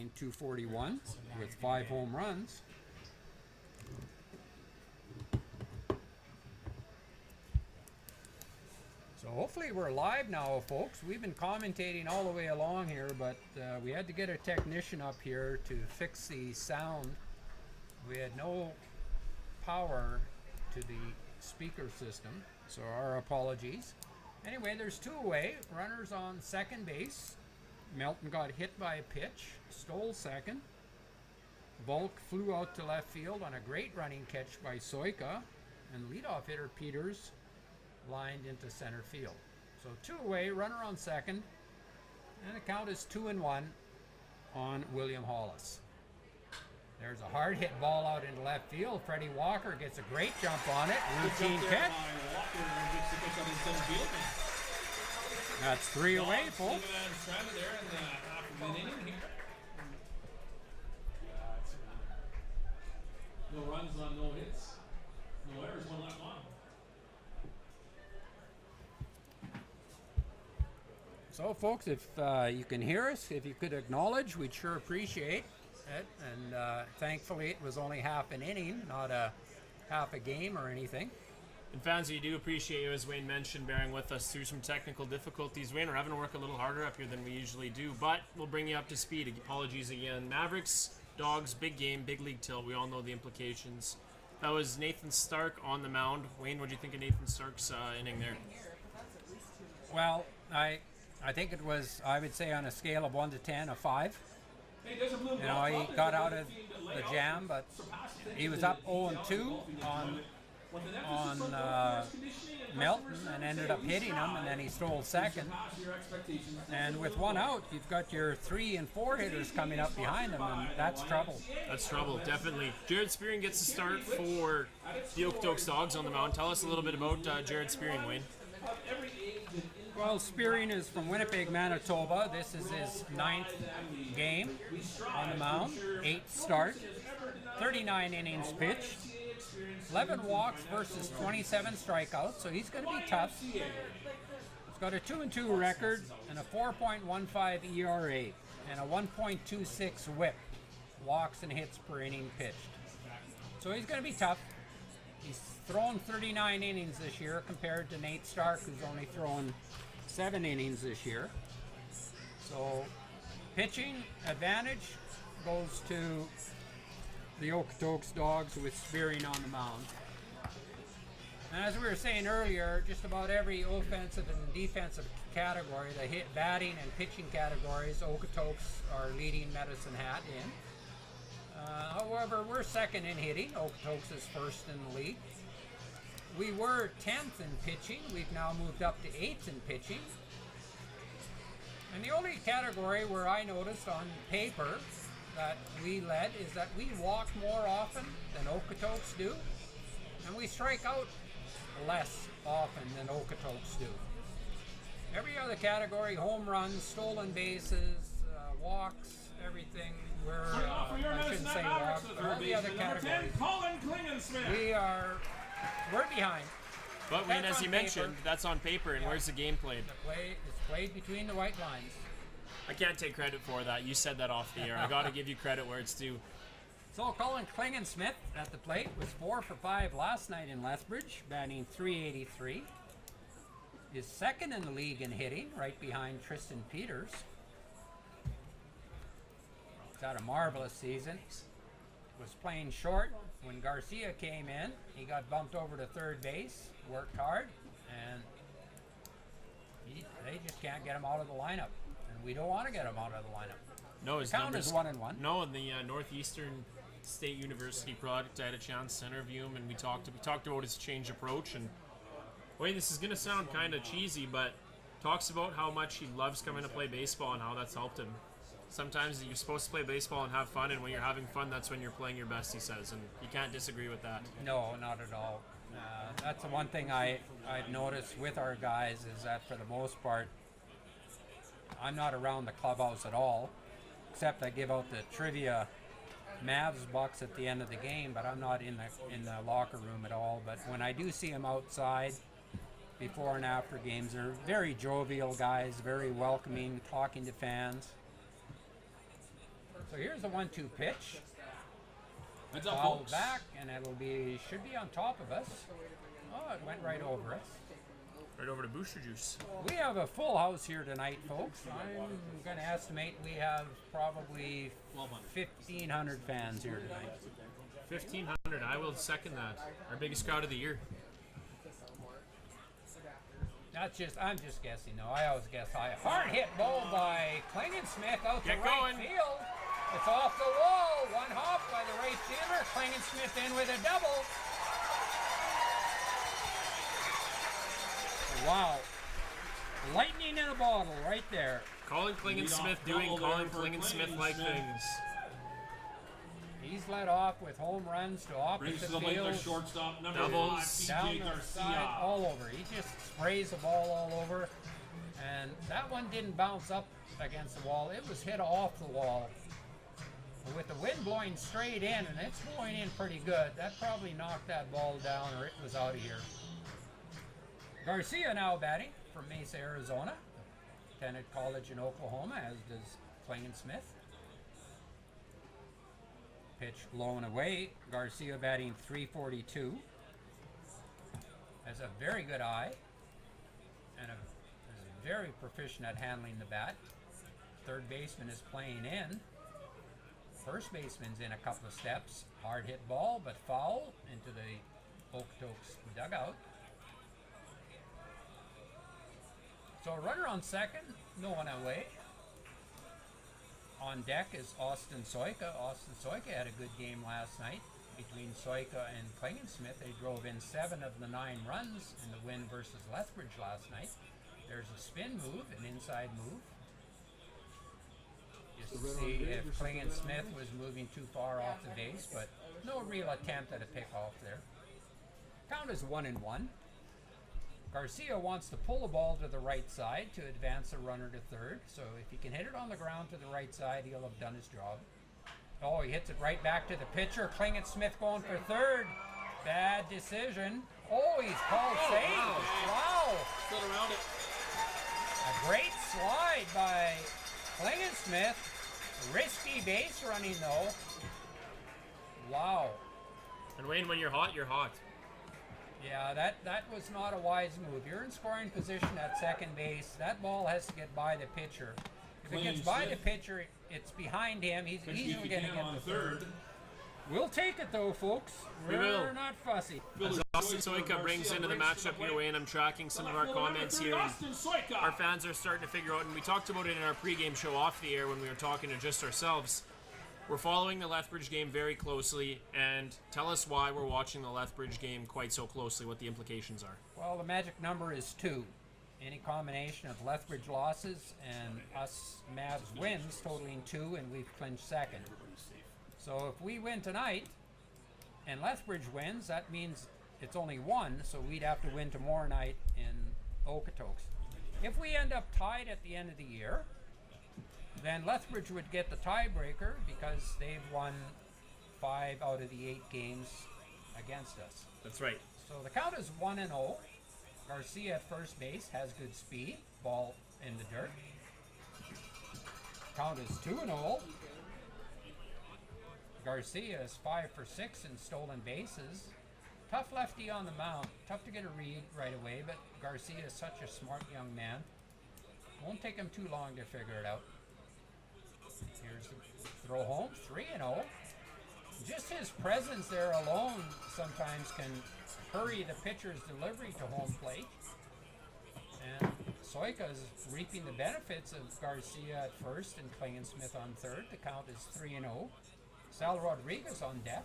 batting .241 with 5 home runs. So hopefully we're live now, folks. We've been commentating all the way along here, but we had to get a technician up here to fix the sound. We had no power to the speaker system, so our apologies. Anyway, there's 2 away. Runners on second base. Melton got hit by a pitch, stole second. Volk flew out to left field on a great running catch by Soika, and leadoff hitter Peters lined into center field. So 2 away, runner on second, and the count is 2-1 on William Hollis. There's a hard hit ball out into left field. Freddie Walker gets a great jump on it. Routine catch. That's 3 away, folks. No runs on no hits. No errors, 1 left on. So, folks, if you can hear us, if you could acknowledge, we'd sure appreciate it. And thankfully, it was only half an inning, not a half a game or anything. And fans, we do appreciate you, as Wayne mentioned, bearing with us through some technical difficulties. Wayne, we're having to work a little harder up here than we usually do, but we'll bring you up to speed. Apologies again. Mavericks, Dawgs, big game, big league tilt. We all know the implications. That was Nathan Stark on the mound. Wayne, what do you think of Nathan Stark's inning there? Well, I think it was, I would say on a scale of 1 to 10, a 5. You know, he got out of the jam, but he was up 0-2 on Melton and ended up hitting him, and then he stole second. And with 1 out, you've got your 3 and 4 hitters coming up behind him, and that's trouble. That's trouble, definitely. Jared Spearing gets the start for the Okotoks Dawgs on the mound. Tell us a little bit about Jared Spearing, Wayne. Well, Spearing is from Winnipeg, Manitoba. This is his 9th game on the mound, 8th start, 39 innings pitched, 11 walks versus 27 strikeouts, so he's going to be tough. He's got a 2-2 record and a 4.15 ERA and a 1.26 WHIP, walks and hits per inning pitched. So he's going to be tough. He's thrown 39 innings this year compared to Nate Stark, who's only thrown 7 innings this year. So pitching advantage goes to the Okotoks Dawgs with Spearing on the mound. And as we were saying earlier, just about every offensive and defensive category, the hit batting and pitching categories, Okotoks are leading Medicine Hat in. However, we're second in hitting. Okotoks is first in the league. We were 10th in pitching. We've now moved up to 8th in pitching. And the only category where I noticed on paper that we led is that we walk more often than Okotoks do, and we strike out less often than Okotoks do. Every other category, home runs, stolen bases, walks, everything, I shouldn't say walks, all the other categories, we're behind. But Wayne, as you mentioned, that's on paper, and where's the game played? It's played between the white lines. I can't take credit for that. You said that off the air. I got to give you credit where it's due. So Colin Klingensmith at the plate was 4 for 5 last night in Lethbridge, batting .383. Is second in the league in hitting, right behind Tristan Peters. He's had a marvelous season. Was playing short when Garcia came in. He got bumped over to third base, worked hard, and they just can't get him out of the lineup. And we don't want to get him out of the lineup. No, his count is 1-1. No, in the Northeastern State University product, I had a chance to interview him, and we talked about his change approach. And Wayne, this is going to sound kind of cheesy, but talks about how much he loves coming to play baseball and how that's helped him. Sometimes you're supposed to play baseball and have fun, and when you're having fun, that's when you're playing your best, he says, and you can't disagree with that. No, not at all. That's the one thing I've noticed with our guys is that for the most part, I'm not around the clubhouse at all, except I give out the trivia Mavs bucks at the end of the game, but I'm not in the locker room at all. But when I do see them outside before and after games, they're very jovial guys, very welcoming, talking to fans. So here's the 1-2 pitch. That's up, Foul folks. back, and should be on top of us. Oh, it went right over us. Right over to Booster Juice. We have a full house here tonight, folks. I'm going to estimate we have probably 1,500 fans here tonight. 1,500. I will second that. Our biggest crowd of the year. I'm just guessing though. I always guess high. Hard hit ball by Klingon-Smith out to Get right going. field. It's off the wall. One hop by the right fielder. Klingon-Smith in with a double. Wow. Lightning in a bottle right there. Colin Klingon-Smith doing Colin Klingon-Smith-like things. He's led off with home runs to Brings opposite to the plate their field. shortstop, number Doubles. 5, Down TJ the side, Garcia. all over. He just sprays the ball all over. And that one didn't bounce up against the wall. It was hit off the wall. With the wind blowing straight in, and it's blowing in pretty good, that probably knocked that ball down or it was out of here. Garcia now batting from Mesa, Arizona. Attended college in Oklahoma, as does Klingon-Smith. Pitch low and away. Garcia batting .342. Has a very good eye and is very proficient at handling the bat. Third baseman is playing in. First baseman's in a couple of steps. Hard hit ball, but foul into the Okotoks dugout. So a runner on second, no one away. On deck is Austin Soika. Austin Soika had a good game last night. Between Soika and Klingon-Smith, they drove in 7 of the 9 runs in the win versus Lethbridge last night. There's a spin move, an inside move. Just to see if Klingon-Smith was moving too far off the base, but no real attempt at a pickoff there. Count is 1-1. Garcia wants to pull the ball to the right side to advance a runner to third. So if he can hit it on the ground to the right side, he'll have done his job. Oh, he hits it right back to the pitcher. Klingon-Smith going for third. Bad decision. Oh, he's called safe. Wow. Still around it. A great slide by Klingon-Smith. Risky base running though. Wow. And Wayne, when you're hot, you're hot. Yeah, that was not a wise move. You're in scoring position at second base. That ball has to get by the pitcher. If it gets by the pitcher, it's behind him. He's easily going to get on the third. third. We'll take it though, folks. We will. We're not fussy. As Austin Soika brings into the matchup here, Wayne, I'm tracking some of our comments here. Our fans are starting to figure out, and we talked about it in our pregame show off the air when we were talking to just ourselves. We're following the Lethbridge game very closely, and tell us why we're watching the Lethbridge game quite so closely, what the implications are. Well, the magic number is 2. Any combination of Lethbridge losses and us Mavs wins totaling 2, and we've clinched second. So if we win tonight and Lethbridge wins, that means it's only 1, so we'd have to win tomorrow night in Okotoks. If we end up tied at the end of the year, then Lethbridge would get the tiebreaker because they've won 5 out of the 8 games against us. That's right. So the count is 1-0. Garcia at first base has good speed. Ball in the dirt. Count is 2-0. Garcia is 5 for 6 in stolen bases. Tough lefty on the mound. Tough to get a read right away, but Garcia is such a smart young man. Won't take him too long to figure it out. Here's the throw home, 3-0. Just his presence there alone sometimes can hurry the pitcher's delivery to home plate. And Soika is reaping the benefits of Garcia at first and Klingon-Smith on third. The count is 3-0. Sal Rodriguez on deck.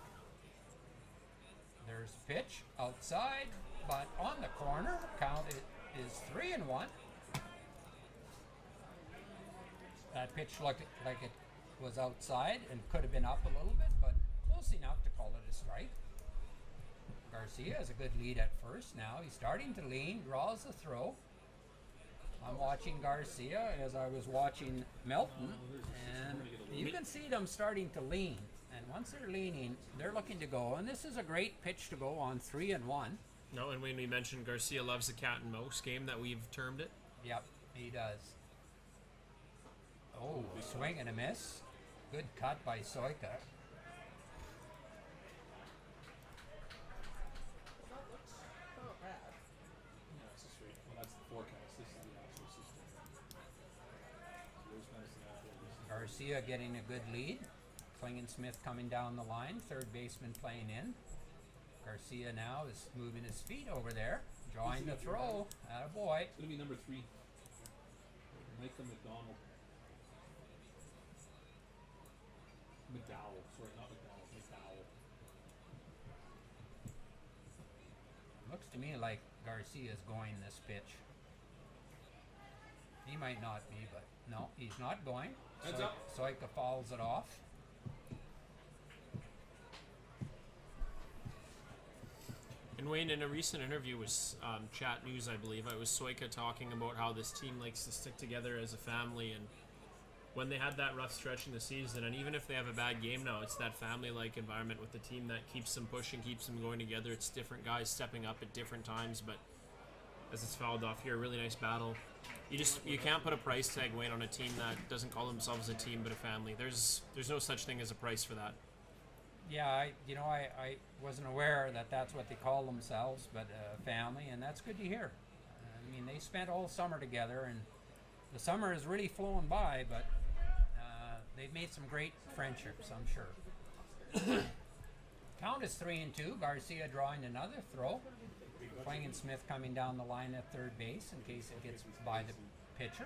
There's a pitch outside, but on the corner. Count is 3-1. That pitch looked like it was outside and could have been up a little bit, but close enough to call it a strike. Garcia has a good lead at first now. He's starting to lean, draws the throw. I'm watching Garcia as I was watching Melton, and you can see them starting to lean. And once they're leaning, they're looking to go. And this is a great pitch to go on 3-1. No, and when we mentioned Garcia loves the cat and mouse game that we've termed it. Yep, he does. Oh, swing and a miss. Good cut by Soika. Yeah, it's a straight. Well, that's the forecast. This is the actual system. Yours nice and that. Garcia getting a good lead. Klingensmith coming down the line. Third baseman playing in. Garcia now is moving his feet over there. Drawing the throw. Attaboy. It's going to be number 3. Michael McDonald. McDowell. Sorry, not McDonald. McDowell. Looks to me like Garcia's going this pitch. He might not be, but no, he's not going. Heads up. Soika fouls it off. And Wayne, in a recent interview with Chat News, I believe, it was Soika talking about how this team likes to stick together as a family, and when they had that rough stretch in the season, and even if they have a bad game now, it's that family-like environment with the team that keeps them pushing, keeps them going together. It's different guys stepping up at different times, but as it's fouled off here, a really nice battle. You can't put a price tag, Wayne, on a team that doesn't call themselves a team but a family. There's no such thing as a price for that. Yeah, I wasn't aware that that's what they call themselves, but family, and that's good to hear. I mean, they spent all summer together, and the summer has really flown by, but they've made some great friendships, I'm sure. Count is 3-2. Garcia drawing another throw. Klingensmith coming down the line at third base in case it gets by the pitcher.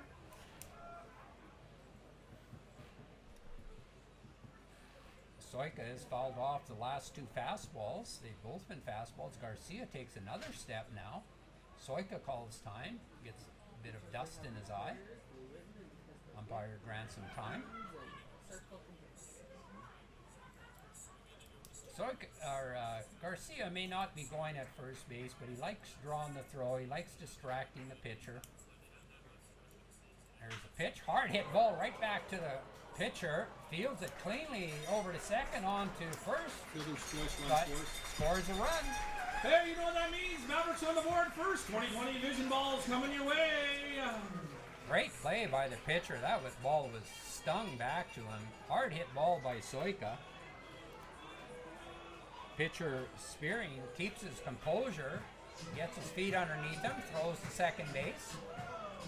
Soika has fouled off the last 2 fastballs. They've both been fastballs. Garcia takes another step now. Soika calls time, gets a bit of dust in his eye. Umpire grants him time. Garcia may not be going at first base, but he likes drawing the throw. He likes distracting the pitcher. There's a pitch. Hard hit ball right back to the pitcher. Fields it cleanly over to second, on to first. Fielder's choice, But run scores a run. Hey, you know what that means? Mavericks on the board first. 2020 vision balls coming your way. Great play by the pitcher. That ball was stung back to him. Hard hit ball by Soika. Pitcher Spearing keeps his composure, gets his feet underneath him, throws to second base.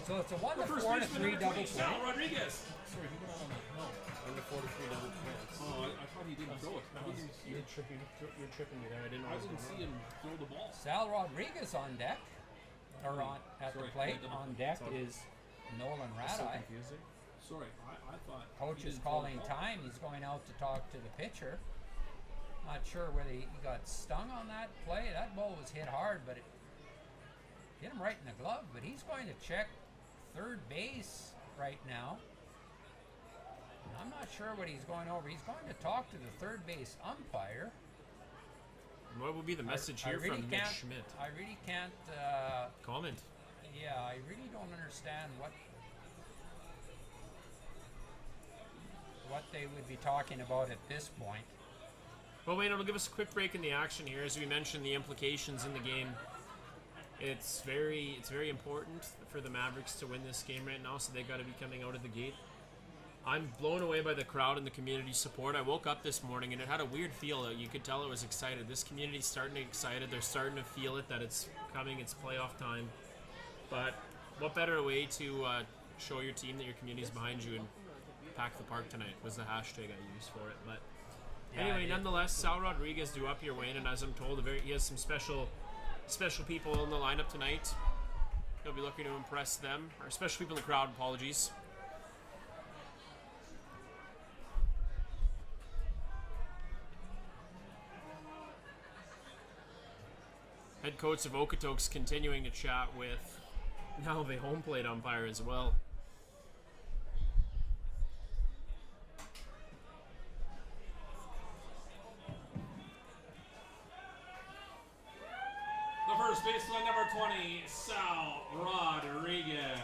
So it's a 1-4 to 3 double play. Sal Rodriguez. Sorry, he went on a no. Under 43 double play. Oh, I thought he didn't throw it. You're tripping me there. I didn't know I what was didn't going see him throw the ball. Sal Rodriguez on deck, or at the Sorry, plate. I On deck is Nolan on. So Radai. confusing. Sorry, I thought. Coach he is didn't throw calling the ball. time. He's going out to talk to the pitcher. Not sure whether he got stung on that play. That ball was hit hard, but it hit him right in the glove. But he's going to check third base right now. I'm not sure what he's going over. He's going to talk to the third base umpire. And what will be the message here from Mitch Schmidt? I really can't. Comment. Yeah, I really don't understand what they would be talking about at this point. Well, Wayne, it'll give us a quick break in the action here. As we mentioned, the implications in the game. It's very important for the Mavericks to win this game right now, so they got to be coming out of the gate. I'm blown away by the crowd and the community support. I woke up this morning and it had a weird feel. You could tell it was excited. This community's starting to get excited. They're starting to feel it, that it's coming, it's playoff time. But what better way to show your team that your community's behind you and pack the park tonight was the hashtag I used for it. But anyway, nonetheless, Sal Rodriguez due up here, Wayne, and as I'm told, he has some special people in the lineup tonight. He'll be looking to impress them, or special people in the crowd, apologies. Head coach of Okotoks continuing to chat with now the home plate umpire as well. The first baseman, number 20, Sal Rodriguez.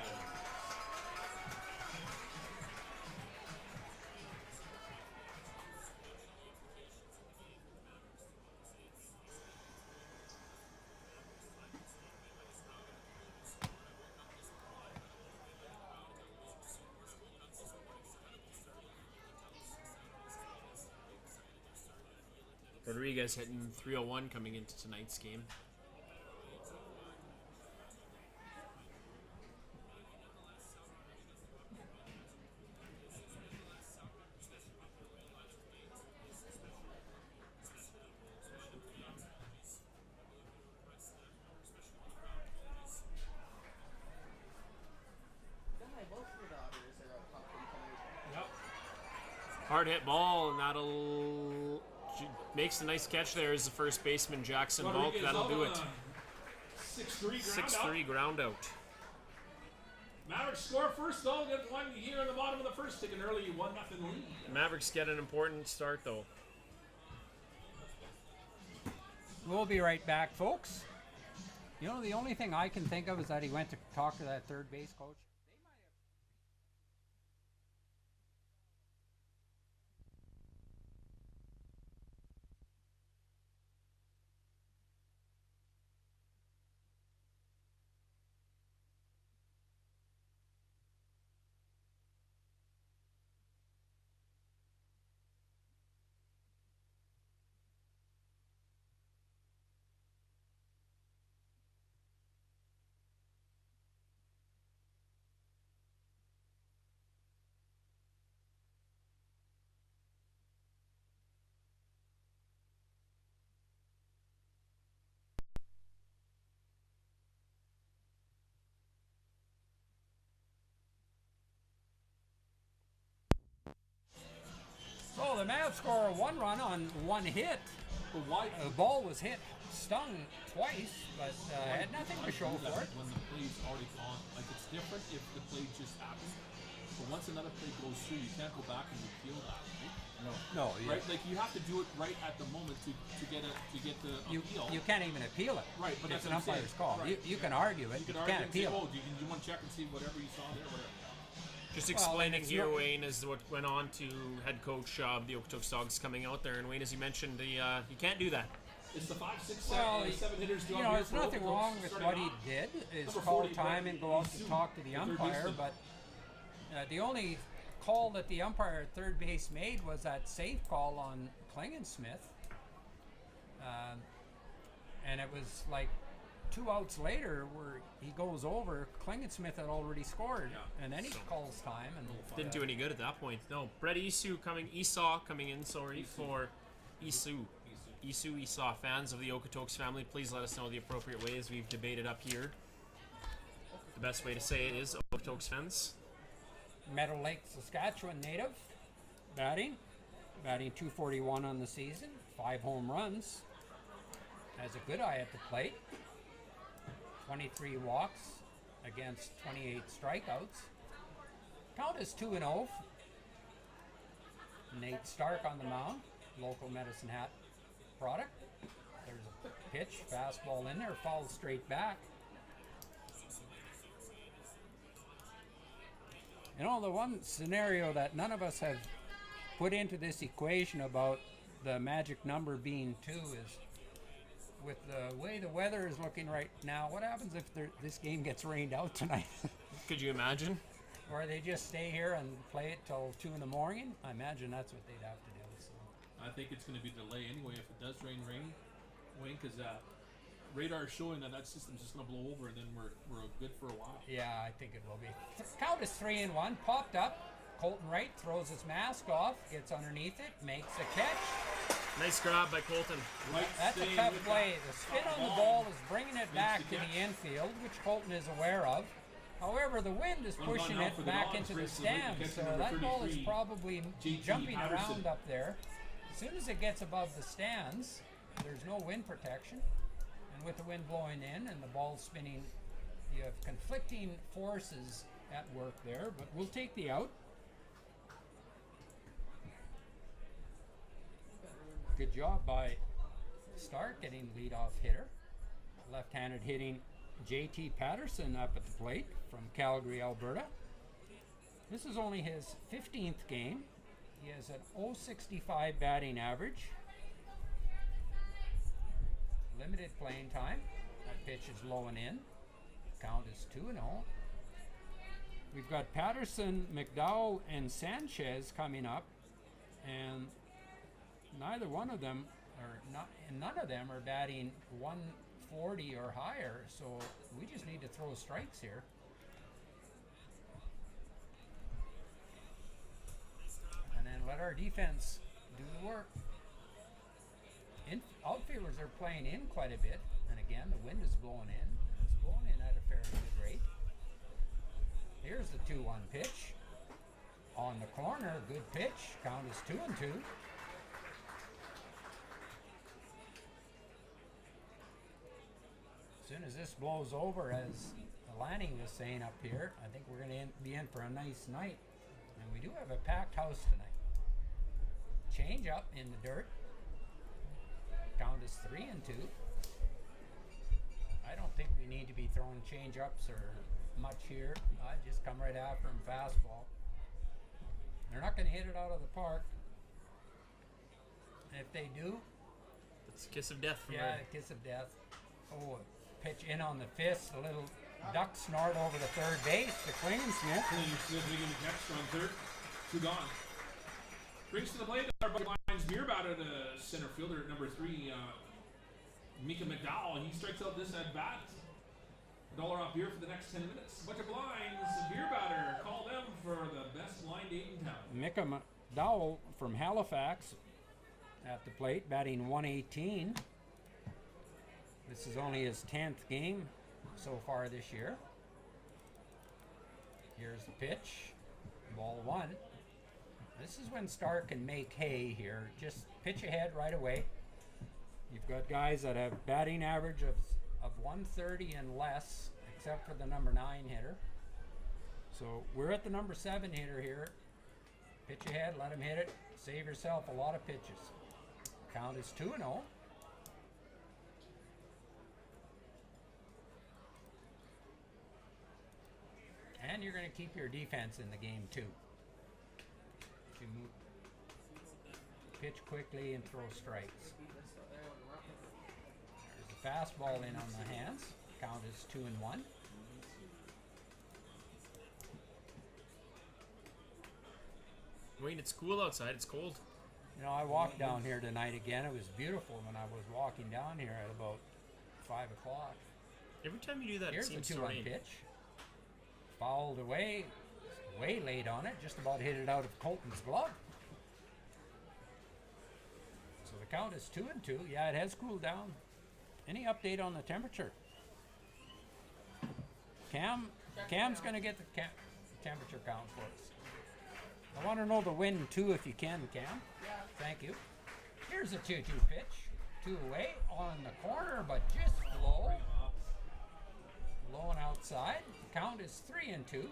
Rodriguez hitting .301 coming into tonight's game. Hard hit ball, and that'll makes a nice catch there as the first baseman Jackson Volk. That'll do it. 6-3 ground out. Mavericks score first though. Get one here in the bottom of the first, take an early 1-0 lead. Mavericks get an important start though. We'll be right back, folks. You know, the only thing I can think of is that he went to talk to that third base coach. So the Mavs score one run on one hit. The ball was hit, stung twice, but had nothing to show for it. When the play's already gone, like it's different if the play just happened. But once another play goes through, you can't go back and repeal that, right? No, Right? Like you have to do it right at the moment to get the appeal. you can't even appeal it. Right, but it's that's an what I'm umpire's saying. call. Right. You can argue it, You but can you can't argue and say, appeal it. you want to check and see whatever you saw there, whatever. Just explaining it's here, your- Wayne, is what went on to head coach of the Okotoks Dawgs coming out there. And Wayne, as you mentioned, you can't do that. It's the 5, 6, Well, 7 hitters you down know, here there's for nothing Okotoks wrong with starting what he off. did, is Number call 40, time and go out to talk to the third umpire, baseman. but the only call that the umpire at third base made was that safe call on Klingensmith. And it was like 2 outs later where he goes over, Klingensmith had already scored, and then he calls time. And Didn't do any good at that point. No, Brett Esau coming in, for Esau fans of the Okotoks family, please let us know the appropriate ways. We've debated up here. The best way to say it is Okotoks fans. Meadow Lake, Saskatchewan native, batting 241 on the season, 5 home runs, has a good eye at the plate, 23 walks against 28 strikeouts. Count is 2-0. Nate Stark on the mound, local Medicine Hat product. There's a pitch, fastball in there, fouled straight back. You know, the one scenario that none of us have put into this equation about the magic number being 2 is, with the way the weather is looking right now, what happens if this game gets rained out tonight? Could you imagine? Or they just stay here and play it till 2 in the morning? I imagine that's what they'd have to do. So. I think it's going to be delay anyway if it does rain, Wayne, because radar is showing that system's just going to blow over, and then we're good for a while. Yeah, I think it will be. Count is 3-1. Popped up. Colton Wright throws his mask off, gets underneath it, makes a catch. Nice grab by Colton. That's a tough play. The spin on the ball is bringing it back to the infield, which Colton is aware of. However, the wind is pushing it back into the stands, so that ball is probably jumping around up there. As soon as it gets above the stands, there's no wind protection. And with the wind blowing in and the ball spinning, you have conflicting forces at work there, but we'll take the out. Good job by Stark getting leadoff hitter. Left-handed hitting JT Patterson up at the plate from Calgary, Alberta. This is only his 15th game. He has an .065 batting average. Limited playing time. That pitch is low and in. Count is 2-0. We've got Patterson, McDowell, and Sanchez coming up, and neither one of them or not, and none of them are batting 140 or higher. So we just need to throw strikes here. And then let our defense do the work. Outfielders are playing in quite a bit, and again, the wind is blowing in. It's blowing in at a fairly good rate. Here's the 2-1 pitch. On the corner, good pitch. Count is 2-2. As soon as this blows over, as Lanning was saying up here, I think we're going to be in for a nice night. And we do have a packed house tonight. Change up in the dirt. Count is 3-2. I don't think we need to be throwing change ups or much here. I just come right after him fastball. They're not going to hit it out of the park. And if they do, It's a kiss of death for yeah, her. a kiss of death. Oh, a pitch in on the fist, a little duck snort over the third base to Klingensmith. Smith making the catch on third. 2 gone. Brings to the plate. Our buddy Lions Beer batted center fielder at number 3, Mika McDowell. He strikes out this at bat. $1 off beer for the next 10 minutes. Bunch of blinds. Beer batter. Call them for the best blind date in town. Mika McDowell from Halifax at the plate, batting 118. This is only his 10th game so far this year. Here's the pitch. Ball 1. This is when Stark can make hay here. Just pitch ahead right away. You've got guys that have batting average of 130 and less, except for the number 9 hitter. So we're at the number 7 hitter here. Pitch ahead, let him hit it. Save yourself a lot of pitches. Count is 2-0. And you're going to keep your defense in the game too. You move, pitch quickly and throw strikes. There's a fastball in on the hands. Count is 2-1. Wayne, it's cool outside. It's cold. You know, I walked down here tonight again. It was beautiful when I was walking down here at about 5 o'clock. Every time you do that, Here's it seems the to 2-1 rain. pitch. Fouled away. Way late on it. Just about hit it out of Colton's glove. So the count is 2-2. Yeah, it has cooled down. Any update on the temperature? Cam's going to get the temperature count for us. I want to know the wind too, if you can, Cam. Yeah. Thank you. Here's a 2-2 pitch. 2 away on the corner, but just low. Low and outside. Count is 3-2.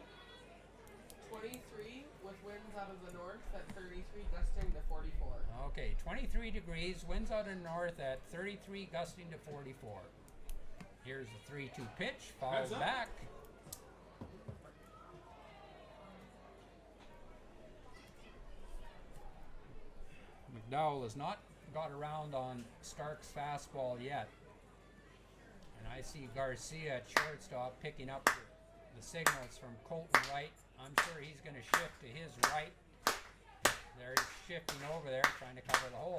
23 with winds out of the north at 33, gusting to 44. Okay, 23 degrees, winds out of north at 33, gusting to 44. Here's the 3-2 pitch, fouled Heads up. back. McDowell has not got around on Stark's fastball yet. And I see Garcia at shortstop picking up the signals from Colton Wright. I'm sure he's going to shift to his right. There he's shifting over there, trying to cover the hole.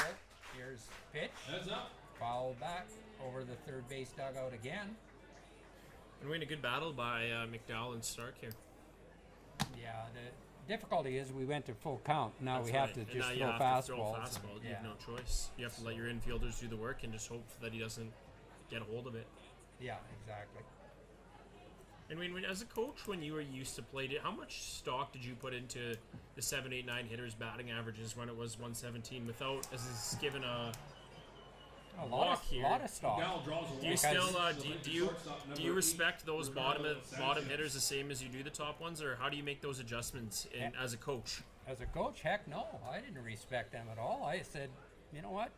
Here's pitch. Heads up. Fouled back over the third base dugout again. And Wayne, a good battle by McDowell and Stark here. Yeah, the difficulty is we went to full count. Now That's we have right. to And just now you throw have fastballs. to throw a fastball. You Yeah. have no choice. You have to let your infielders do the work and just hope that he doesn't get a hold of it. Yeah, exactly. And Wayne, as a coach, when you were used to play, how much stock did you put into the 7, 8, 9 hitters' batting averages when it was 117 without, as is given a A walk here? lot of stock. Dow draws a Do you walk. still Selected do you shortstop number do you 8, respect those Ricardo bottom Sanchez. hitters the same as you do the top ones, or how do you make those adjustments as a coach? As a coach, heck no. I didn't respect them at all. I said, you know what?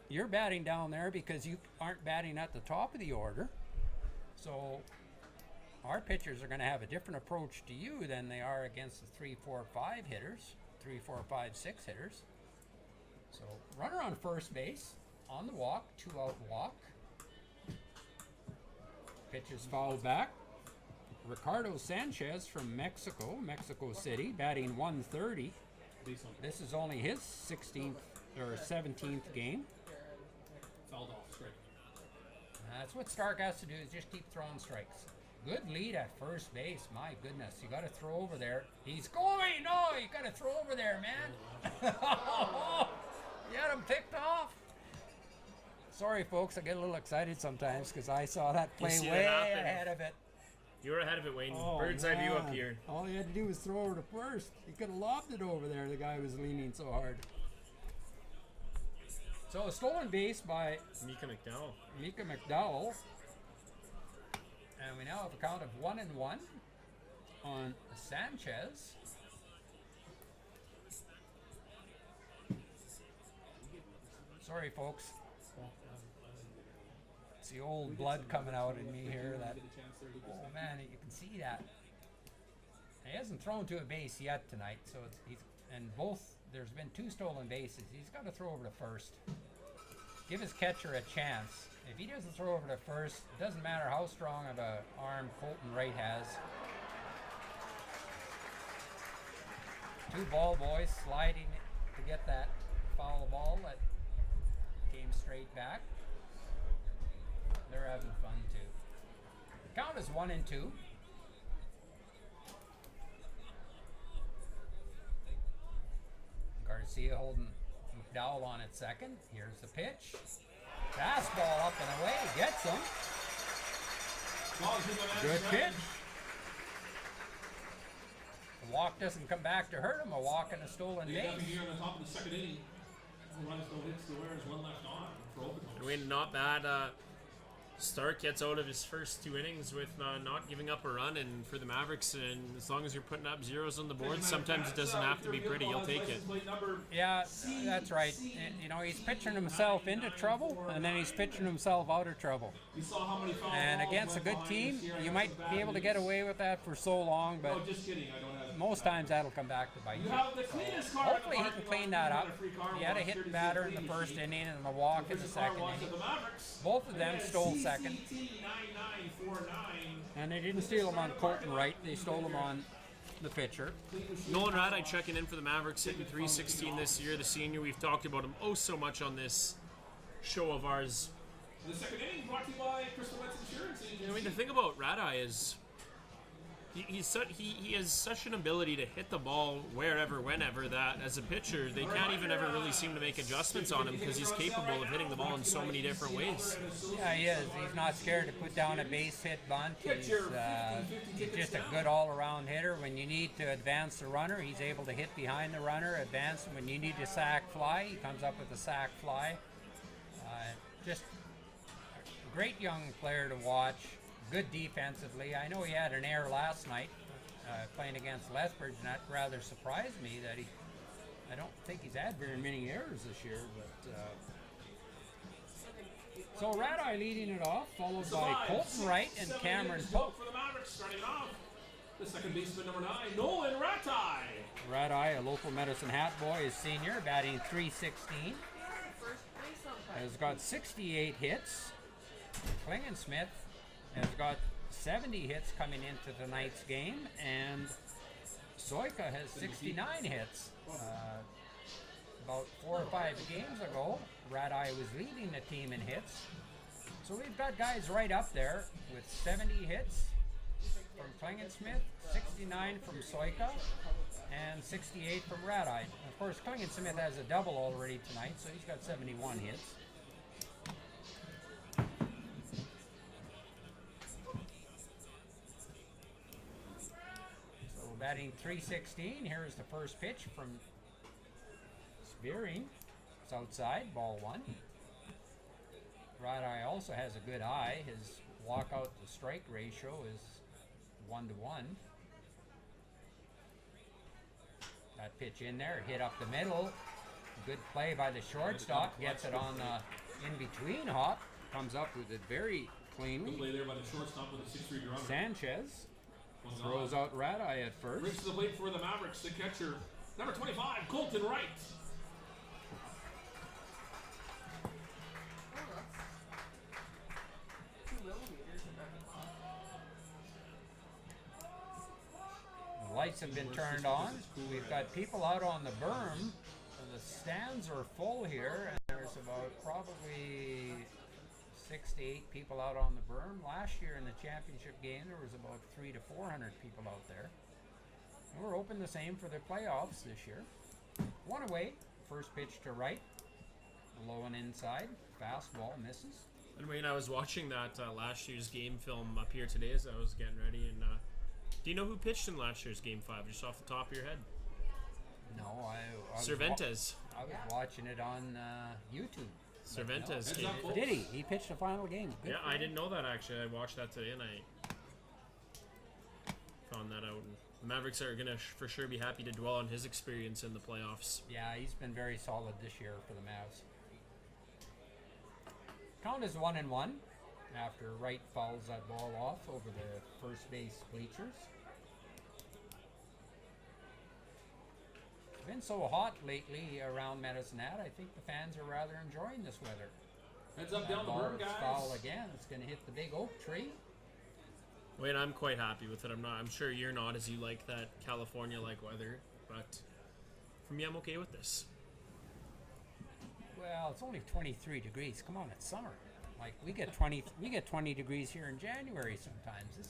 You're batting down there because you aren't batting at the top of the order. So our pitchers are going to have a different approach to you than they are against the 3, 4, 5 hitters, 3, 4, 5, 6 hitters. So runner on first base, on the walk, 2-out walk. Pitch is fouled back. Ricardo Sanchez from Mexico City, batting 130. Base on. This is only his 16th or 17th game. That's what Stark has to do, is just keep throwing strikes. Good lead at first base. My goodness, you got to throw over there. He's going. Oh, you got to throw over there, man. You had him picked off. Sorry, folks. I get a little excited sometimes because I saw that play see way that happen. ahead of it. You were ahead of it, Wayne. Oh, Bird's eye view up man. here. All he had to do was throw over to first. He could have lobbed it over there. The guy was leaning so hard. So a stolen base by Mika McDowell. Mika McDowell. And we now have a count of 1-1 on Sanchez. Sorry, folks. It's the old blood coming out in me here. That, oh man, you can see that. He hasn't thrown to a base yet tonight, so there's been 2 stolen bases. He's got to throw over to first. Give his catcher a chance. If he doesn't throw over to first, it doesn't matter how strong of a arm Colton Wright has. 2 ball boys sliding to get that foul ball that came straight back. They're having fun too. The count is 1-2. Garcia holding McDowell on at second. Here's the pitch. Fastball up and away. Gets him. Good pitch. The walk doesn't come back to hurt him. A walk and a stolen base. Here on the top of the second inning. Runs, no hits, no errors, 1 left on for Okotoks. Wayne, not bad. Stark gets out of his first 2 innings with not giving up a run, and for the Mavericks, and as long as you're putting up zeros on the board, sometimes it doesn't have to be pretty. You'll take it. Yeah, that's right. You know, he's pitching himself into trouble, and then he's pitching himself out of trouble. And against a good team, you might be able to get away with that for so long, but most times that'll come back to bite you. So hopefully he can clean that up. He had a hit batter in the first inning and a walk in the second inning. Both of them stole second. And they didn't steal them on Colton Wright. They stole them on the pitcher. Nolan Radai checking in for the Mavericks, hitting .316 this year. The senior, we've talked about him so much on this show of ours. The second inning brought to you by Crystal Wets Insurance Agency. I mean, the thing about Radai is he has such an ability to hit the ball wherever, whenever, that as a pitcher, they can't even ever really seem to make adjustments on him because he's capable of hitting the ball in so many different ways. Yeah, he is. He's not scared to put down a base hit bunt. He's just a good all-around hitter. When you need to advance the runner, he's able to hit behind the runner, advance. When you need to sack fly, he comes up with a sack fly. Just a great young player to watch. Good defensively. I know he had an error last night playing against Lethbridge, and that rather surprised me that I don't think he's had very many errors this year. But so Radai leading it off, followed by Colton Wright and Cameron Pope. For the Mavericks, starting off, the second baseman, number 9, Nolan Radai. Radai, a local Medicine Hat boy, is senior, batting .316. Has got 68 hits. Klingensmith has got 70 hits coming into tonight's game, and Soika has 69 hits. About 4 or 5 games ago, Radai was leading the team in hits. So we've got guys right up there with 70 hits from Klingensmith, 69 from Soika, and 68 from Radai. Of course, Klingensmith has a double already tonight, so he's got 71 hits. Batting .316. Here's the first pitch from Spearing. It's outside, ball 1. Radai also has a good eye. His walkout to strike ratio is 1-1. That pitch in there, hit up the middle. Good play by the shortstop. Gets it on the in-between hop. Comes up with it very cleanly. Good play there by the shortstop with a 6-3 runner. Sanchez throws out Radai at first. Brings to the plate for the Mavericks, the catcher, number 25, Colton Wright. The lights have been turned on. We've got people out on the berm. The stands are full here, and there's about probably 6 6 to 8 people out on the berm. Last year in the championship game, there was about 300 to 400 people out there. And we're hoping the same for the playoffs this year. One away, first pitch to right, low and inside, fastball misses. And Wayne, I was watching that last year's game film up here today as I was getting ready. And do you know who pitched in last year's Game 5, just off the top of your head? No, I was Cervantes. I was watching it on YouTube. Cervantes. Heads came up, in. folks. Did he? He pitched the final game. Good Yeah, for I him. didn't know that actually. I watched that today and I found that out. And the Mavericks are gonna for sure be happy to dwell on his experience in the playoffs. Yeah, he's been very solid this year for the Mavs. Count is 1-1 after Wright fouls that ball off over the first base bleachers. It's been so hot lately around Medicine Hat. I think the fans are rather enjoying this weather. Heads up That down the ball berm, is guys. foul again. It's going to hit the big oak tree. Wayne, I'm quite happy with it. I'm sure you're not, as you like that California-like weather, but for me, I'm okay with this. Well, it's only 23 degrees. Come on, it's summer. Like we get 20 degrees here in January sometimes.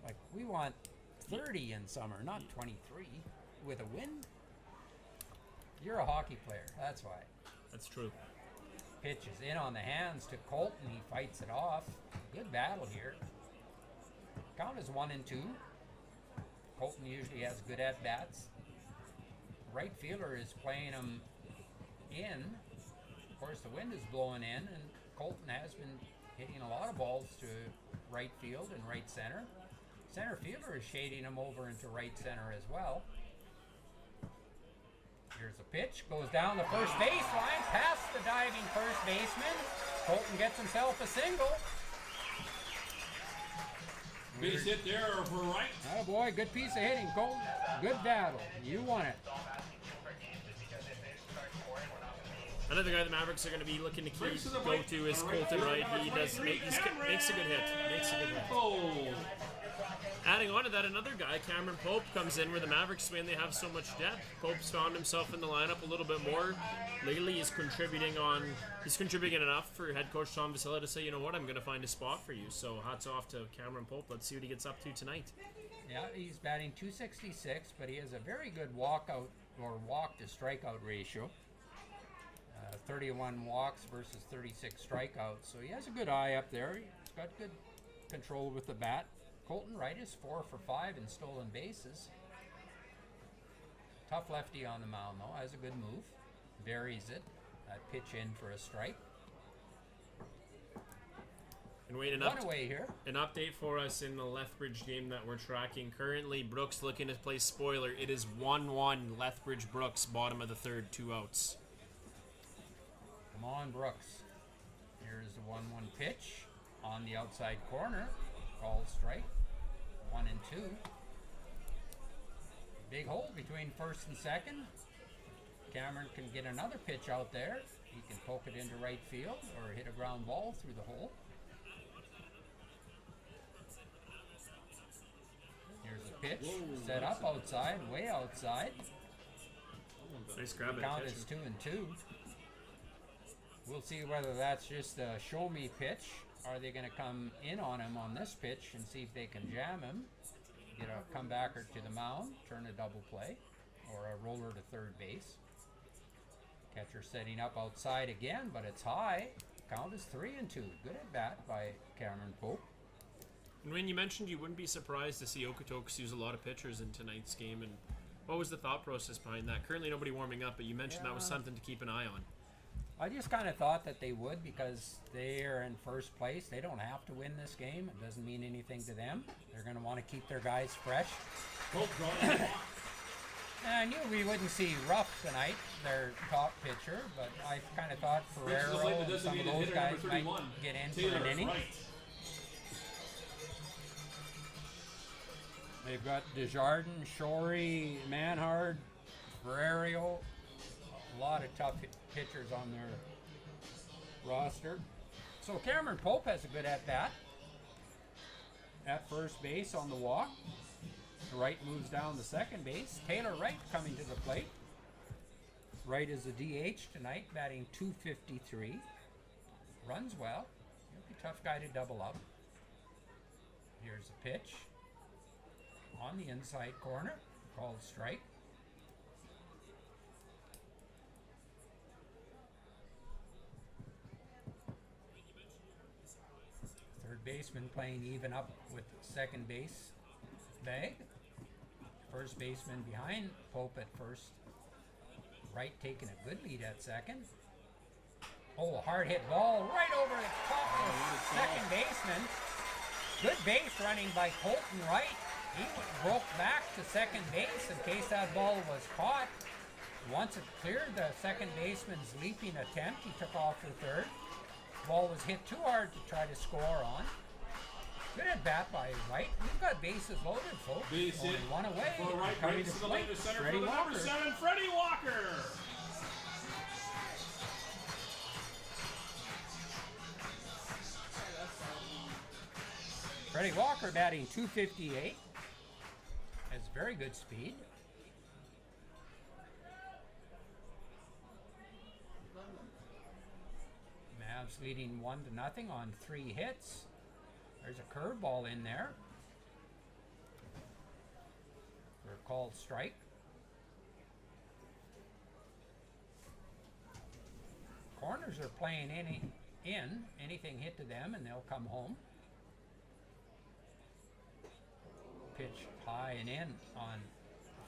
Like we want 30 in summer, not 23 with a wind. You're a hockey player, that's why. That's true. Pitch is in on the hands to Colton. He fights it off. Good battle here. Count is 1-2. Colton usually has good at bats. Right fielder is playing him in. Of course, the wind is blowing in, and Colton has been hitting a lot of balls to right field and right center. Center fielder is shading him over into right center as well. Here's a pitch, goes down the first baseline, past the diving first baseman. Colton gets himself a single. Base hit there for right. Oh boy, good piece of hitting, Colton. Good battle. You won it. Another guy the Mavericks are going to be looking to Brings to the go plate. to is All right, Colton Wright. He number does 23, makes a good hit. Makes a good hit. Oh, Adding on to that, another guy, Cameron Pope, comes in where the Mavericks, when they have so much depth. Pope's found himself in the lineup a little bit more. Lately, he's contributing enough for head coach Tom Vasila to say, you know what, I'm going to find a spot for you. So hats off to Cameron Pope. Let's see what he gets up to tonight. Yeah, he's batting .266, but he has a very good walk to strikeout ratio. 31 walks versus 36 strikeouts. So he has a good eye up there. He's got good control with the bat. Colton Wright is 4 for 5 in stolen bases. Tough lefty on the mound though, has a good move. Buries it. Pitch in for a strike. And wait, One away here. an update for us in the Lethbridge game that we're tracking. Currently, Brooks looking to play spoiler. It is 1-1 Lethbridge Brooks, bottom of the third, 2 outs. Come on, Brooks. Here's the 1-1 pitch on the outside corner. Called strike. 1-2. Big hole between first and second. Cameron can get another pitch out there. He can poke it into right field or hit a ground ball through the hole. Here's a pitch. Set up outside, way outside. Nice grab at Count catch. is 2-2. We'll see whether that's just a show me pitch. Are they going to come in on him on this pitch and see if they can jam him, get a comebacker to the mound, turn a double play, or a roller to third base? Catcher setting up outside again, but it's high. Count is 3-2. Good at bat by Cameron Pope. And when you mentioned you wouldn't be surprised to see Okotoks use a lot of pitchers in tonight's game, and what was the thought process behind that? Currently nobody warming up, but you mentioned that was something to keep an eye on. I just kind of thought that they would because they are in first place. They don't have to win this game. It doesn't mean anything to them. They're going to want to keep their guys fresh. Pope drawing the walk. And I knew we wouldn't see Ruff tonight, their top pitcher, but I kind of thought Brings to the Ferrero plate the and some of designated those hitter, guys number might 31. get in Taylor for an inning. Wright. They've got Desjardins, Shorey, Manhard, Ferrero. A lot of tough pitchers on their roster. So Cameron Pope has a good at-bat. At first base on the walk. Wright moves down to second base. Taylor Wright coming to the plate. Wright is a DH tonight, batting .253. Runs well. He'll be a tough guy to double up. Here's a pitch. On the inside corner. Called strike. Third baseman playing even up with second base bag. First baseman behind Pope at first. Wright taking a good lead at second. Oh, a hard hit ball right over the top of the second baseman. Good base running by Colton Wright. He broke back to second base in case that ball was caught. Once it cleared the second baseman's leaping attempt, he took off for third. Ball was hit too hard to try to score on. Good at bat by Wright. We've got bases loaded, folks. Base Only hit one away. for Wright. Coming Brings to to the plate, left to center Freddie for the number Walker. 7, Freddie Walker. Freddie Walker batting .258. Has very good speed. Mavs leading 1-0 on 3 hits. There's a curveball in there. For a called strike. Corners are playing anything hit to them and they'll come home. Pitch high and in on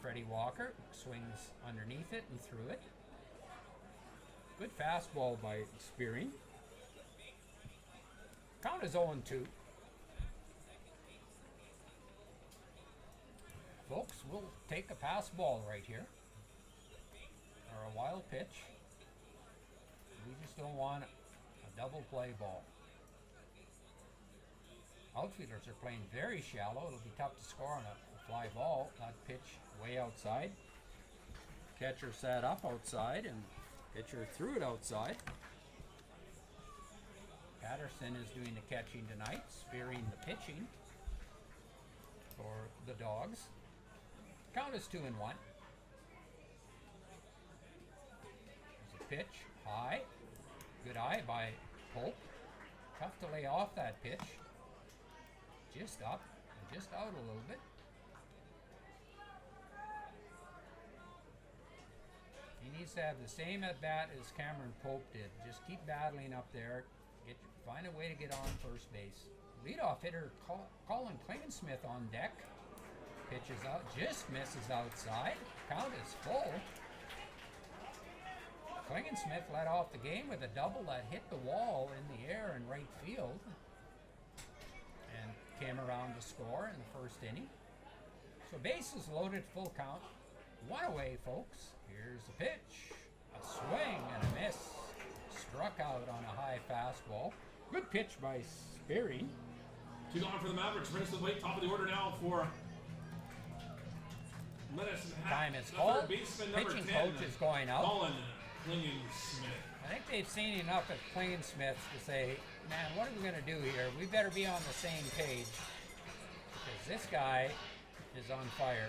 Freddie Walker. Swings underneath it and through it. Good fastball by Spearing. Count is 0-2. Folks, we'll take a pass ball right here. Or a wild pitch. We just don't want a double play ball. Outfielders are playing very shallow. It'll be tough to score on a fly ball. That pitch way outside. Catcher sat up outside and pitcher threw it outside. Patterson is doing the catching tonight, Spearing the pitching for the Dawgs. Count is 2-1. There's a pitch, high. Good eye by Pope. Tough to lay off that pitch. Just up and just out a little bit. He needs to have the same at bat as Cameron Pope did. Just keep battling up there. Find a way to get on first base. Leadoff hitter Colin Klingensmith on deck. Pitches out, just misses outside. Count is full. Klingensmith led off the game with a double that hit the wall in the air in right field. And came around to score in the first inning. So bases loaded, full count. One away, folks. Here's the pitch. A swing and a miss. Struck out on a high fastball. Good pitch by Spearing. 2 gone for the Mavericks. Brings to the plate. Top of the order now for Medicine Hat. Time is The called. third baseman, number Pitching 10, coach is going out. Colin Klingensmith. I think they've seen enough at Klingensmith to say, man, what are we going to do here? We better be on the same page. Because this guy is on fire.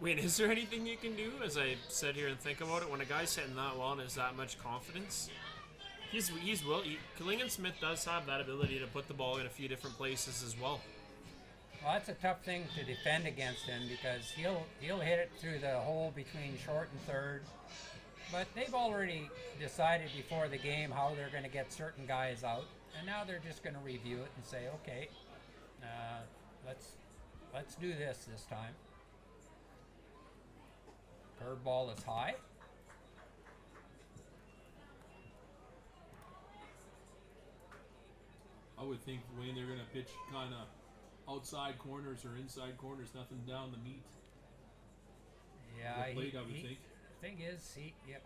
Wait, is there anything you can do, as I sit here and think about it, when a guy's hitting that well and has that much confidence? Klingensmith does have that ability to put the ball in a few different places as well. Well, that's a tough thing to defend against him because he'll hit it through the hole between short and third. But they've already decided before the game how they're going to get certain guys out, and now they're just going to review it and say, okay, let's do this time. Curveball is high. I would think, Wayne, they're going to pitch kind of outside corners or inside corners, nothing down the meat. Yeah, The plate, I would think. Thing is,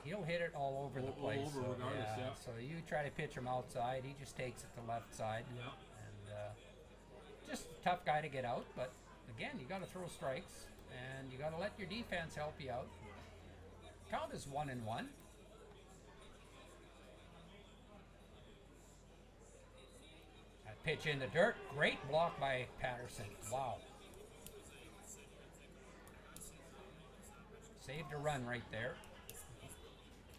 he'll hit it all over the place. All over regardless, yeah. So you try to pitch him outside, he just takes it to left side. Yeah. And just a tough guy to get out. But again, you got to throw strikes, and you got to let your defense help you out. Count is 1-1. That pitch in the dirt, great block by Patterson. Wow. Saved a run right there.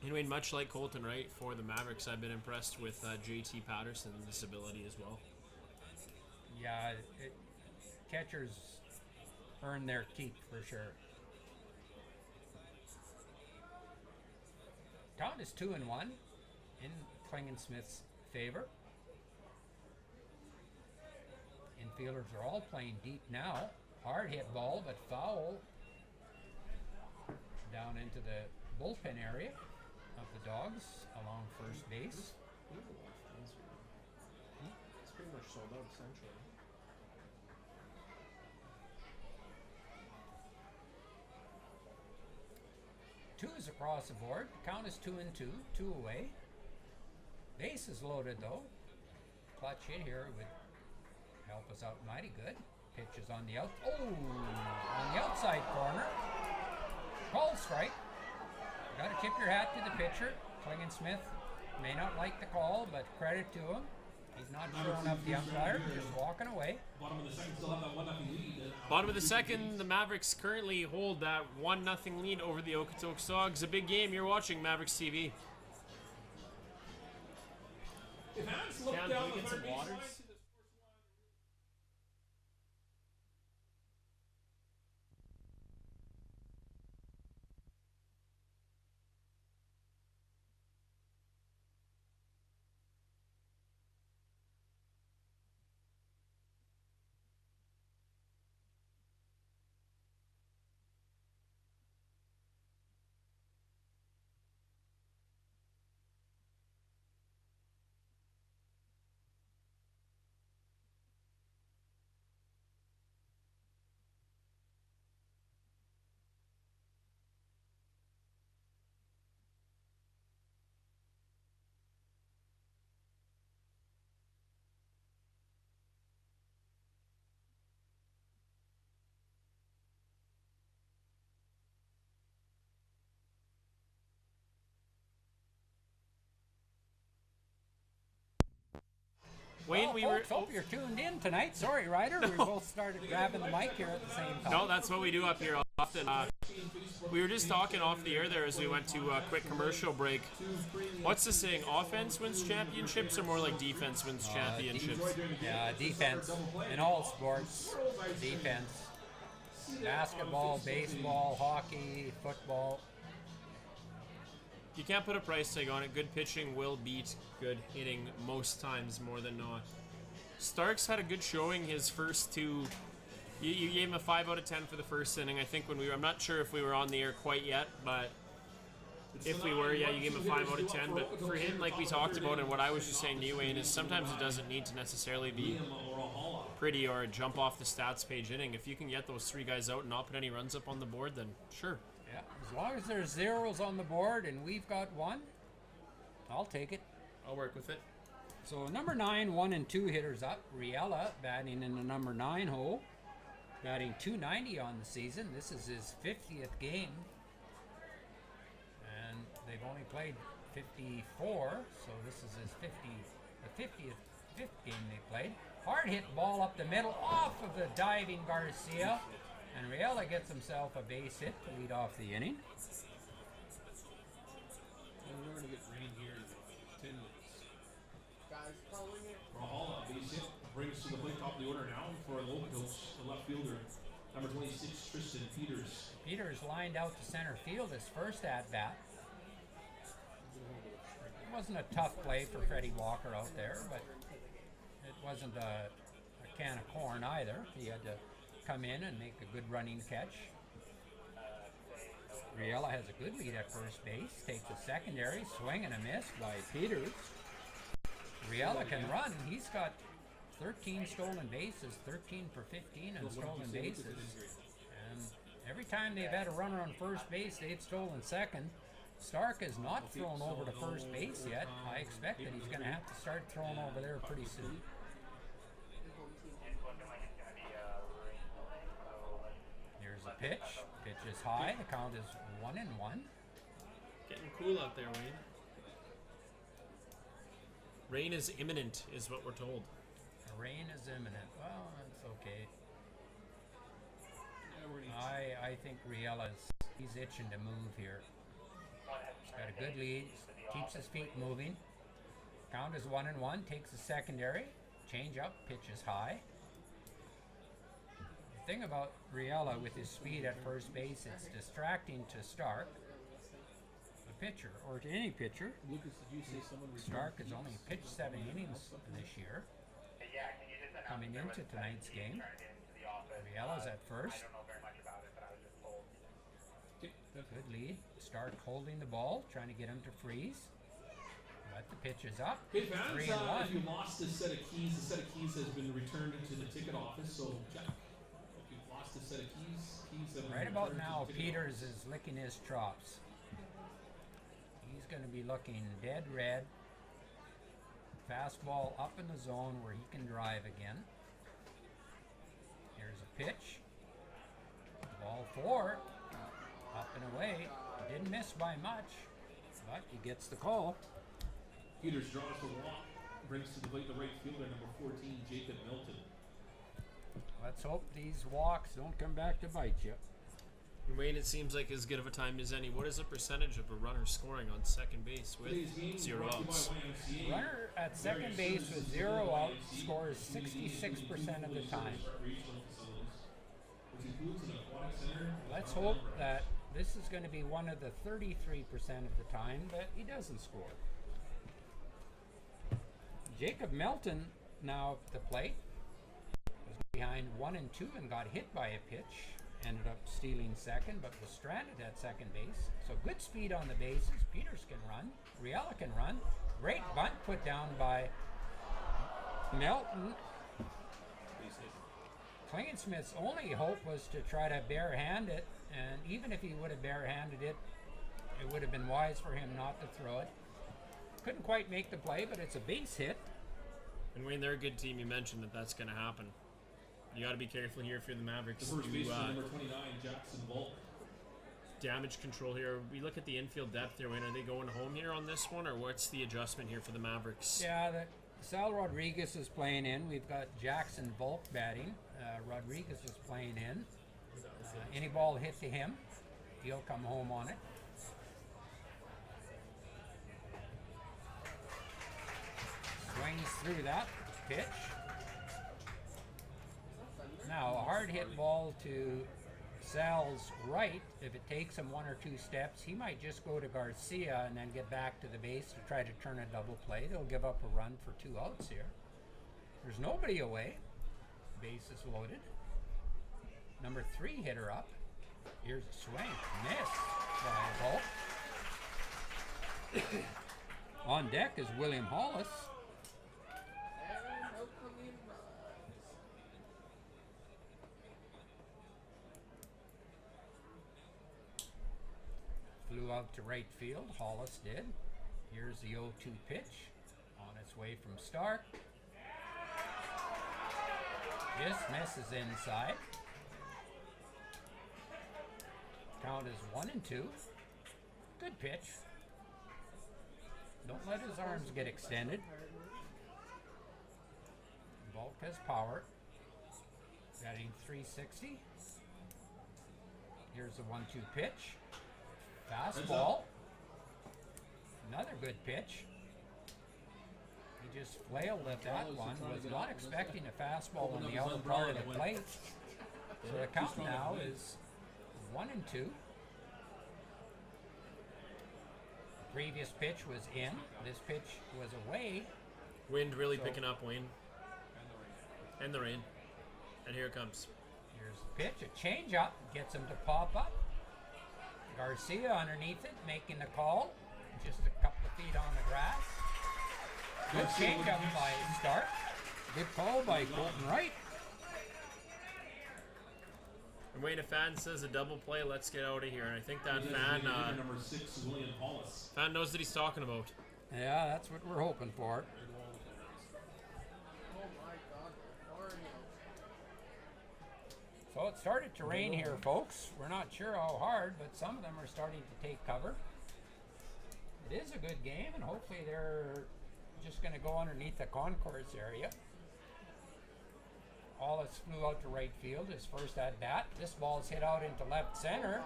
Anyway, much like Colton Wright for the Mavericks, I've been impressed with JT Patterson's ability as well. Yeah, catchers earn their keep for sure. Count is 2-1 in Klingensmith's favor. Infielders are all playing deep now. Hard hit ball, but foul down into the bullpen area of the Dawgs along first base. It's pretty much sold out, essentially. Two is across the board. Count is 2-2, 2 away. Base is loaded though. Clutch hit here would help us out mighty good. Pitch is on the on the outside corner. Call strike. You got to tip your hat to the pitcher. Klingensmith may not like the call, but credit to him. He's not showing up the umpire, just walking away. Bottom of the second, still have that 1-0 lead. Bottom of the second, the Mavericks currently hold that 1-0 lead over the Okotoks Dawgs. A big game. You're watching Mavericks TV. If Hans looked Can down we the get third some baseline waters? to the Wayne, Well, we were. folks, hope you're tuned in tonight. Sorry, Ryder, we both started grabbing the mic here at the same time. No, that's what we do up here often. We were just talking off the air there as we went to a quick commercial break. What's the saying? Offense wins championships, or more like defense wins championships? Yeah, defense in all sports. Defense. Basketball, baseball, hockey, football. You can't put a price tag on it. Good pitching will beat good hitting most times, more than not. Starks had a good showing his first two. You gave him a 5 out of 10 for the first inning. I think when we were, I'm not sure if we were on the air quite yet, but if we were, yeah, you gave him a 5 out of 10. But for him, like we talked about, and what I was just saying to you, Wayne, is sometimes it doesn't need to necessarily be pretty or jump off the stats page inning. If you can get those three guys out and not put any runs up on the board, then sure. Yeah, as long as there's zeros on the board and we've got one, I'll take it. I'll work with it. So number 9, 1 and 2 hitters up. Riella batting in the number 9 hole, batting .290 on the season. This is his 50th game, and they've only played 54, so this is his 5th game they played. Hard hit ball up the middle, off of the diving Garcia, and Riella gets himself a base hit to lead off the inning. We're going to get rain here in 10 minutes. Guys calling it. Rahala, base hit, brings to the plate top of the order now for the Okotoks, the left fielder, number 26, Tristan Peters. Peters lined out to center field his first at-bat. It wasn't a tough play for Freddie Walker out there, but it wasn't a can of corn either. He had to come in and make a good running catch. Riella has a good lead at first base, takes a secondary, swing and a miss by Peters. Riella can run. He's got 13 stolen bases, 13 for 15 on stolen bases. And every time they've had a runner on first base, they've stolen second. Stark has not thrown over to first base yet. I expect that he's going to have to start throwing over there pretty soon. Here's a pitch. Pitch is high. The count is 1-1. Getting cool out there, Wayne. Rain is imminent, is what we're told. The rain is imminent. Well, that's okay. I think Riella's he's itching to move here. got a good lead, keeps his feet moving. Count is 1-1, takes the secondary. Change up, pitches high. The thing about Riella with his speed at first base, it's distracting to Stark, the pitcher, or to any pitcher. Lucas, did you say someone Stark has only pitched 7 innings this year. Coming into tonight's game, Riella's at first. Good lead. Stark holding the ball, trying to get him to freeze. But the pitch is up. Hey fans, 3-1. if you lost a set of keys, the set of keys has been returned to the ticket office, so check. If you've lost a set of keys have been Right about returned to now, the ticket Peters office. is licking his chops. He's going to be looking dead red. Fastball up in the zone where he can drive again. Here's a pitch. Ball 4. Up and away. Didn't miss by much, but he gets the call. Peters draws the walk, brings to the plate the right fielder, number 14, Jacob Milton. Let's hope these walks don't come back to bite you. Wayne, it seems like as good of a time as any. What is the percentage of a runner scoring on second base with Today's game 0 brought to you by outs? YMCA. Runner at second base with 0 outs scores 66% of the time. Which includes an aquatic center. Let's hope that this is going to be one of the 33% of the time that he doesn't score. Jacob Melton now at the plate was behind 1-2 and got hit by a pitch. Ended up stealing second, but was stranded at second base. So good speed on the bases. Peters can run. Riella can run. Great bunt put down by Melton. Klingensmith's only hope was to try to barehand it, and even if he would have barehanded it, it would have been wise for him not to throw it. Couldn't quite make the play, but it's a base hit. And Wayne, they're a good team. You mentioned that that's going to happen. You got to be careful here if you're the Mavericks. The first You, baseman, number 29, Jackson Volk. damage control here. We look at the infield depth here, Wayne. Are they going home here on this one, or what's the adjustment here for the Mavericks? Yeah, Sal Rodriguez is playing in. We've got Jackson Volk batting. Rodriguez is playing in. Any ball hit to him, he'll come home on it. Swings through that pitch. Now, a hard hit ball to Sal's right. If it takes him 1 or 2 steps, he might just go to Garcia and then get back to the base to try to turn a double play. They'll give up a run for 2 outs here. There's nobody away. Base is loaded. Number 3 hitter up. Here's a swing. Miss by Volk. On deck is William Hollis. And Oakland rise. Flew out to right field. Hollis did. Here's the 0-2 pitch. On its way from Stark. Just misses inside. Count is 1-2. Good pitch. Don't let his arms get extended. Volk has power. Batting 360. Here's the 1-2 pitch. Fastball. Another good pitch. He just flailed at that one. Was not expecting a fastball on the outer part of the plate. So the count now is 1-2. Previous pitch was in. This pitch was away. Wind really picking up, Wayne. And the rain. And here it comes. Here's the pitch. A changeup gets him to pop up. Garcia underneath it, making the call. Just a couple of feet on the grass. Good changeup by Stark. Good call by Colton Wright. And Wayne, a fan says a double play, let's get out of here. And I think that Designated fan hitter, number 6, William Hollis. fan knows what he's talking about. Yeah, that's what we're hoping for. Oh my god, Mario. So it started to rain here, folks. We're not sure how hard, but some of them are starting to take cover. It is a good game, and hopefully they're just going to go underneath the concourse area. Hollis flew out to right field, his first at bat. This ball's hit out into left center.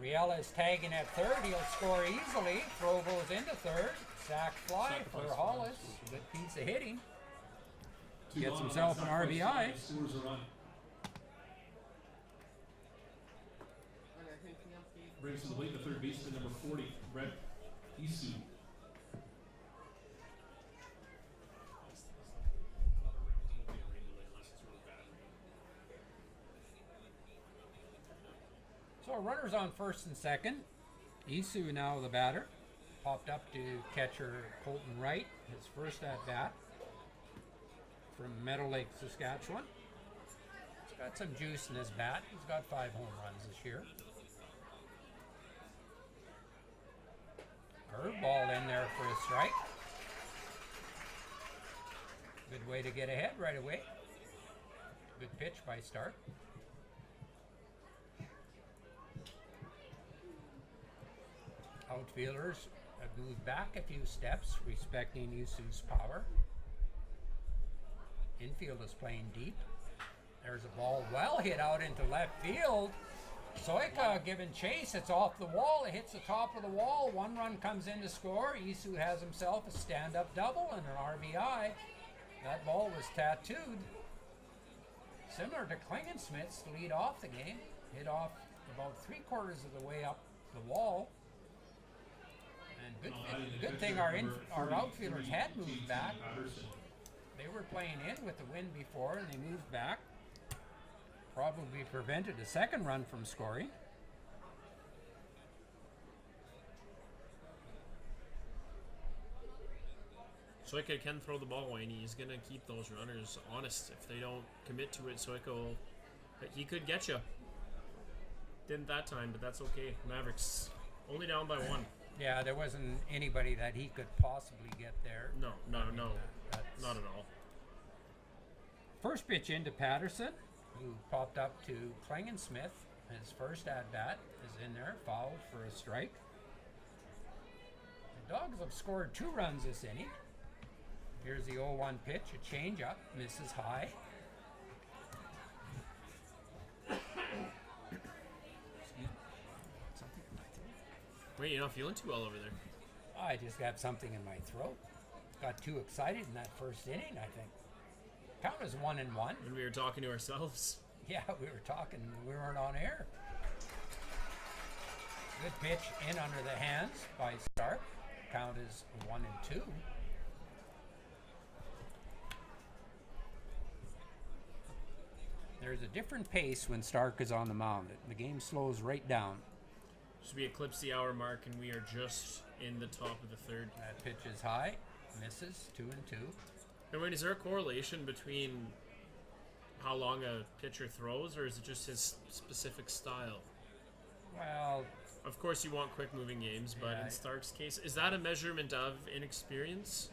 Riella is tagging at third. He'll score easily. Throw goes into third. Sack fly for Hollis. Good piece of hitting. Gets himself an RBI. Scores a run. And I think he updated. Brings to the plate the third baseman, number 40, Brett Isu. So runners on first and second. Isu now the batter. Popped up to catcher Colton Wright, his first at bat from Meadow Lake, Saskatchewan. He's got some juice in his bat. He's got 5 home runs this year. Curveball in there for a strike. Good way to get ahead right away. Good pitch by Stark. Outfielders have moved back a few steps, respecting Isu's power. Infield is playing deep. There's a ball well hit out into left field. Soika giving chase. It's off the wall. It hits the top of the wall. 1 run comes in to score. Isu has himself a stand-up double and an RBI. That ball was tattooed. Similar to Klingensmith's to lead off the game. Hit off about 3/4 of the way up the wall. And good thing our outfielders had moved back. They were playing in with the wind before, and they moved back. Probably prevented a second run from scoring. Soika can throw the ball, Wayne. He's going to keep those runners honest. If they don't commit to it, Soika will... He could get you. Didn't that time, but that's okay. Mavericks only down by 1. Yeah, there wasn't anybody that he could possibly get there. No. Not at all. First pitch into Patterson, who popped up to Klingensmith. His first at-bat is in there, fouled for a strike. The Dawgs have scored 2 runs this inning. Here's the 0-1 pitch, a changeup, misses high. Wait, you're not feeling too well over there. I just got something in my throat. Got too excited in that first inning, I think. Count was 1-1. When we were talking to ourselves. Yeah, we were talking. We weren't on air. Good pitch in under the hands by Stark. Count is 1-2. There's a different pace when Stark is on the mound. The game slows right down. So we eclipse the hour mark, and we are just in the top of the third. That pitch is high, misses, 2-2. And wait, is there a correlation between how long a pitcher throws, or is it just his specific style? Well, of course you want quick moving games, but yeah, in Stark's case, is that a measurement of inexperience?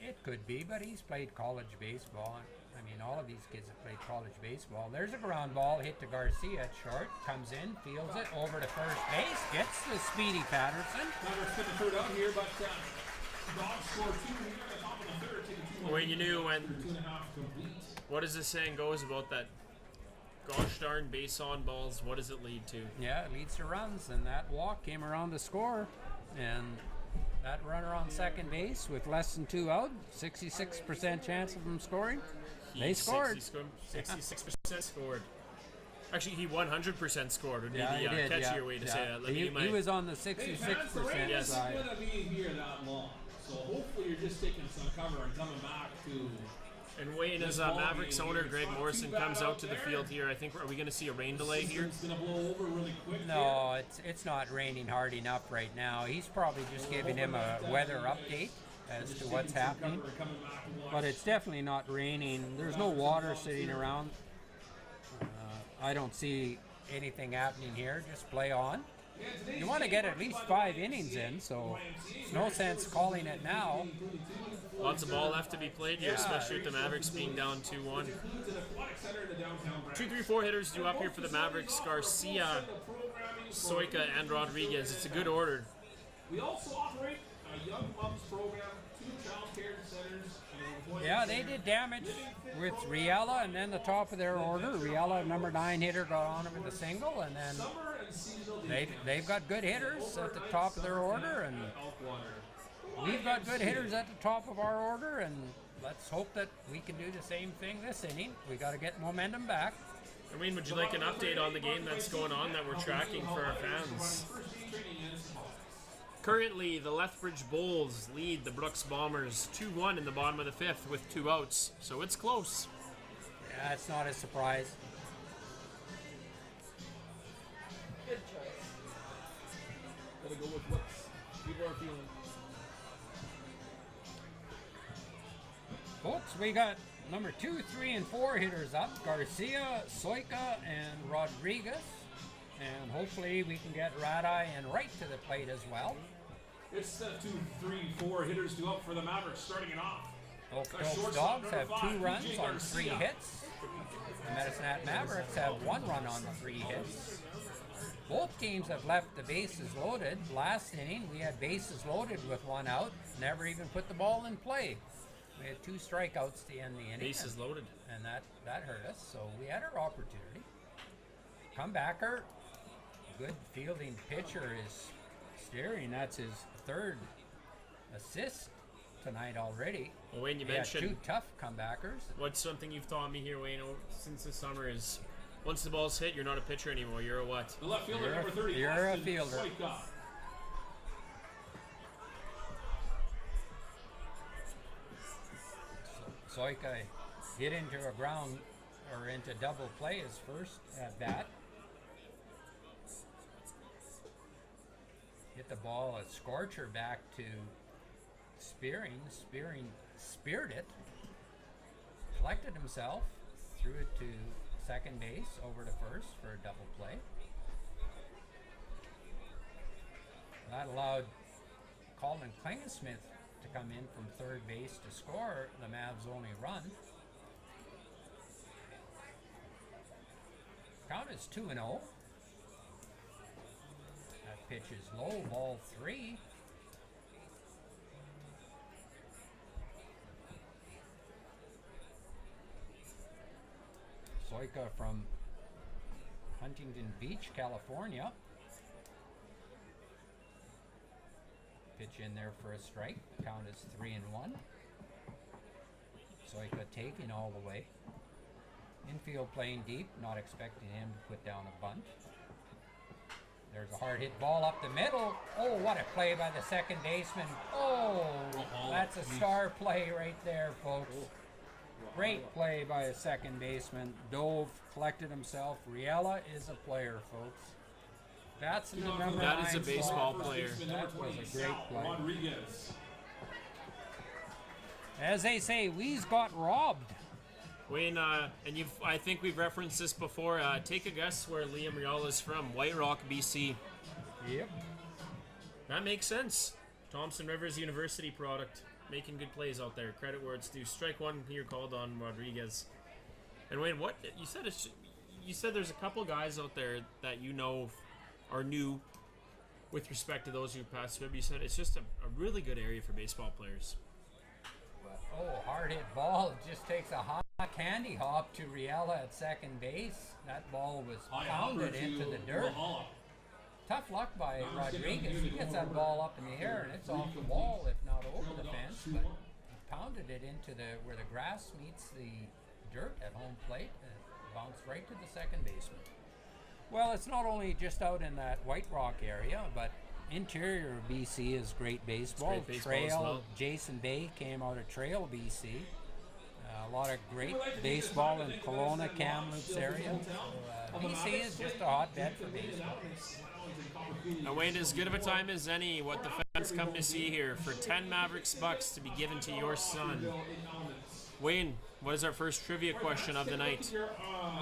it could be, but he's played college baseball. I mean, all of these kids have played college baseball. There's a ground ball hit to Garcia at short. Comes in, fields it, over to first base. Gets the speedy Patterson. Mavericks put the third out here, but Dawgs scored 2 here at the top of the third. Take a 2-1 Well, you knew when... 2.5 complete. What does this saying goes about that gosh darn base on balls? What does it lead to? Yeah, it leads to runs, and that walk came around to score. And that runner on second base with less than 2 out, 66% chance of him scoring. They scored. 66% scored. Actually, he 100% scored. Would be Yeah, the he did, catchier way to say that. Let me He was on the 66% Yes. side. It's going to be here that long. So hopefully you're just taking some cover and coming back to... And Wayne, as Mavericks owner Greg Morrison comes out to the field here, I think, are we going to see a rain delay here? It's going to blow over really quick. No, it's not raining hard enough right now. He's probably just giving him a weather update as to what's happening. But it's definitely not raining. There's no water sitting around. I don't see anything happening here. Just play on. You want to get at least 5 innings in, so there's no sense calling it now. Lots of ball left to be played here, especially with the Mavericks being down 2-1. 2, 3, 4 hitters due up here for the Mavericks. Garcia, Soika, and Rodriguez. It's a good order. We also operate a young mums program, 2 child care centers, and Yeah, they did damage with Riella, and then the top of their order. Riella, number 9 hitter, got on him with a single, and then they've got good hitters at the top of their order, and we've got good hitters at the top of our order, and let's hope that we can do the same thing this inning. We got to get momentum back. Wayne, would you like an update on the game that's going on that we're tracking for our fans? Currently, the Lethbridge Bulls lead the Brooks Bombers 2-1 in the bottom of the 5th with 2 outs, so it's close. Yeah, it's not a surprise. Good choice. Gotta go with what people are feeling. Folks, we got number 2, 3, and 4 hitters up. Garcia, Soika, and Rodriguez. And hopefully we can get Radai and Wright to the plate as well. It's the 2, 3, 4 hitters due up for the Mavericks starting it off. Okotoks Dawgs have 2 runs on 3 hits. The Medicine Hat Mavericks have 1 run on the 3 hits. Both teams have left the bases loaded. Last inning, we had bases loaded with 1 out. Never even put the ball in play. We had 2 strikeouts to end the inning. Bases loaded. And that hurt us, so we had our opportunity. Comebacker, good fielding pitcher is Steering. That's his 3rd assist tonight already. Well, Wayne, you We had mentioned 2 tough comebackers. what's something you've taught me here, Wayne, since the summer is once the ball's hit, you're not a pitcher anymore. You're a what? The left fielder, You're a- number 30. you're a Austin fielder. Soika. Soika hit into a ground or into double play his first at bat. Hit the ball a scorcher back to Spearing. Spearing speared it, collected himself, threw it to second base over to first for a double play. That allowed Colin Klingesmith to come in from third base to score the Mavs' only run. Count is 2-0. That pitch is low, ball 3. Soika from Huntington Beach, California. Pitch in there for a strike. The count is 3-1. Soika taking all the way. Infield playing deep, not expecting him to put down a bunt. There's a hard hit ball up the middle. Oh, what a play by the second baseman. Oh, that's a star play right there, folks. Great play by a second baseman. Dove collected himself. Riella is a player, folks. That's the number That 9 is a baseball slot. player. That was a great play. Rodriguez. As they say, we's got robbed. Wayne, and I think we've referenced this before. Take a guess where Liam Rial is from. White Rock, BC. Yep. That makes sense. Thompson Rivers University product. Making good plays out there. Credit where it's due. Strike 1 here called on Rodriguez. And Wayne, what you said? You said there's a couple guys out there that you know are new with respect to those who passed through. You said it's just a really good area for baseball players. Oh, hard hit ball. It just takes a hot candy hop to Riella at second base. That ball was pounded into the dirt. Tough luck by Rodriguez. He gets that ball up in the air and it's off the wall, if not over the fence. But he pounded it into where the grass meets the dirt at home plate and it bounced right to the second baseman. Well, it's not only just out in that White Rock area, but interior of BC is great baseball. It's great baseball Trail, as well. Jason Bay came out of Trail, BC. A lot of great baseball in Kelowna, Kamloops area. So, BC is just a hotbed for baseball. Now, Wayne, as good of a time as any, what the fans come to see here for 10 Mavericks bucks to be given to your son. Wayne, what is our first trivia question of the night?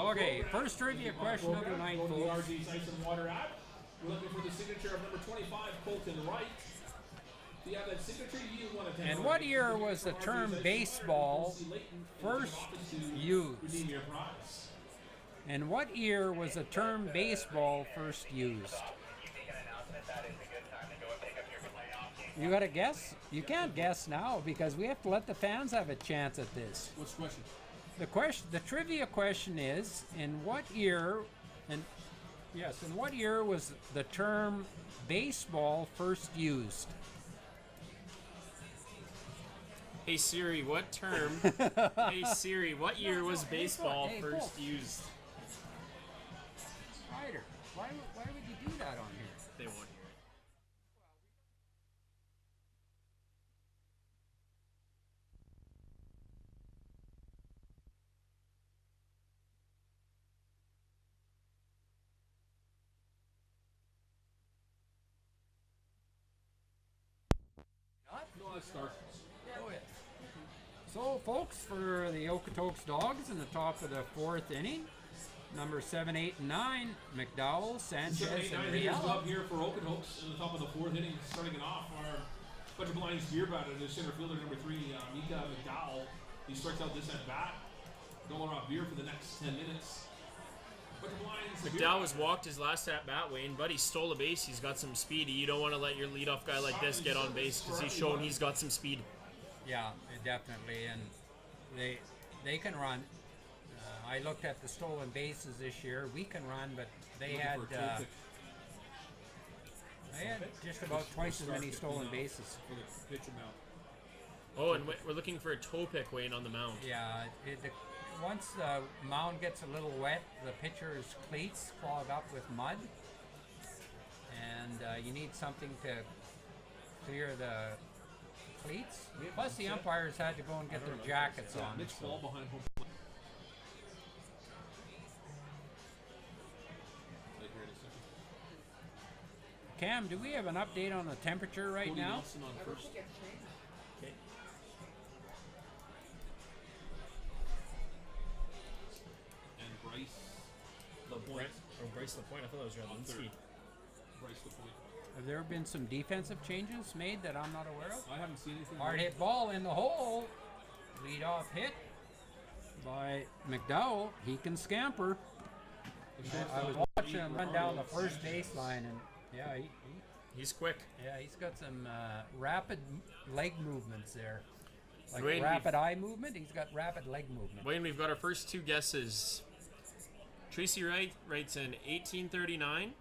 Okay, first trivia question of the night, folks. We're looking for the signature of number 25, Colton Wright. If you have that signature, you want to And what year was the term baseball first used? And what year was the term baseball first used? You got to guess? You can't guess now because we have to let the fans have a chance at this. What's the question? The trivia question is, in what year, in what year was the term baseball first used? Hey Siri, what term? Hey Siri, what year was baseball hey, first folks. used? Ryder, why would you do that on here? They won't hear it. No, let's start. Oh, yeah. So, folks, for the Okotoks Dawgs in the top of the fourth inning, number 7, 8, and 9, McDowell, Sanchez, 7, 8, 9 and hitters Riella. up here for Okotoks in the top of the fourth inning. Starting it off, our Budget Blinds beer batter, the center fielder, number 3, Mika McDowell. He strikes out this at bat. $1 beer for the next 10 minutes. Budget Blinds. McDowell has walked his last at bat, Wayne, but he stole a base. He's got some speed. You don't want to let your leadoff guy like this get on base because he's shown he's got some speed. Yeah, definitely, and they can run. I looked at the stolen bases this year. We can run, but they had just about twice as many stolen bases. For the pitcher now. Oh, and we're looking for a toe pick, Wayne, on the mound. Yeah, once the mound gets a little wet, the pitcher's cleats clog up with mud, and you need something to clear the cleats. Plus, the umpires had to go and get their jackets on. Mitch ball behind home plate. Cam, do we have an update on the temperature right Cody now? Nelson on first. Okay. And Bryce LaPointe. Oh, Bryce LaPointe. I thought that was Radlinski. Bryce LaPointe. Have there been some defensive changes made that I'm not aware of? I haven't seen anything. Hard hit ball in the hole. Lead off hit by McDowell. He can scamper. I was watching him run down the first baseline, and yeah, He's quick. he's got some rapid leg movements there. Like Dwayne, rapid eye movement, he's got rapid leg movement. Wayne, we've got our first two guesses. Tracy Wright writes in 1839,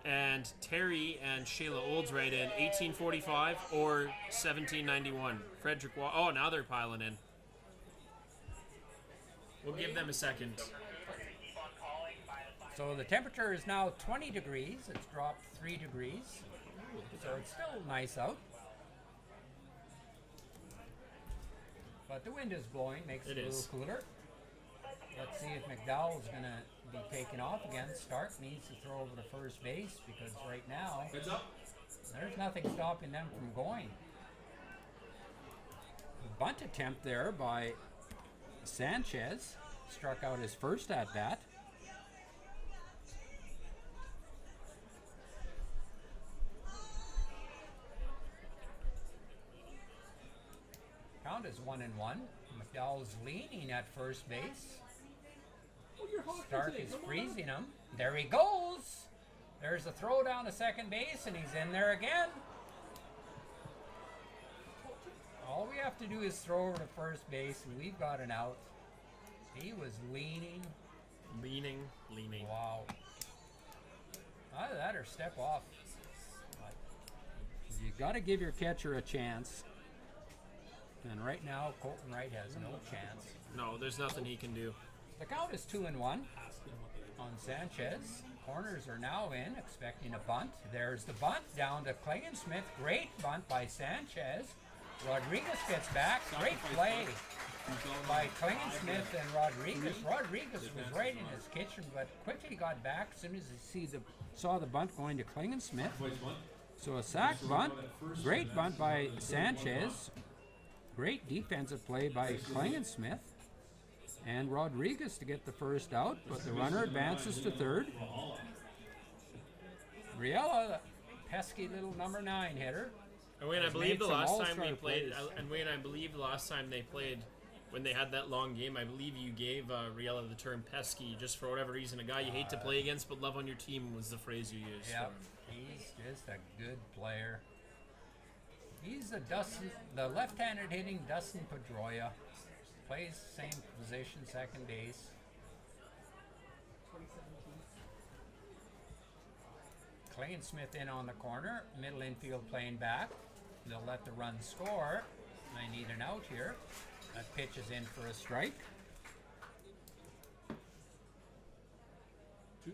and Terry and Shayla Olds write in 1845 or 1791. Frederick oh, now they're piling in. We'll give them a second. So the temperature is now 20 degrees. It's dropped 3 degrees. So it's still nice out. But the wind is blowing, makes it a little cooler. Let's see if McDowell's going to be taken off again. Stark needs to throw over to first base because right now Heads up. there's nothing stopping them from going. Bunt attempt there by Sanchez. Struck out his first at bat. Count is 1-1. McDowell's leaning at first base. Oh, you're hot Stark today. is Come on. freezing him. There he goes. There's a throw down to second base, and he's in there again. All we have to do is throw over to first base, and we've got an out. He was leaning. Leaning. Wow. Either that or step off. You got to give your catcher a chance. And right now, Colton Wright has no chance. No, there's nothing he can do. The count is 2-1 on Sanchez. Corners are now in, expecting a bunt. There's the bunt down to Klingensmith. Great bunt by Sanchez. Rodriguez gets back. Great play by Klingensmith and Rodriguez. Rodriguez was right in his kitchen, but quickly got back as soon as he saw the bunt going to Klingensmith. So a sac bunt. Great bunt by Sanchez. Great defensive play by Klingensmith. And Rodriguez to get the first out, but the runner advances to third. Riella, the pesky little number 9 hitter. And Wayne, I He's believe made the some last time all-star they played, plays. and Wayne, I believe the last time they played, when they had that long game, I believe you gave Riella the term pesky, just for whatever reason. A guy you hate to play against but love on your team was the phrase you used. Yep, he's just a good player. the left-handed hitting Dustin Pedroia. Plays same position, second base. 2017. Clayton Smith in on the corner, middle infield playing back. They'll let the run score. They need an out here. That pitch is in for a strike. 2.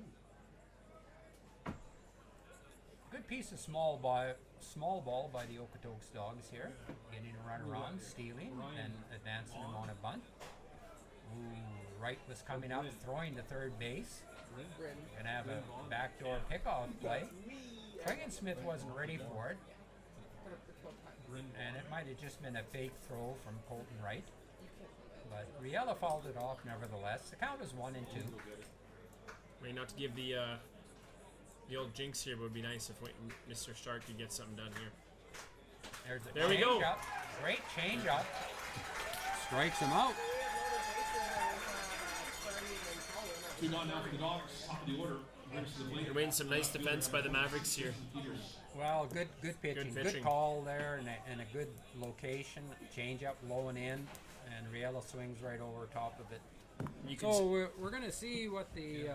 Good piece of small ball by the Okotoks Dawgs here. Getting a run around, stealing, and advancing him on a bunt. Ooh, Wright was coming up, throwing to third base. Rin. Gonna have a backdoor pickoff play. Clayton Smith wasn't ready for it, Put up the 12 times. and it might have just been a fake throw from Colton Wright. But Riella fouled it off nevertheless. The count is 1-2. I mean, not to give the old jinx here, but it would be nice if Mr. Stark could get something done here. There we go. Up. Great change up. Strikes him out. 2 gone now for the Dawgs. Top of the order. Brings to the plate. You're waiting some nice defense by the Mavericks here. Well, good pitching. Good Good pitching. call there and a good location. Change up low and in, and Riella swings right over top of it. You can So we're gonna see what the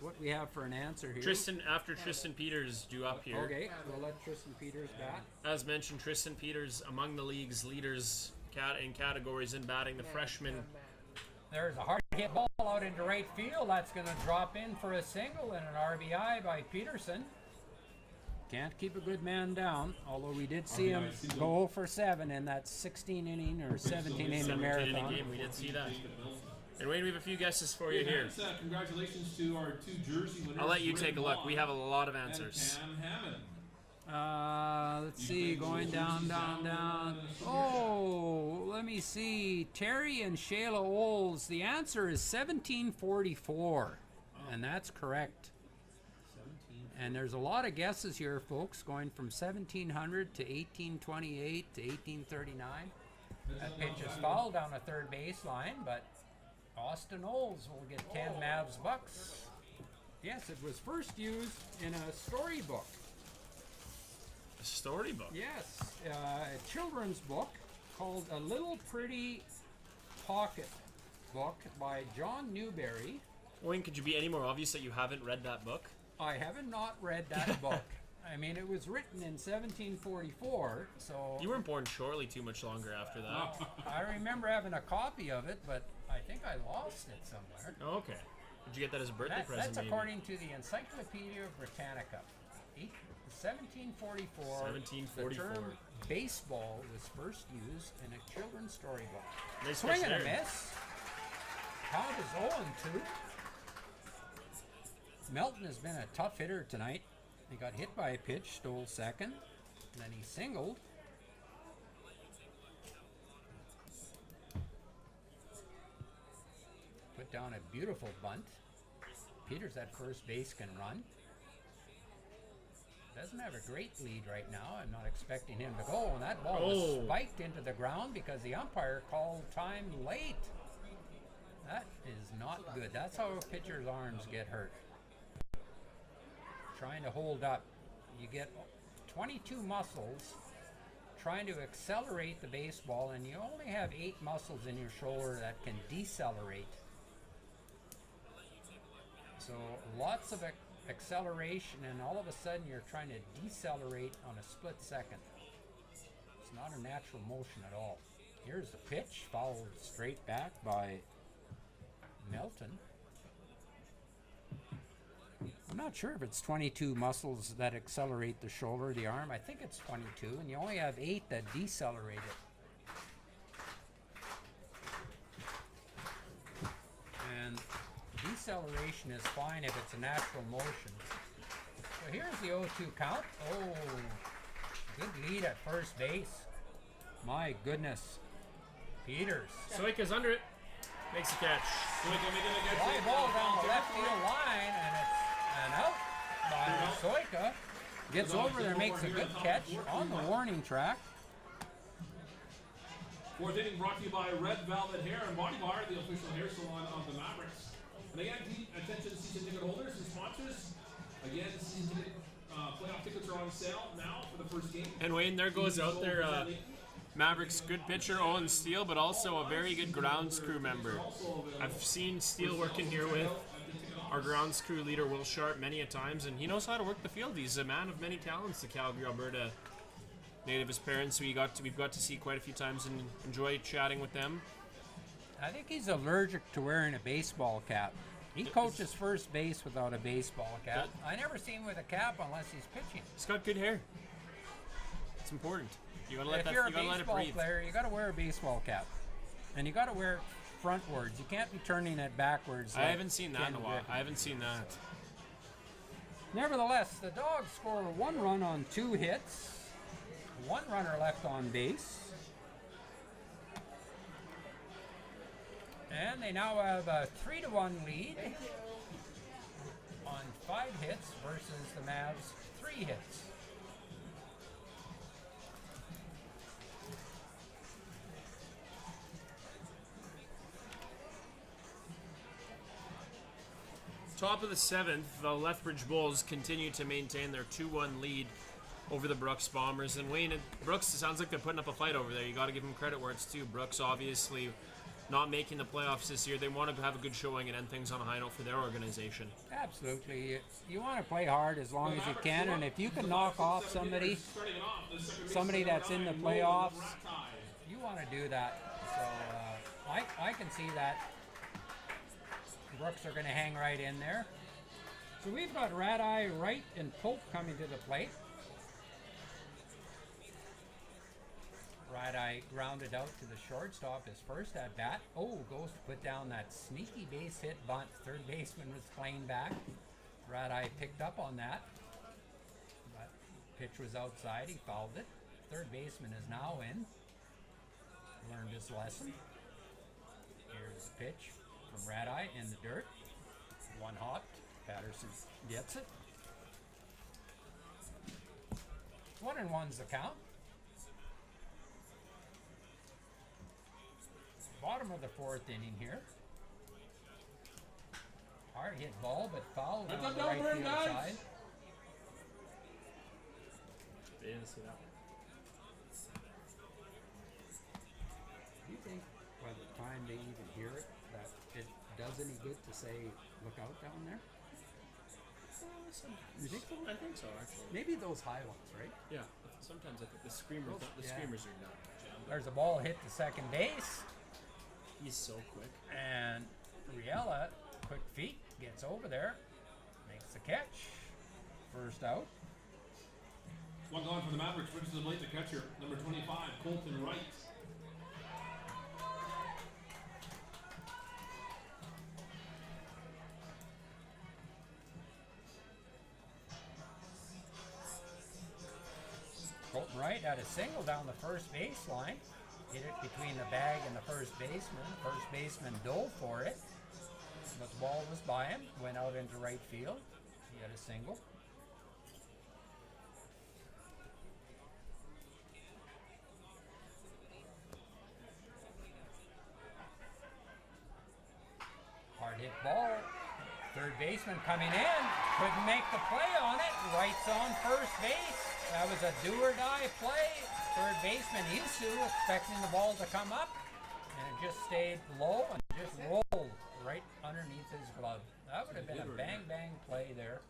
what we have for an answer here. after Tristan Peters due up here. Okay, we'll let Tristan Peters bat. As mentioned, Tristan Peters among the league's leaders in categories in batting. The freshman. There's a hard hit ball out into right field. That's gonna drop in for a single and an RBI by Peterson. Can't keep a good man down, although we did see him go for 7 in that 16 inning or 17 inning 17 inning marathon. game. We did see that. And Wayne, we have a few guesses for you here. Congratulations to our 2 jersey winners. I'll let you Rin take a look. Vaughn We have a lot of and answers. Cam Hammond. Let's see, going down. Oh, let me see. Terry and Shayla Oles. The answer is 1744, and that's correct. And there's a lot of guesses here, folks, going from 1700 to 1828 to 1839. That pitch is fouled down the third baseline, but Austin Oles will get 10 Mavs bucks. Yes, it was first used in a storybook. A storybook. Yes, a children's book called A Little Pretty Pocket Book by John Newberry. Wayne, could you be any more obvious that you haven't read that book? I haven't not read that book. I mean, it was written in 1744, so You weren't born shortly too much longer after that. I remember having a copy of it, but I think I lost it somewhere. Oh, okay. Did you get that as a birthday present? That's maybe? according to the Encyclopedia Britannica. 1744. 1744. The term baseball was first used in a children's storybook. Nice Swing pitch and a there. miss. Count is 0-2. Melton has been a tough hitter tonight. He got hit by a pitch, stole second, and then he singled. Put down a beautiful bunt. Peters at first base can run. Doesn't have a great lead right now. I'm not expecting him to go. And that ball was spiked into the ground because the umpire called time late. That is not good. That's how a pitcher's arms get hurt. Trying to hold up. You get 22 muscles trying to accelerate the baseball, and you only have 8 muscles in your shoulder that can decelerate. So lots of acceleration, and all of a sudden you're trying to decelerate on a split second. It's not a natural motion at all. Here's the pitch, fouled straight back by Melton. I'm not sure if it's 22 muscles that accelerate the shoulder, the arm. I think it's 22, and you only have 8 that decelerate it. And deceleration is fine if it's a natural motion. So here's the 0-2 count. Oh, good lead at first base. My goodness. Peters. Soika's under it. Makes the catch. Fly ball down the left field line, and it's an out by Soika. Gets over there, makes a good catch on the warning track. Fourth inning brought to you by Red Velvet Hair and Body Bar, the official hair salon of the Mavericks. And again, attention season ticket holders and sponsors. Again, season ticket Playoff tickets are on sale now for the first game. And Wayne, there goes out there. Mavericks good pitcher Owen Steele, but also a very good grounds crew member. I've seen Steele working here with our grounds crew leader Will Sharp many a times, and he knows how to work the field. He's a man of many talents. The Calgary, Alberta native. His parents we've got to see quite a few times and enjoy chatting with them. I think he's allergic to wearing a baseball cap. He coaches first base without a baseball cap. I never see him with a cap unless he's pitching. He's got good hair. It's important. You gotta let If that. you're a You gotta let it baseball breathe. player, you got to wear a baseball cap, and you got to wear it frontwards. You can't be turning it backwards. I like haven't seen that in a Ken while. Griffey. I haven't seen that. Nevertheless, the Dawgs score 1 run on 2 hits. 1 runner left on base. And they now have a 3-1 lead on 5 hits versus the Mavs' 3 hits. Top of the 7th, the Lethbridge Bulls continue to maintain their 2-1 lead over the Brooks Bombers. And Wayne, Brooks, it sounds like they're putting up a fight over there. You got to give them credit where it's due. Brooks obviously not making the playoffs this year. They want to have a good showing and end things on a high note for their organization. Absolutely. You want to play hard as long as you can, and if you can knock off somebody that's in the playoffs, you want to do that. So I can see that. Brooks are going to hang right in there. So we've got Radeye, Wright, and Pope coming to the plate. Radeye grounded out to the shortstop his first at bat. Oh, goes to put down that sneaky base hit bunt. Third baseman was playing back. Radeye picked up on that. But pitch was outside. He fouled it. Third baseman is now in. Learned his lesson. Here's the pitch from Radeye in the dirt. 1 hop. Patterson gets it. 1-1's the count. Bottom of the 4th inning here. Hard hit ball, but foul on the right field side. They didn't see that one. Do you think by the time they even hear it, that it does any good to say, look out down there? You think so? I think so, actually. Maybe those high ones, right? Yeah. Sometimes I think the screamers, Yeah. screamers are not. There's a ball hit to second base, He's so quick. and Riella, quick feet, gets over there, makes the catch. First out. One gone for the Mavericks. Brings to the plate the catcher, number 25, Colton Wright. Colton Wright had a single down the first baseline. Hit it between the bag and the first baseman. First baseman dove for it, but the ball was by him. Went out into right field. He had a single. Hard hit ball. Third baseman coming in. Couldn't make the play on it. Wright's on first base. That was a do or die play. Third baseman Isu expecting the ball to come up, and it just stayed low and just rolled right underneath his glove. That would have been a bang bang play there,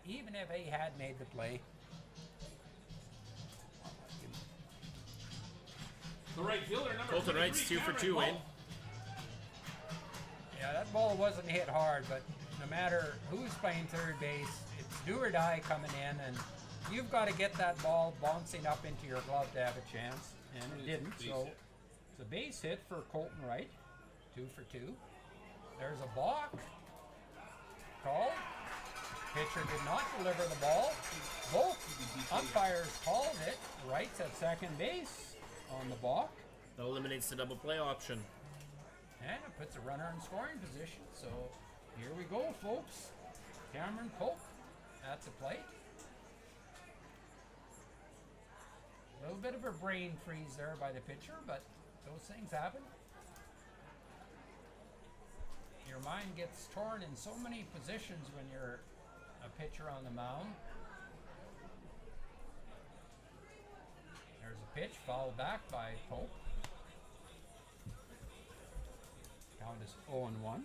even if he had made the play. The right fielder, number Colton Wright's 2 for 2, Wayne. Yeah, that ball wasn't hit hard, but no matter who's playing third base, it's do or die coming in, and you've got to get that ball bouncing up into your glove to have a chance, and it didn't. So it's a base hit for Colton Wright, 2 for 2. There's a balk called. Pitcher did not deliver the ball. Both umpires called it. Wright's at second base on the balk, That eliminates the double play option. and it puts a runner in scoring position. So here we go, folks. Cameron Pope at the plate. A little bit of a brain freeze there by the pitcher, but those things happen. Your mind gets torn in so many positions when you're a pitcher on the mound. pitch, fouled back by Pope. Count is 0-1.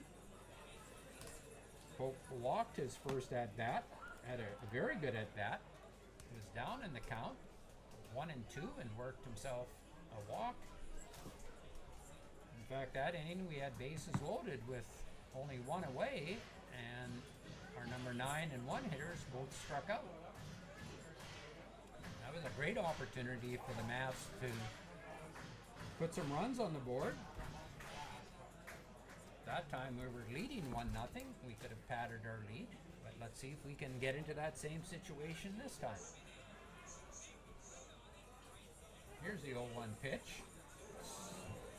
Pope walked his first at bat, had a very good at bat. He was down in the count, 1-2, and worked himself a walk. In fact, that inning we had bases loaded with only one away, and our number 9 and 1 hitters both struck out. That was a great opportunity for the Mavs to put some runs on the board. That time we were leading 1-0. We could have padded our lead, but let's see if we can get into that same situation this time. Here's the 0-1 pitch.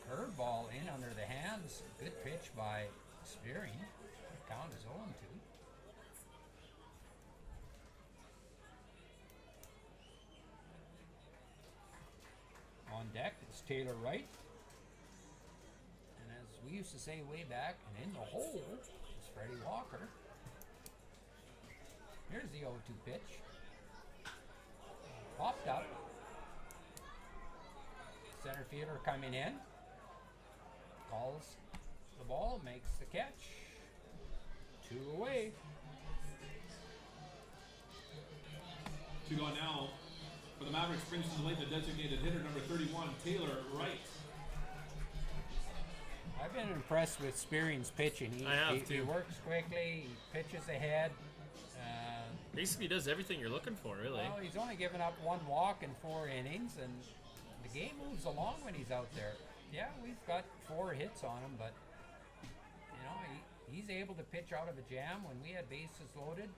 Curveball in under the hands. Good pitch by Spearing. Count is 0-2. On deck is Taylor Wright. And as we used to say way back, and in the hole is Freddie Walker. Here's the 0-2 pitch. Popped up. Center fielder coming in. Calls the ball, makes the catch. 2 away. 2 gone now. For the Mavericks, brings to the plate the designated hitter, number 31, Taylor Wright. I've been impressed with Spearing's pitching. I have he too. works quickly, he pitches ahead. Basically does everything you're looking for, really. Well, he's only given up 1 walk in 4 innings, and the game moves along when he's out there. Yeah, we've got 4 hits on him, but you know he's able to pitch out of a jam. When we had bases loaded,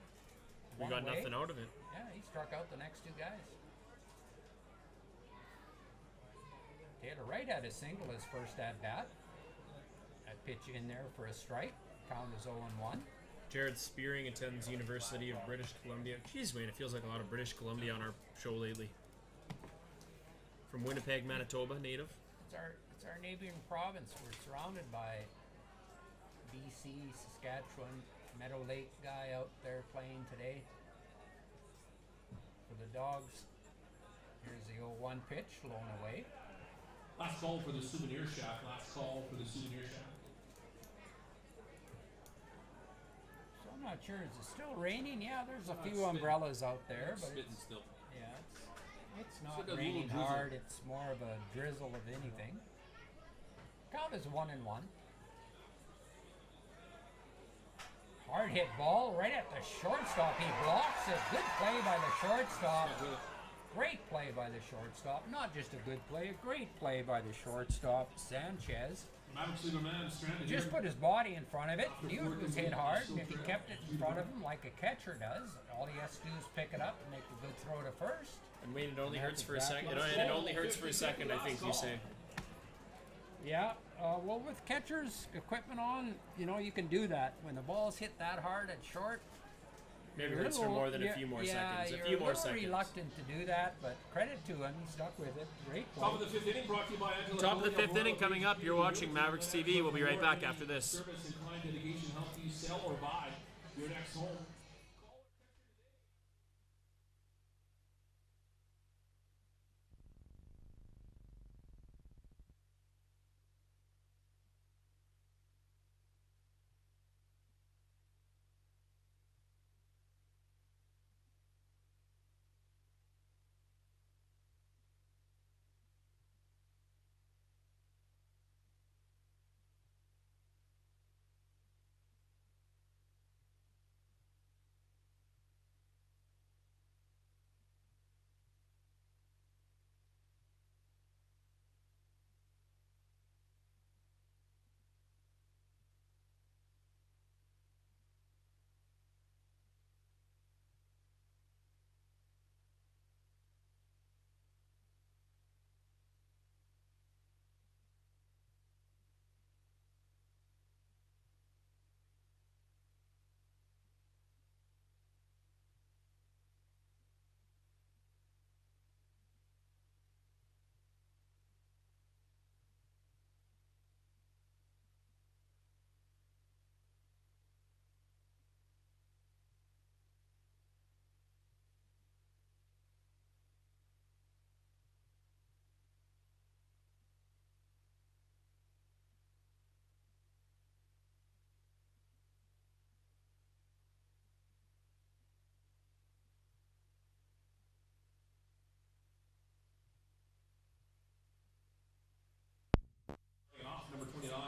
We got away, nothing out of it. Yeah, he struck out the next 2 guys. Taylor Wright had a single his first at bat. That pitch in there for a strike. Count is 0-1. Jared Spearing attends University of British Columbia. Jeez, Wayne, it feels like a lot of British Columbia on our show lately. From Winnipeg, Manitoba, native. It's our neighboring province. We're surrounded by BC, Saskatchewan, Meadow Lake guy out there playing today for the Dawgs. Here's the 0-1 pitch, blown away. Last call for the souvenir shack. Last call for the souvenir shack. So I'm not sure. Is it still raining? Yeah, there's a few umbrellas out there, but Spitting still. yeah, it's not like a raining little drizzle. hard. It's more of a drizzle of anything. Count is 1-1. Hard hit ball right at the shortstop. He blocks it. Good play by the shortstop. Great play by the shortstop. Not just a good play, a great play by the shortstop, Sanchez. Mavericks leave a man stranded Just here. put his body in front of it, knew it was hit hard, and if he kept it in front of him like a catcher does, all he has to do is pick it up and make a good throw to first. And Wayne, it only That's hurts for a exactly second. what It only hurts for a second, I think you say. Yeah, well, with catcher's equipment on, you know, you can do that. When the ball's hit that hard at short, Maybe it you're hurts for more than a few more seconds. You're A few more little seconds. reluctant to do that, but credit to him, he stuck with it. Great play. Top of the 5th inning brought to you by Angela Top of the Coley 5th inning coming up. You're watching Mavericks TV. We'll be right back after this. Service and client dedication help you sell or buy your next home.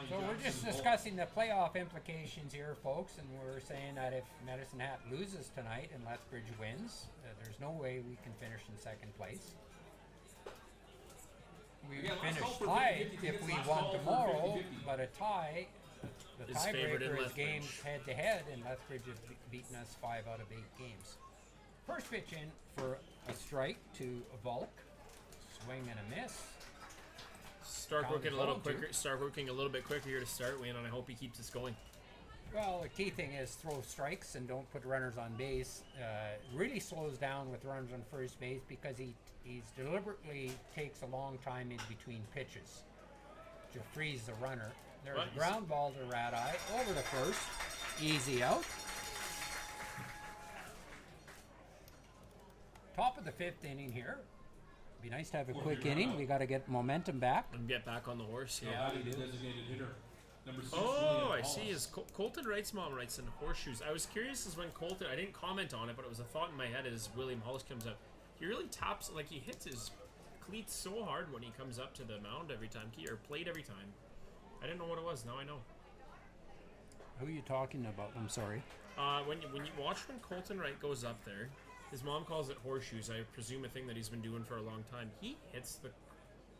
behind So we're Jackson just and Bullock. discussing the playoff implications here, folks, and we're saying that if Medicine Hat loses tonight and Lethbridge wins, there's no way we can finish in second place. We Again, last finish call for tied 50-50 if tickets, we last won call for tomorrow, 50-50. but a tie, the Is favored in tiebreaker is Lethbridge. games head to head, and Lethbridge has beaten us 5 out of 8 games. First pitch in for a strike to Volk. Swing and a miss. Start Count working is a little 0-2. quicker. Start working a little bit quicker here to start, Wayne, and I hope he keeps us going. Well, the key thing is throw strikes and don't put runners on base. Really slows down with runners on first base because he's deliberately takes a long time in between pitches to freeze the runner. There's What? a ground ball to Rat Eye over to first. Easy out. Top of the 5th inning here. Be nice to have a quick inning. We got to get momentum back. And get back on the horse here. Batting the designated hitter. Number 6, Oh, William I see. Wallace. Is Colton Wright's mom writes in horseshoes. I was curious as when Colton, I didn't comment on it, but it was a thought in my head as William Hollis comes up. He really taps, like he hits his cleats so hard when he comes up to the mound every time, or plate every time. I didn't know what it was. Now I know. Who are you talking about? I'm sorry. When you watch when Colton Wright goes up there, his mom calls it horseshoes. I presume a thing that he's been doing for a long time. He hits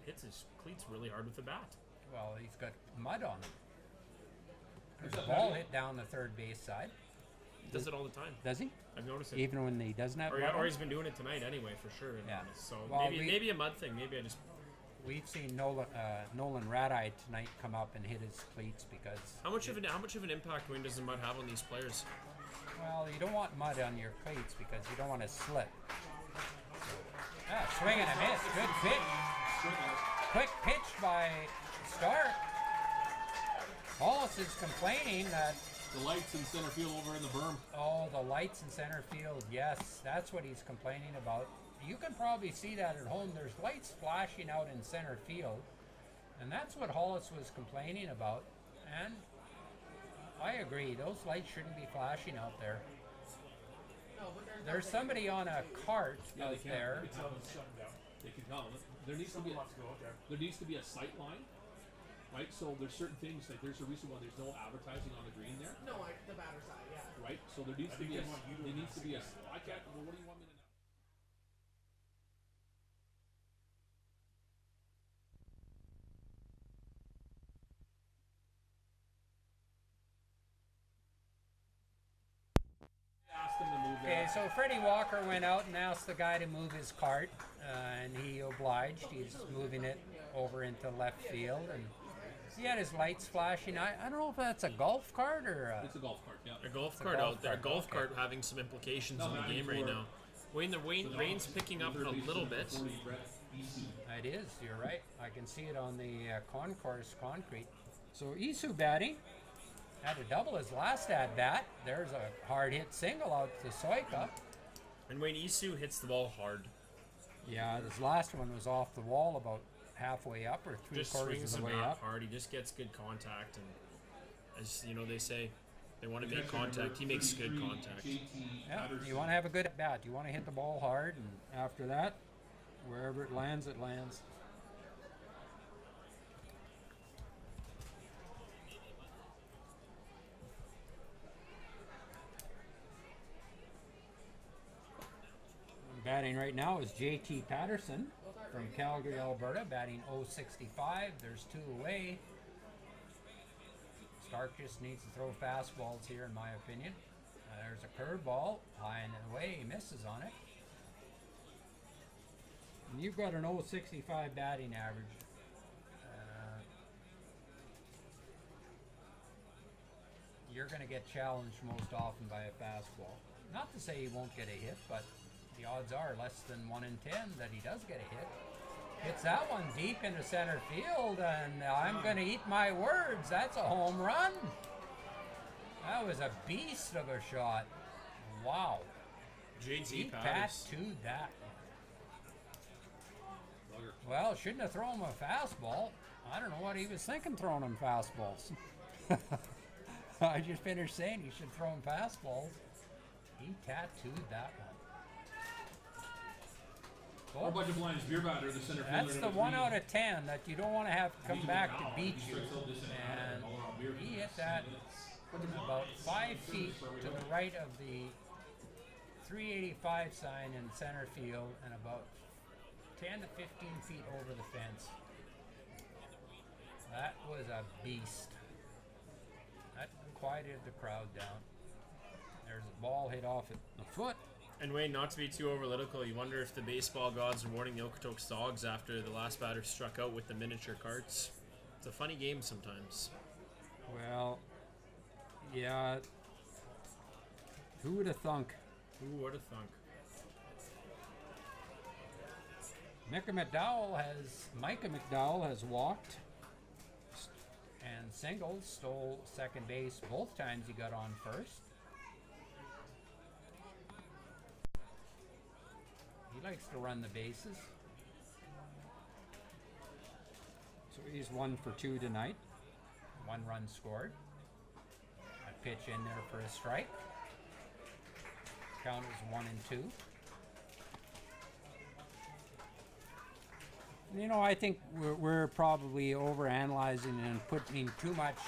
his cleats really hard with the bat. Well, he's got mud on him. There's Who's a that ball batting? hit down the third base side. He does it all the time. Does he? I've noticed it. Even when he doesn't have Or, mud on? or he's been doing it tonight anyway, for sure. to be Yeah. honest. So Well, maybe a mud thing. Maybe I just. We've seen Nolan Rat-Eye tonight come up and hit his cleats because, How much of an impact, Wayne, does the mud have on these players? well, you don't want mud on your cleats because you don't want to slip. Swing and a miss. Good pitch. Strikeout. Quick pitch by Stark. Hollis is complaining that, The lights in center field over in the berm. oh, the lights in center field. Yes, that's what he's complaining about. You can probably see that at home. There's lights flashing out in center field. And that's what Hollis was complaining about. And I agree. Those lights shouldn't be flashing out there. No, but There's somebody on a cart Yeah, they out can. there. They can tell. They can tell. There needs to be. There needs to be a sight line, right? So there's certain things like there's a reason why there's no advertising on the green there, no, like the batter side, yeah. right? So there needs to be a. There needs to be a. I can't. Well, what do you want me to know? Asked him to move Okay, that. so Freddie Walker went out and asked the guy to move his cart, and he obliged. He's moving it over into left field, and he had his lights flashing. I don't know if that's a golf cart or It's a golf cart. Yeah. A golf It's a cart golf out there. A cart, golf okay. cart having some implications No, in the I mean game right for- now. Wayne, the rain's picking up a little bit. It is, you're right. I can see it on the concourse concrete. So Isu batting. Had to double his last at bat. There's a hard hit single out to Soika. And Wayne Isu hits the ball hard. Yeah, this last one was off the wall about halfway up or Just three-quarters swings of the the way bat up. hard. He just gets good contact, and as you know, they say they want to make contact. He makes good contact. Yeah, you want to have a good at bat. You want to hit the ball hard, and after that, wherever it lands, it lands. Batting right now is JT Patterson from Calgary, Alberta, batting .065. There's 2 away. Stark just needs to throw fastballs here, in my opinion. There's a curveball, high and away. He misses on it. And you've got an .065 batting average. You're going to get challenged most often by a fastball. Not to say he won't get a hit, but the odds are less than 1 in 10 that he does get a hit. Hits that one deep into center field, and I'm going to eat my words. That's a home run. That was a beast of a shot. Wow. He JT pat Patterson. to that. Well, shouldn't have thrown him a fastball. I don't know what he was thinking throwing him fastballs. I just finished saying he should throw him fastballs. He tattooed that one. Our budget blinds beer batter, the center fielder. That's the number 1 3. out of 10 that you don't want to have to come back to beat you. And he hit that about 5 feet to the right of the 385 sign in center field and about 10 to 15 feet over the fence. That was a beast. That quieted the crowd down. There's a ball hit off at the foot. And Wayne, not to be too overlytical, you wonder if the baseball gods are warning the Okotoks Dawgs after the last batter struck out with the miniature carts. It's a funny game sometimes. Well, yeah. Who would have thunk? Who would have thunk? Micah McDowell has walked and singled, stole second base both times he got on first. He likes to run the bases. So he's 1 for 2 tonight. 1 run scored. A pitch in there for a strike. Count is 1 and 2. You know, I think we're probably overanalyzing and putting too much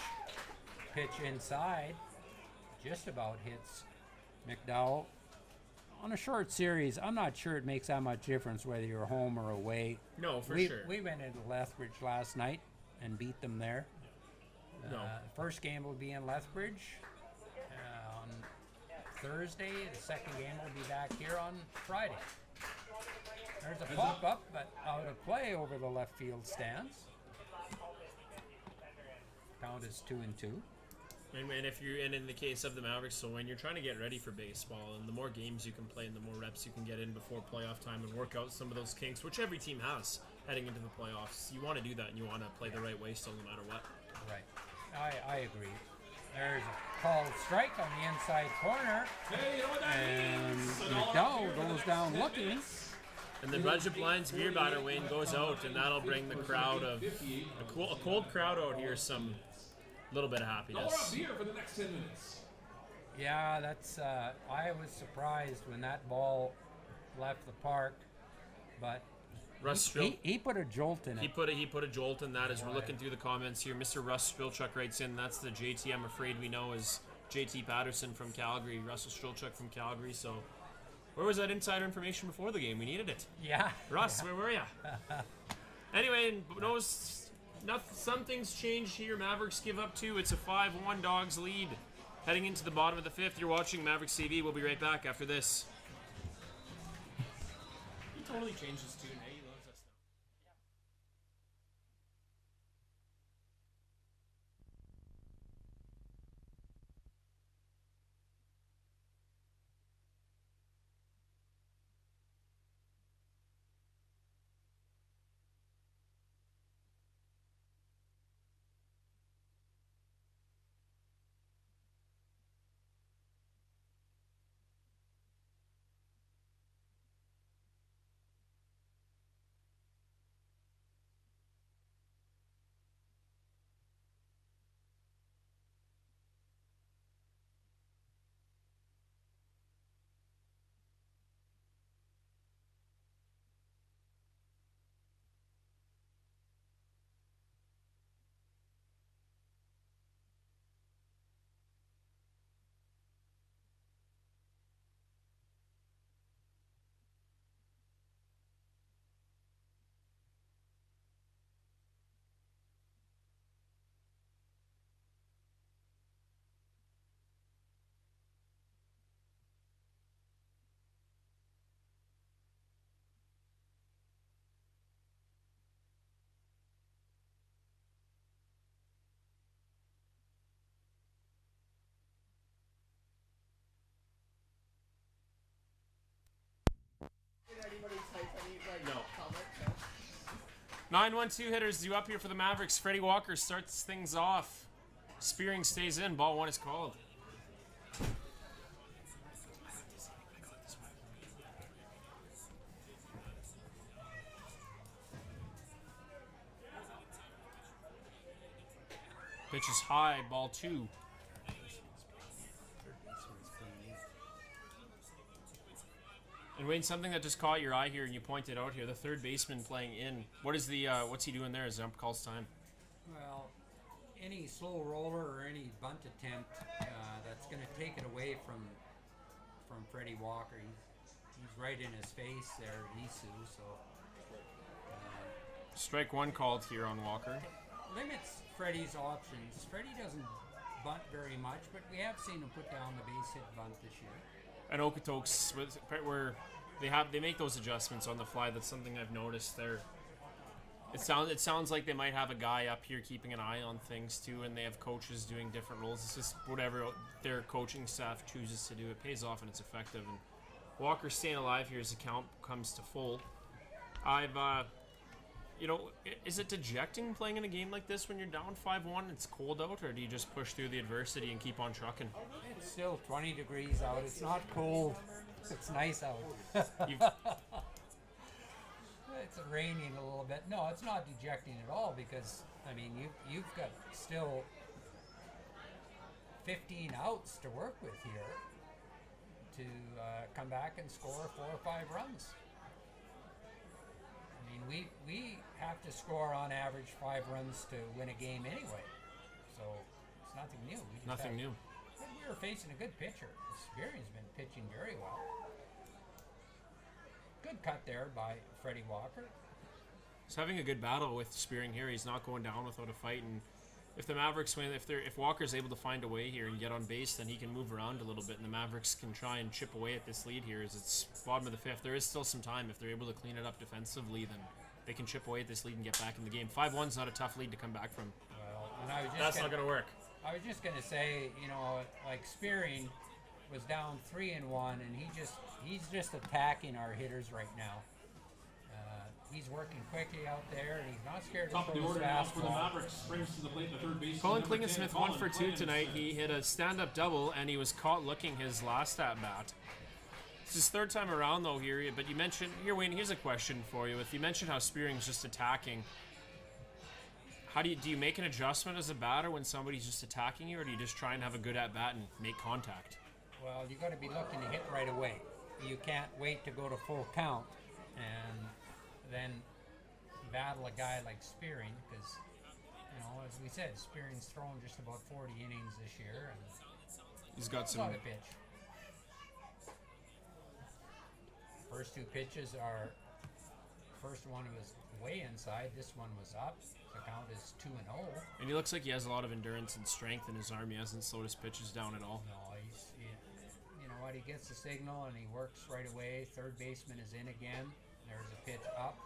pitch inside. Just about hits McDowell. On a short series, I'm not sure it makes that much difference whether you're home or away. No, for sure. We went into Lethbridge last night and beat them there. No. First game will be in Lethbridge on Thursday. The second game will be back here on Friday. There's a pop-up, but out of play over the left field stands. Count is 2 and 2. And if you're in the case of the Mavericks, so when you're trying to get ready for baseball, and the more games you can play and the more reps you can get in before playoff time and work out some of those kinks, which every team has heading into the playoffs, you want to do that and you want to play the right way still no matter what. Right. I agree. There's a called strike on the inside corner. Hey, you know what that And means? McDowell goes down looking. And the budget blinds beer batter, Wayne, goes out, and that'll bring the crowd of a cold crowd out here some little bit of happiness. Beer for the next 10 minutes. Yeah, that's. I was surprised when that ball left the park, but Russ he put a jolt in it. He put a jolt in that. As we're looking through the comments here, Mr. Russ Spilchuk writes in, that's the JT I'm afraid we know is JT Patterson from Calgary, Russell Spilchuk from Calgary. So where was that insider information before the game? We needed it. Yeah. Russ, where were you? Anyway, some things changed here. Mavericks give up 2. It's a 5-1 Dawgs lead. Heading into the bottom of the 5th, you're watching Mavericks TV. We'll be right back after this. He totally changed his tune. Hey, he loves us now. Did anybody type any No. comments? 9-1-2 hitters due up here for the Mavericks. Freddie Walker starts things off. Spearing stays in. Ball 1 is called. Pitch is high. Ball 2. And And Wayne, something that just caught your eye here, and you pointed out here, the third baseman playing in. What is the what's he doing there as ump calls time? Well, any slow roller or any bunt attempt that's going to take it away from Freddie Walker. He's right in his face there, Isu. So Strike one called here on Walker. limits Freddie's options. Freddie doesn't bunt very much, but we have seen him put down the base hit bunt this year. And Okotoks, where they make those adjustments on the fly. That's something I've noticed there. It sounds like they might have a guy up here keeping an eye on things too, and they have coaches doing different roles. It's just whatever their coaching staff chooses to do. It pays off and it's effective. And Walker's staying alive here as the count comes to full. Is it dejecting playing in a game like this when you're down 5-1? It's cold out, or do you just push through the adversity and keep on trucking? It's still 20 degrees out. It's not cold. It's nice out. It's raining a little bit. No, it's not dejecting at all because, I mean, you've got still 15 outs to work with here to come back and score 4 or 5 runs. I mean, we have to score on average 5 runs to win a game anyway. So it's nothing new. Nothing new. We were facing a good pitcher. Spearing's been pitching very well. Good cut there by Freddie Walker. He's having a good battle with Spearing here. He's not going down without a fight, and if the Mavericks win, if Walker's able to find a way here and get on base, then he can move around a little bit, and the Mavericks can try and chip away at this lead here as it's bottom of the 5th. There is still some time. If they're able to clean it up defensively, then they can chip away at this lead and get back in the game. 5-1's not a tough lead to come back from. Well, and I was just That's not going to work. I was just going to say, like Spearing was down 3-1, and he's just attacking our hitters right now. He's working quickly out there, and he's not scared to Top of the throw his order now for the fastball. Mavericks. Springs to the plate, the third base. Colin Klingensmith 1 for 2 tonight. He hit a stand-up double, and he was caught looking his last at bat. It's his 3rd time around though here. But you mentioned here, Wayne. Here's a question for you. If you mentioned how Spearing's just attacking, how do you make an adjustment as a batter when somebody's just attacking you, or do you just try and have a good at bat and make contact? Well, you got to be looking to hit right away. You can't wait to go to full count and then battle a guy like Spearing because, as we said, Spearing's thrown just about 40 innings this year, and He's got some. not a pitch. First 2 pitches are. First one was way inside. This one was up. The count is 2-0. And he looks like he has a lot of endurance and strength in his arm. He hasn't slowed his pitches down at all. No, he gets the signal and he works right away. Third baseman is in again. There's a pitch up.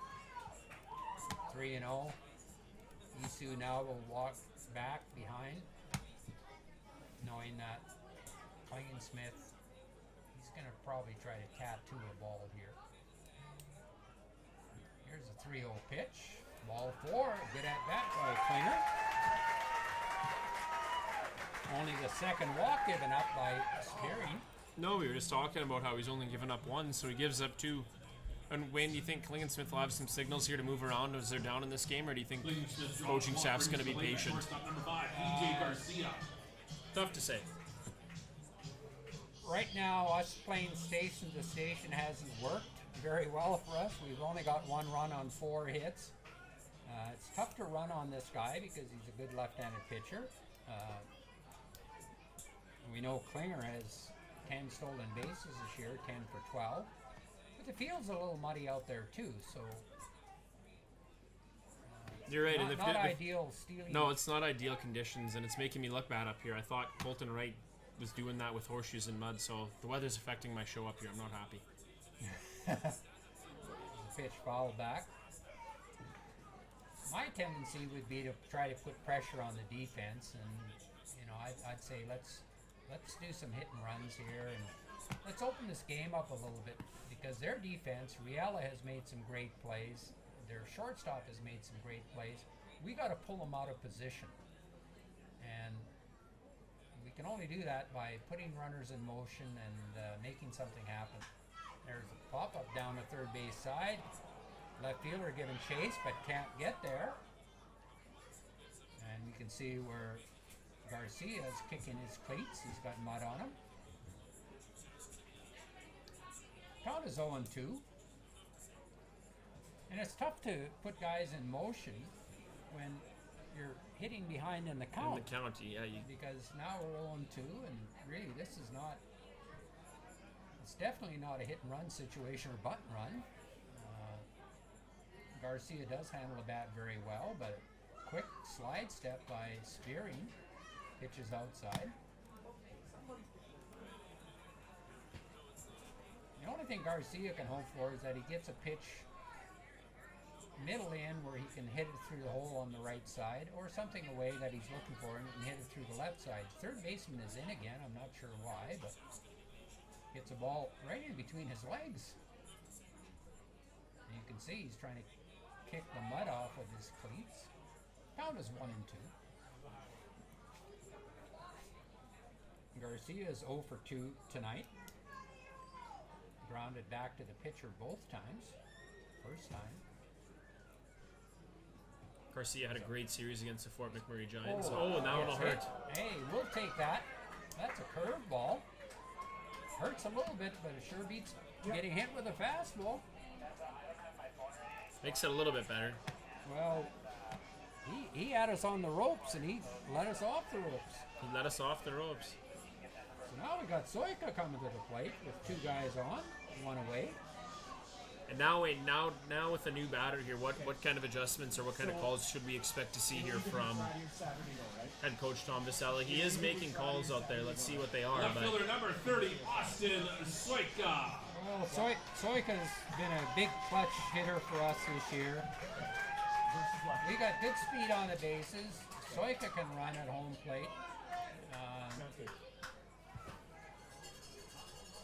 3-0. Isu now will walk back behind, knowing that Klingensmith, he's going to probably try to tattoo a ball here. Here's a 3-0 pitch. Ball 4. Good at bat by Klinger. Only the second walk given up by Spearing. No, we were just talking about how he's only given up 1, so he gives up 2. And Wayne, do you think Klingensmith will have some signals here to move around as they're down in this game, or do you think coaching staff's going to be patient? Number 5, DJ Garcia. Tough to say. Right now, us playing station to station hasn't worked very well for us. We've only got 1 run on 4 hits. It's tough to run on this guy because he's a good left-handed pitcher. We know Klinger has 10 stolen bases this year, 10 for 12. But the field's a little muddy out there too, so You're right. not ideal stealing. No, it's not ideal conditions, and it's making me look bad up here. I thought Colton Wright was doing that with horseshoes and mud, so the weather's affecting my show up here. I'm not happy. Pitch foul back. My tendency would be to try to put pressure on the defense, and I'd say let's do some hit and runs here, and let's open this game up a little bit because their defense, Riella has made some great plays. Their shortstop has made some great plays. We got to pull them out of position, and we can only do that by putting runners in motion and making something happen. There's a pop-up down the third base side. Left fielder giving chase, but can't get there. And you can see where Garcia is kicking his cleats. He's got mud on him. Count is 0-2. And it's tough to put guys in motion when you're hitting behind in the count. In the county, yeah. Because now we're 0-2, and really this is not. It's definitely not a hit and run situation or button run. Garcia does handle the bat very well, but quick slide step by Spearing. Pitches outside. The only thing Garcia can hope for is that he gets a pitch middle in where he can hit it through the hole on the right side, or something away that he's looking for and he can hit it through the left side. Third baseman is in again. I'm not sure why, but gets a ball right in between his legs. And you can see he's trying to kick the mud off with his cleats. Count is 1-2. Garcia is 0 for 2 tonight. Grounded back to the pitcher both times. First time. Garcia had a great series against the Fort McMurray Giants. Oh, now it'll hurt. Hey, we'll take that. That's a curveball. Hurts a little bit, but it sure beats getting hit with a fastball. Makes it a little bit better. Well, he had us on the ropes, and he let us off the ropes. He let us off the ropes. So now we got Soika coming to the plate with 2 guys on, 1 away. And now with the new batter here, what kind of adjustments or what kind of calls should we expect to see here from head coach Tom Vasella? He is making calls out there. Let's see what they are. Left fielder number 30, Austin Soika. Well, Soika's been a big clutch hitter for us this year. We got good speed on the bases. Soika can run at home plate.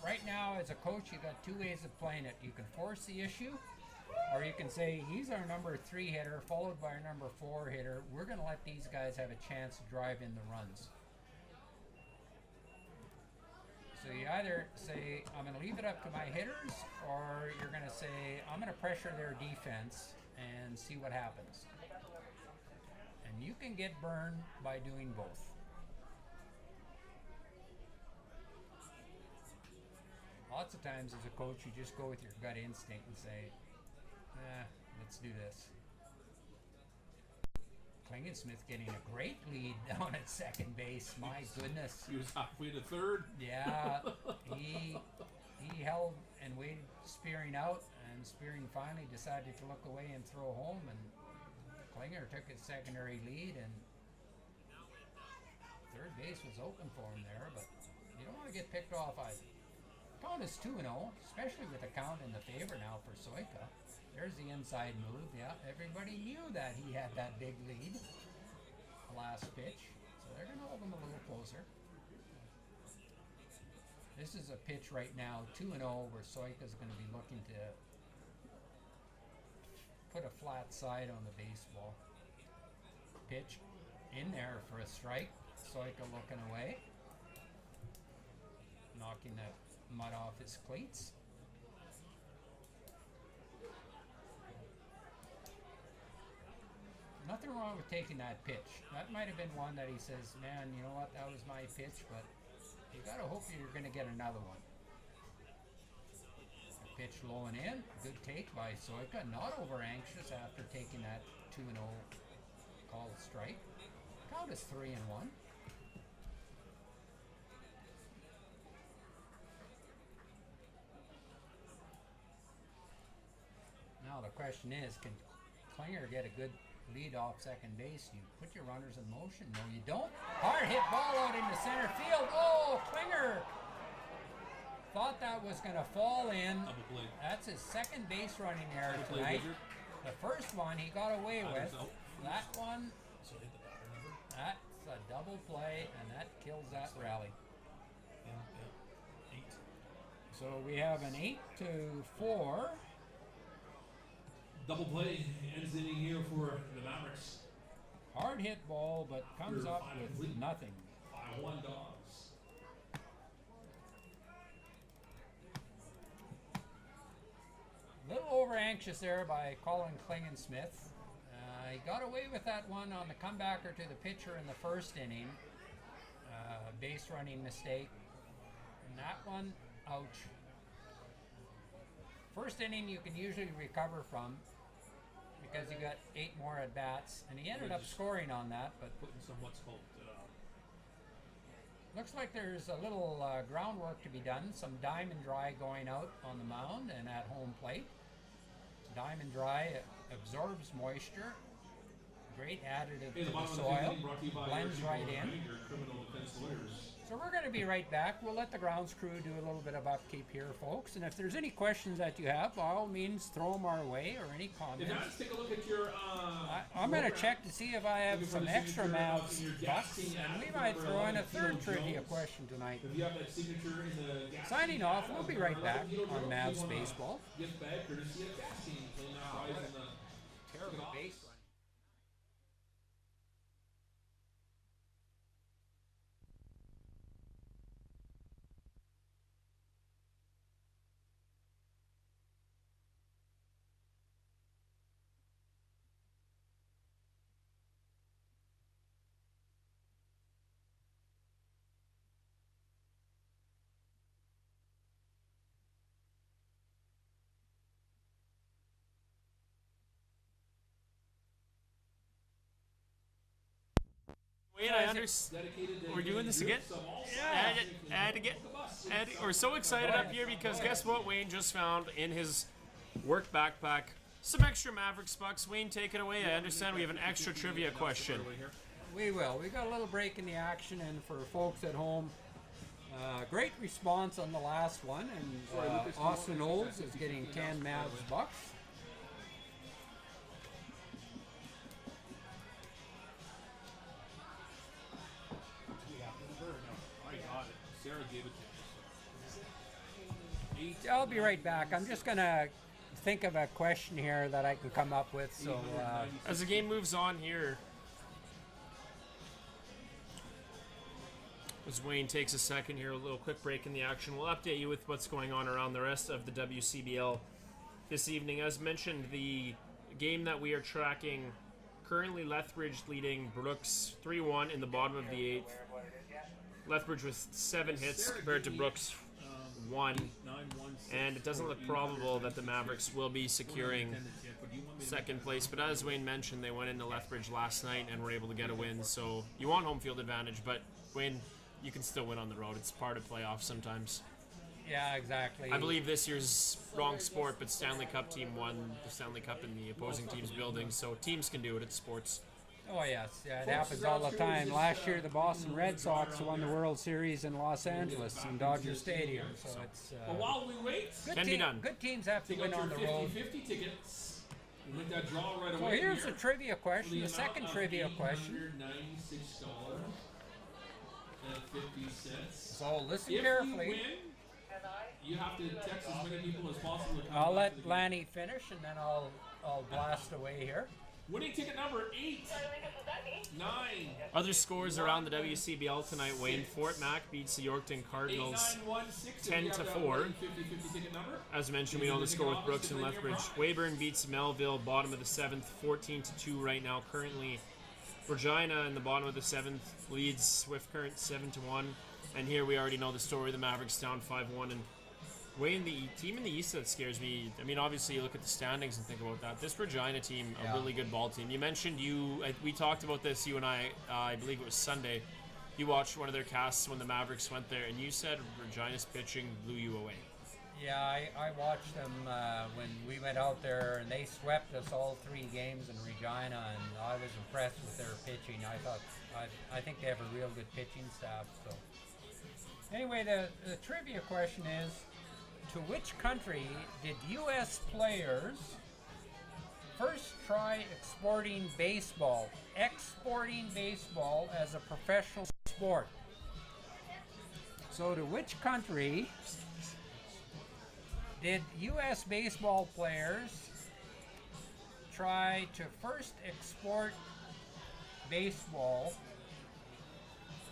Right now, as a coach, you got 2 ways of playing it. You can force the issue, or you can say, he's our number 3 hitter, followed by our number 4 hitter. We're going to let these guys have a chance to drive in the runs. So you either say, I'm going to leave it up to my hitters, or you're going to say, I'm going to pressure their defense and see what happens. And you can get burned by doing both. Lots of times as a coach, you just go with your gut instinct and say, let's do this. Klingensmith getting a great lead down at second base. My goodness. He was halfway to third. Yeah, he held and waited Spearing out, and Spearing finally decided to look away and throw home, and Klinger took his secondary lead, and third base was open for him there, but you don't want to get picked off either. Count is 2-0, especially with the count in the favor now for Soika. There's the inside move. Yeah, everybody knew that he had that big lead. Last pitch. So they're going to hold him a little closer. This is a pitch right now, 2-0, where Soika's going to be looking to put a flat side on the baseball. Pitch in there for a strike. Soika looking away. Knocking that mud off his cleats. Nothing wrong with taking that pitch. That might have been one that he says, man, you know what, that was my pitch, but you gotta hope you're gonna get another one. A pitch low and in, good take by Soika, not over anxious after taking that 2-0 called strike. Count is 3-1. Now the question is, can Klinger get a good lead off second base? You put your runners in motion. No, you don't. Hard hit ball out into center field. Oh, Klinger thought that was going to fall in. Double play. That's his second base running error Double play, tonight. Wizard. The first one he got away with. That one, So hit the batter number. that's a double play, and that kills that rally. Yeah. 8. So we have an 8-4. Double play ends the inning here for the Mavericks. Hard hit ball, but comes up with nothing. 5-1 Dawgs. A little over anxious there by Colin Klingensmith. He got away with that one on the comebacker to the pitcher in the first inning. Base running mistake. And that one, ouch. First inning you can usually recover from because he got 8 more at bats, and he ended up scoring on that. But Putting some what's called looks like there's a little groundwork to be done. Some Diamond Dry going out on the mound and at home plate. Diamond Dry absorbs moisture. Great additive Hey, to the the bottom of the soil. fifth brought to you by Blends your right people, in. Your criminal defense lawyers. So we're going to be right back. We'll let the grounds crew do a little bit of upkeep here, folks. And if there's any questions that you have, by all means, throw them our way, or any If comments. not, let's take a look at your. I'm going to check to see if I have Looking for some the extra signature, Mavs in your bucks, Gassing and ad we for might number throw in a 11, third Kilo trivia Jones. question tonight. If you have that signature in the Gassing Signing off, ad, we'll be number right back 11, Kilo on Jones, Mavs you want a Baseball. Gift bag courtesy of Gassing. Playing that prize in the. Terrible Look at base Ops. running. Wait, I understand. Dedicated to We're doing this again? some all-stars. We're so excited up here because guess what Wayne just found in his work backpack? Some extra Mavericks bucks. Wayne, take it away. I understand we have an extra trivia question. We will. We got a little break in the action, and for folks at home, great response on the last one. And Austin Olds is getting 10 Mavs bucks. I got it. Sarah gave it to me. I'll be right back. I'm just going to think of a question here that I can come up with. So, As the game moves on here, as Wayne takes a second here, a little quick break in the action, we'll update you with what's going on around the rest of the WCBL this evening. As mentioned, the game that we are tracking, currently Lethbridge leading Brooks 3-1 in the bottom of the 8th. Lethbridge with 7 hits compared to Brooks 1. And it doesn't look probable that the Mavericks will be securing second place. But as Wayne mentioned, they went into Lethbridge last night and were able to get a win. So you want home field advantage, but Wayne, you can still win on the road. It's part of playoffs sometimes. yeah, exactly. I believe this year's wrong sport, but Stanley Cup team won the Stanley Cup in the opposing team's building. So teams can do it. It's sports. Oh, yes. Yeah, it happens all the time. Last year, the Boston Red Sox won the World Series in Los Angeles in Dodger Stadium. So it's But while we wait, Can be done. Good teams have to take win out on your the road. 50-50 tickets. We'll make that draw right So away. here's here. a trivia question, The the amount second of trivia question. $896.50. So listen If carefully. you win, you have to text as many people as possible to come I'll back let to the game. Lanny finish, and then I'll blast away here. Winning ticket number 8. 9. Other scores around the WCBL tonight, Wayne. Fort Mac beats the Yorkton Cardinals 10-4. 50-50 ticket number. As mentioned, we know the score with Brooks and Lethbridge. Weyburn beats Melville, bottom of the 7th, 14-2 right now. Currently, Regina in the bottom of the 7th leads Swift Current 7-1. And here we already know the story. The Mavericks down 5-1. And Wayne, the team in the East that scares me. I mean, obviously, you look at the standings and think about that. This Regina team, a really good ball team. You mentioned we talked about this, you and I believe it was Sunday. You watched one of their casts when the Mavericks went there, and you said Regina's pitching blew you away. Yeah, I watched them when we went out there, and they swept us all 3 games in Regina, and I was impressed with their pitching. I think they have a real good pitching staff. So anyway, the trivia question is, to which country did U.S. players first try exporting baseball as a professional sport? So to which country did U.S. baseball players try to first export baseball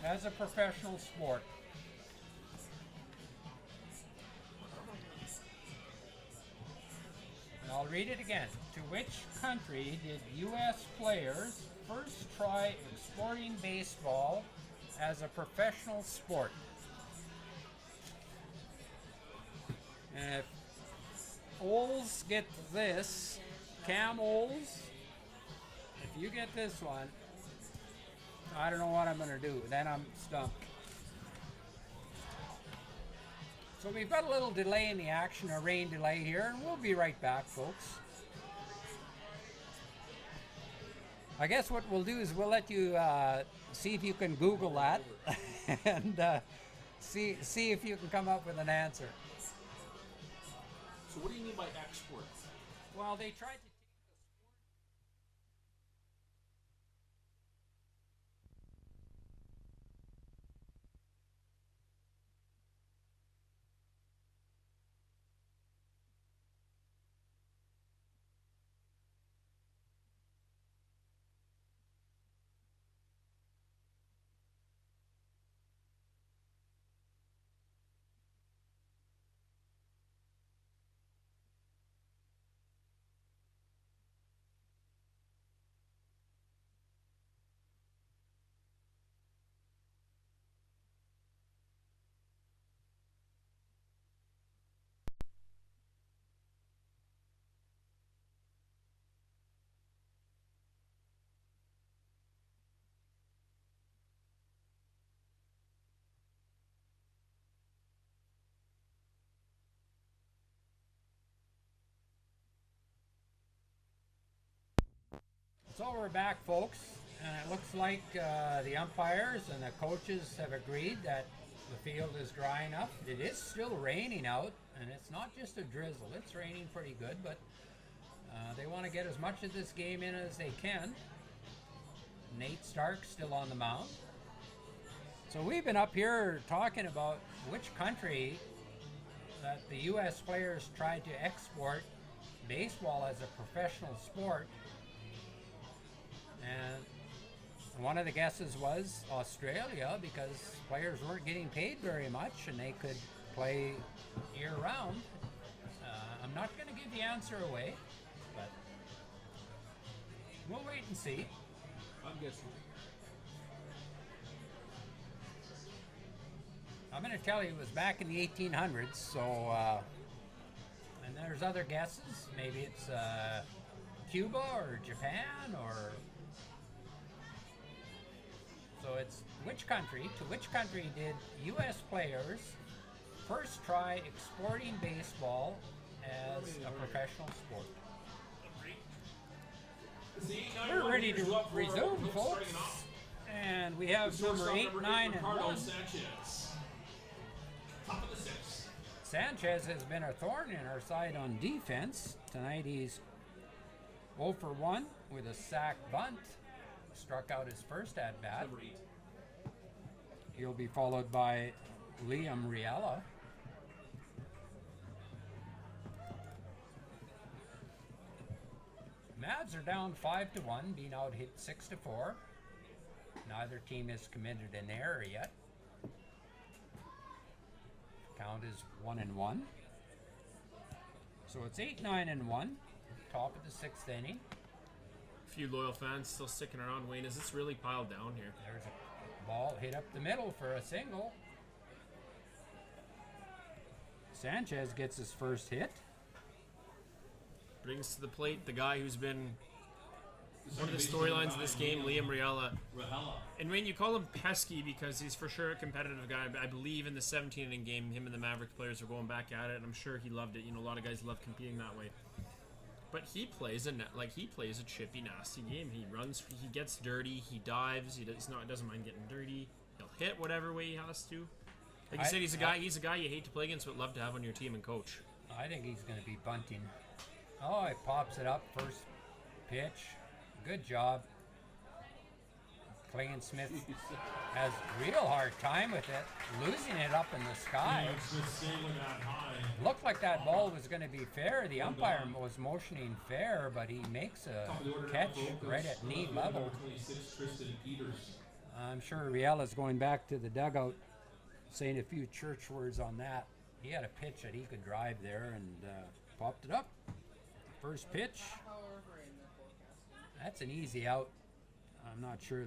as a professional sport? And I'll read it again. To which country did U.S. players first try exporting baseball as a professional sport? And if Oles get this, Cam Oles, if you get this one, I don't know what I'm going to do. Then I'm stumped. So we've got a little delay in the action, a rain delay here, and we'll be right back, folks. I guess what we'll do is we'll let you see if you can Google that and see if you can come up with an answer. So what do you mean by exports? Well, they tried to. So we're back, folks, and it looks like the umpires and the coaches have agreed that the field is dry enough. It is still raining out, and it's not just a drizzle. It's raining pretty good, but they want to get as much of this game in as they can. Nate Stark's still on the mound. So we've been up here talking about which country that the U.S. players tried to export baseball as a professional sport. And one of the guesses was Australia, because players weren't getting paid very much and they could play year-round. I'm not going to give the answer away, but we'll wait and see. I'm guessing. I'm going to tell you it was back in the 1800s, so, and there's other guesses. Maybe it's Cuba or Japan or... So it's to which country did U.S. players first try exporting baseball as a professional sport? We're ready to resume, folks. And we have number 8, 9, and 1. Sanchez. Top of the sixth. Sanchez has been a thorn in our side on defense. Tonight he's 0 for 1 with a sac bunt. Struck out his first at-bat. He'll be followed by Liam Riella. Mavs are down 5-1, being out hit 6-4. Neither team has committed an error yet. Count is 1-1. So it's 8-9-1. Top of the sixth inning. Few loyal fans still sticking around. Wayne, is this really piled down here? There's a ball hit up the middle for a single. Sanchez gets his first hit. Brings to the plate the guy who's been one of the storylines of this game, Liam Riella. And Wayne, you call him pesky because he's for sure a competitive guy. I believe in the 17-inning game, him and the Mavericks players were going back at it, and I'm sure he loved it. You know, a lot of guys love competing that way. But he plays a chippy, nasty game. He runs, he gets dirty, he dives. He doesn't mind getting dirty. He'll hit whatever way he has to. Like you said, he's a guy you hate to play against, but love to have on your team and coach. I think he's going to be bunting. Oh, he pops it up. First pitch. Good job. Clayton Smith has a real hard time with it, losing it up in the sky. Looked like that ball was going to be fair. The umpire was motioning fair, but he makes a catch right at knee level. I'm sure Riela's going back to the dugout, saying a few church words on that. He had a pitch that he could drive there and popped it up. First pitch. That's an easy out. I'm not sure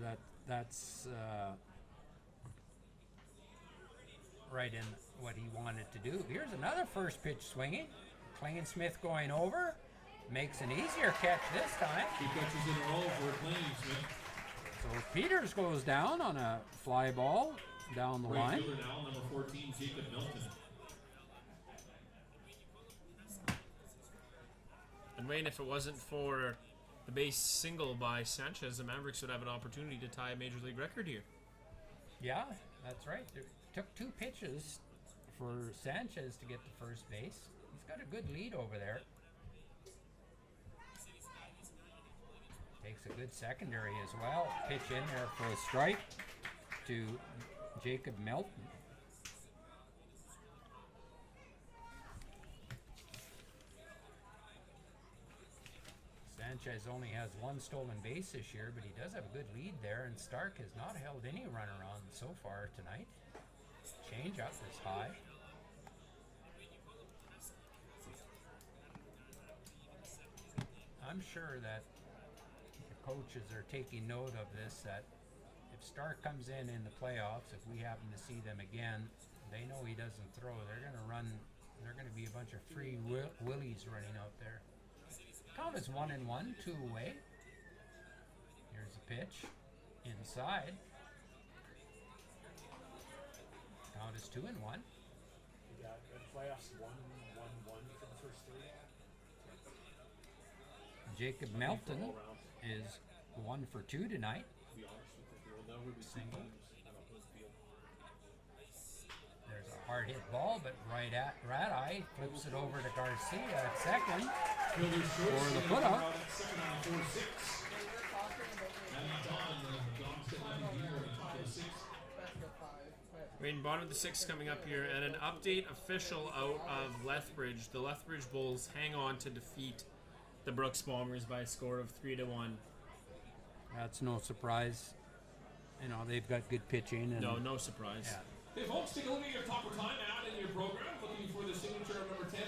that's right in what he wanted to do. Here's another first pitch swinging. Klainsmith going over. Makes an easier catch this time. 2 catches in a row for Klainsmith. So Peters goes down on a fly ball down the Right line. fielder now, number 14, Jacob Milton. And Wayne, if it wasn't for the base single by Sanchez, the Mavericks would have an opportunity to tie a major league record here. Yeah, that's right. It took 2 pitches for Sanchez to get to first base. He's got a good lead over there. Takes a good secondary as well. Pitch in there for a strike to Jacob Melton. Sanchez only has 1 stolen base this year, but he does have a good lead there, and Stark has not held any runner on so far tonight. Change up is high. I'm sure that the coaches are taking note of this, that if Stark comes in the playoffs, if we happen to see them again, they know he doesn't throw. They're going to run, they're going to be a bunch of free willies running out there. Count is 1-1, 2 away. Here's a pitch inside. Count is 2-1. Yeah, in playoffs 1-1-1 for the first 3. Jacob Melton is 1 for 2 tonight. To be honest with you, there will never be 2 Single. teams on a home field. There's a hard hit ball, but right at Rat-Eye flips it over to Garcia at second. Fielder short, For the standing put up. around at second on a 4-6. They were talking about And that's on. The Dawgs get nothing here at the top of the 6th. best of 5. But Wayne, bottom of the 6th coming up here, and an update official out of Lethbridge. The Lethbridge Bulls hang on to defeat the Brooks Bombers by a score of 3-1. That's no surprise. You know, they've got good pitching. And No surprise. Yeah. Hey folks, take a look at your top of time ad in your program. Looking for the signature of number 10,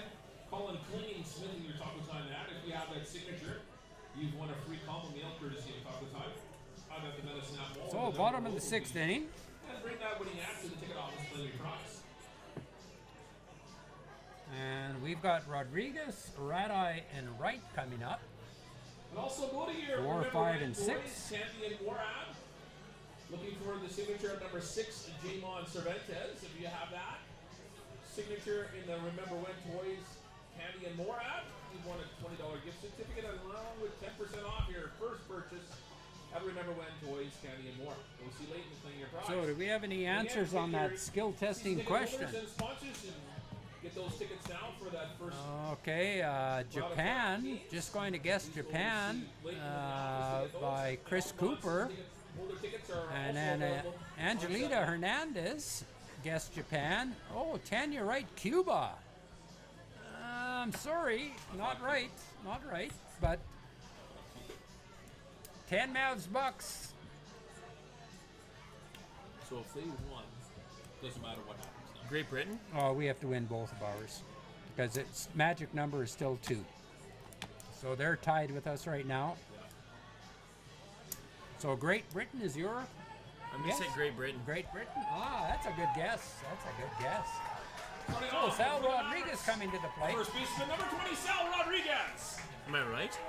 Colin Klainsmith in your top of time ad. If you have that signature, you've won a free combo meal courtesy of top of time. Out at the Medicine Hat Mall. So bottom of the 6th inning. And bring that winning ad to the ticket office for your prize. And we've got Rodriguez, Rat-Eye, and Wright coming up. And also go to your 4, Remember 5, When and Toys 6. Candy and More ad. Looking for the signature of number 6, Jamon Cervantes. If you have that signature in the Remember When Toys Candy and More ad, you've won a $20 gift certificate along with 10% off your first purchase at Remember When Toys Candy and More. We'll see Leighton claim your prize. So do we have any answers on that skill testing Ticket question? holders and sponsors and get those tickets now for that first. Okay, Japan. Just going to guess Japan by Chris Cooper. And then Angelita Hernandez guessed Japan. Oh, Tanya Wright, Cuba. I'm sorry, not right. But 10 Mavs bucks. So if they won, doesn't matter what happens now. Great Britain? Oh, we have to win both of ours because its magic number is still 2. So they're tied with us right now. So Great Britain is your I'm going to say Yes. Great Britain. Great Britain? Ah, that's a good guess. Starting Oh, off Sal for the Rodriguez Mavericks. coming to the plate. First baseman number 20, Sal Rodriguez. Am I right?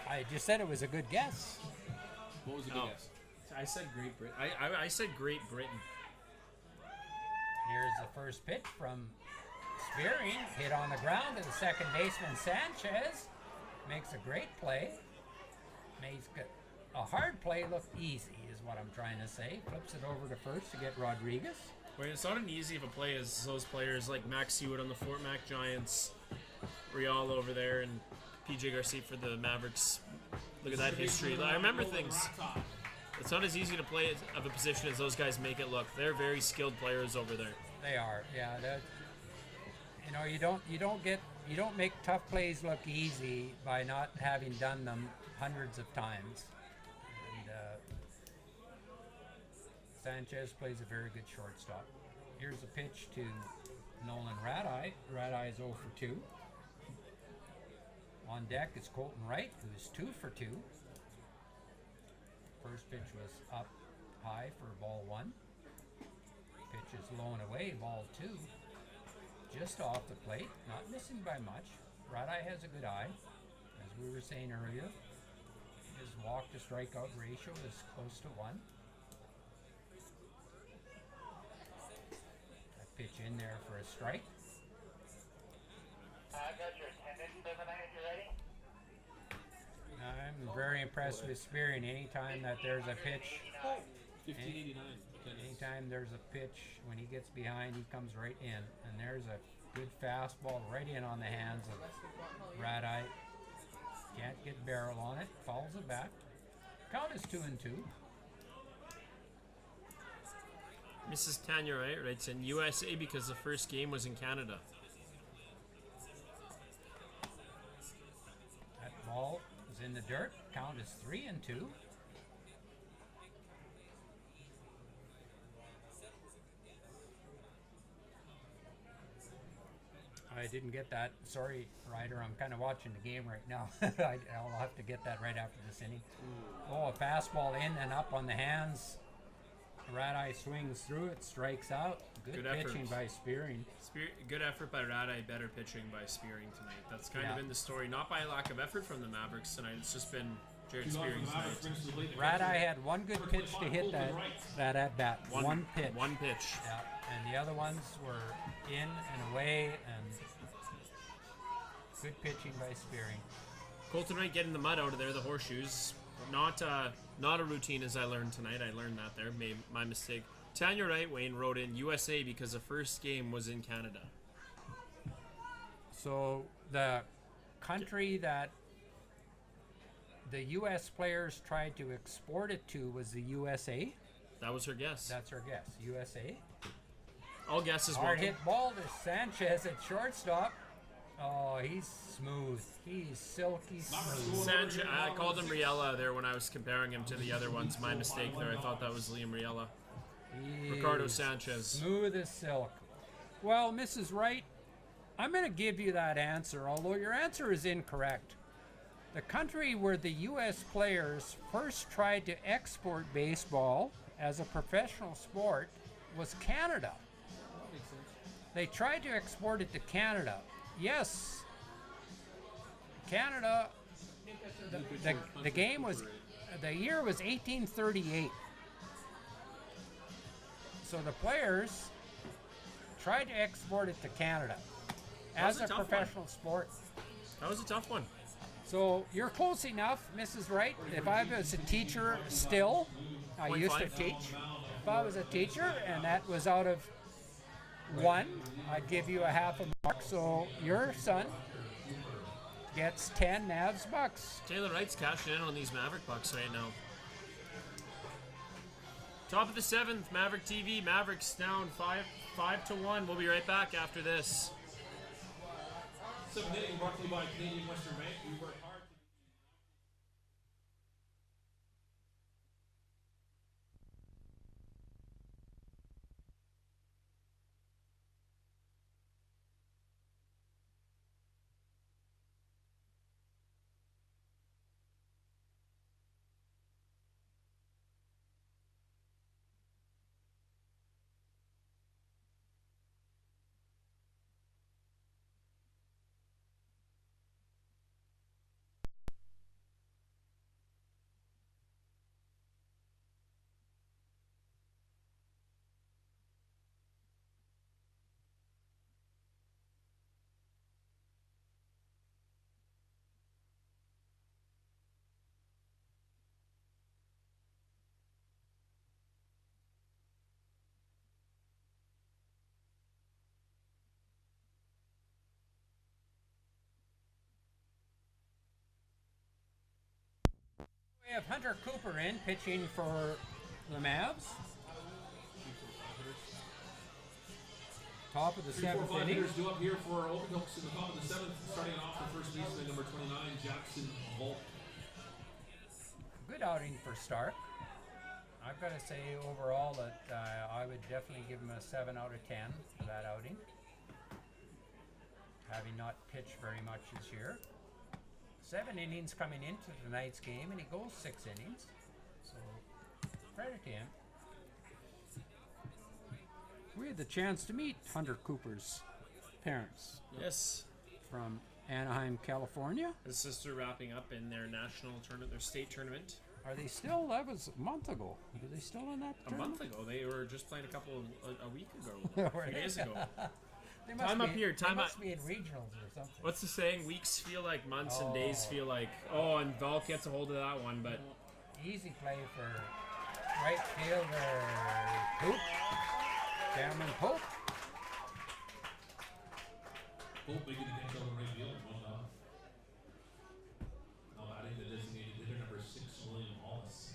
I just said it was a good guess. What was the Oh. guess? I said Great Britain. I said Great Britain. Here's the first pitch from Spearing. Hit on the ground to the second baseman, Sanchez. Makes a great play. Makes a hard play look easy is what I'm trying to say. Flips it over to first to get Rodriguez. Wait, it's not an easy of a play as those players like Max Hewitt on the Fort Mac Giants, Rial over there, and PJ Garcia for the Mavericks. Look at that history. I remember things. It's not as easy to play of a position as those guys make it look. They're very skilled players over there. They are, yeah. You know, you don't make tough plays look easy by not having done them hundreds of times. And Sanchez plays a very good shortstop. Here's a pitch to Nolan Rat-Eye. Rat-Eye is 0 for 2. On deck is Colton Wright, who's 2 for 2. First pitch was up high for ball 1. Pitch is low and away, ball 2. just off the plate, not missing by much. Rat-Eye has a good eye, as we were saying earlier. His walk to strikeout ratio is close to 1. That pitch in there for a strike. I got your attendance for the night if you're ready. I'm very impressed with Spearing. Anytime that there's a pitch, 1589. anytime there's a pitch, when he gets behind, he comes right in. And there's a good fastball right in on the hands of Rat-Eye. Can't get barrel on it. Fouls it back. Count is 2-2. Mrs. Tanya Wright writes in USA because the first game was in Canada. That ball is in the dirt. Count is 3-2. I didn't get that. Sorry, Ryder. I'm kind of watching the game right now. I'll have to get that right after this inning. Oh, a fastball in and up on the hands. Rat-Eye swings through it, strikes out. Good pitching effort by Spearing. Good effort by Rat-Eye, better pitching by Spearing tonight. That's kind of Yeah. been the story. Not by lack of effort from the Mavericks tonight. It's just been Jared Spearing's night. Rat-Eye had one good pitch to hit that at bat. One pitch. One pitch. Yeah, and the other ones were in and away, and good pitching by Spearing. Colton Wright getting the mud out of there, the horseshoes. Not a routine as I learned tonight. I learned that there. My mistake. Tanya Wright, Wayne, wrote in USA because the first game was in Canada. So the country that the U.S. players tried to export it to was the USA. That was her guess. That's her guess. USA. All guesses Hard welcome. hit ball to Sanchez at shortstop. Oh, he's smooth. He's silky smooth. Sanchez, I called him Riella there when I was comparing him to the other ones. My mistake there. I thought that was Liam Riella. Ricardo He's Sanchez. Smooth as silk. Well, Mrs. Wright, I'm going to give you that answer, although your answer is incorrect. The country where the U.S. players first tried to export baseball as a professional sport was Canada. They tried to export it to Canada. Yes, Canada, the game was, the year was 1838. So the players tried to export it to Canada as a professional sport. That was a tough one. So you're close enough, Mrs. Wright. If I was a teacher still, I used to 0.5. teach. If I was a teacher and that was out of 1, I'd give you a half a mark. So your son gets 10 Mavs bucks. Taylor Wright's cashing in on these Maverick bucks right now. Top of the 7th, Maverick TV. Mavericks down 5-1. We'll be right back after this. 7th inning brought to you by Canadian Western Bank. We work hard. We have Hunter Cooper in, pitching for the Mavs. Top of the 7th 3-4-5 inning. hitters due up here for Okotoks in the top of the 7th. Starting off the first baseman, number 29, Jackson Volk. Good outing for Stark. I've got to say overall that I would definitely give him a 7 out of 10 for that outing. Having not pitched very much this year. 7 innings coming into tonight's game, and he goes 6 innings. So, credit to him. We had the chance to meet Hunter Cooper's grandparents Yes. from Anaheim, California. His sister wrapping up in their national tournament, their state tournament. Are they still? That was a month ago. Are they still in that A tournament? month ago. They were just playing a week ago. Were A few they? days ago. They must Time be, up here, they time up. must be in regionals or something. What's the saying? Weeks feel like months and days feel like... Oh, and Val gets a hold of that one, but... Easy play for right fielder Pope. Cameron Pope. Pope making the catch over right field, 1 off. Now adding the designated hitter number 6, William Hollis.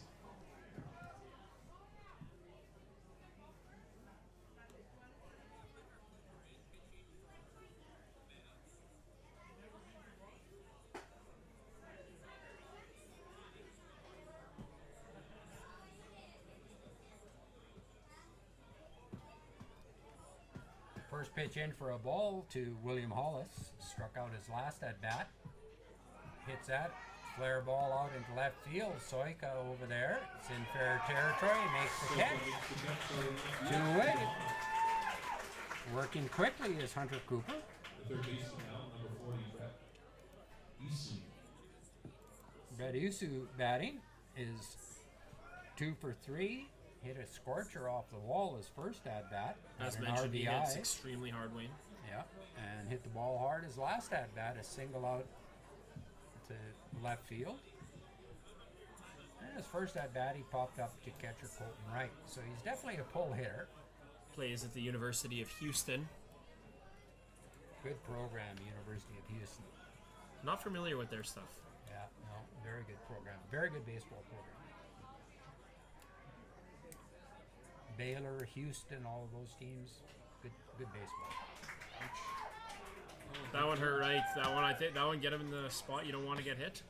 First pitch in for a ball to William Hollis. Struck out his last at bat. Hits that. Flare ball out into left field. Soika over there. It's in fair territory. Makes the catch. 2 away. Working quickly is Hunter Cooper. The third baseman now, number 40, Brett Eason. Brett Usu batting is 2 for 3. Hit a scorcher off the wall his first at bat. As An mentioned, he hits RBI. extremely hard, Wayne. Yeah, and hit the ball hard his last at bat. A single out to left field. And his first at bat, he popped up to catcher Colton Wright. So he's definitely a pull hitter. Plays at the University of Houston. Good program, University of Houston. Not familiar with their stuff. Yeah, no, very good program. Very good baseball program. Baylor, Houston, all of those teams, good baseball. That one hurt right. That one, I think, that one get him in the spot you don't want to get hit.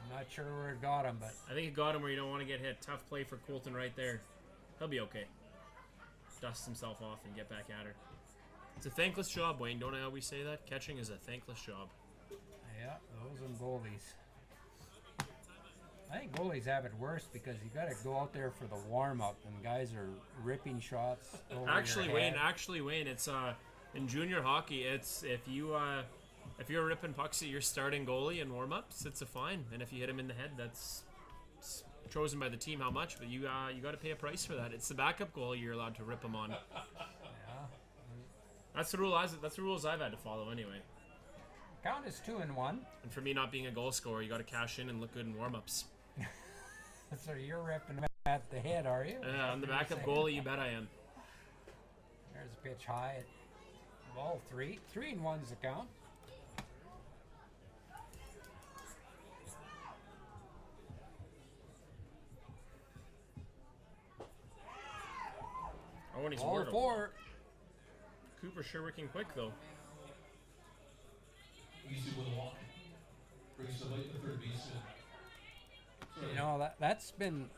I'm not sure where it got him, but I think it got him where you don't want to get hit. Tough play for Colton right there. He'll be okay. Dust himself off and get back at her. It's a thankless job, Wayne. Don't I always say that? Catching is a thankless job. yeah, those and goalies. I think goalies have it worse because you got to go out there for the warm up, and guys are ripping shots. Over Actually, your Wayne. head. It's in junior hockey. It's if you're ripping pucks at your starting goalie in warm ups, it's a fine. And if you hit him in the head, that's it's chosen by the team how much. But you got to pay a price for that. It's the backup goalie you're allowed to rip him on. Yeah. That's the rules I've had to follow anyway. Count is 2-1. And for me, not being a goal scorer, you got to cash in and look good in warm ups. So you're ripping at the head, are you? I'm the backup goalie. You bet I am. There's a pitch high at ball 3. 3-1's the count. Oh, and he's Ball scored. 4. Cooper sure working quick though. Easy with a walk. Brings the late the third baseman. You know, that's been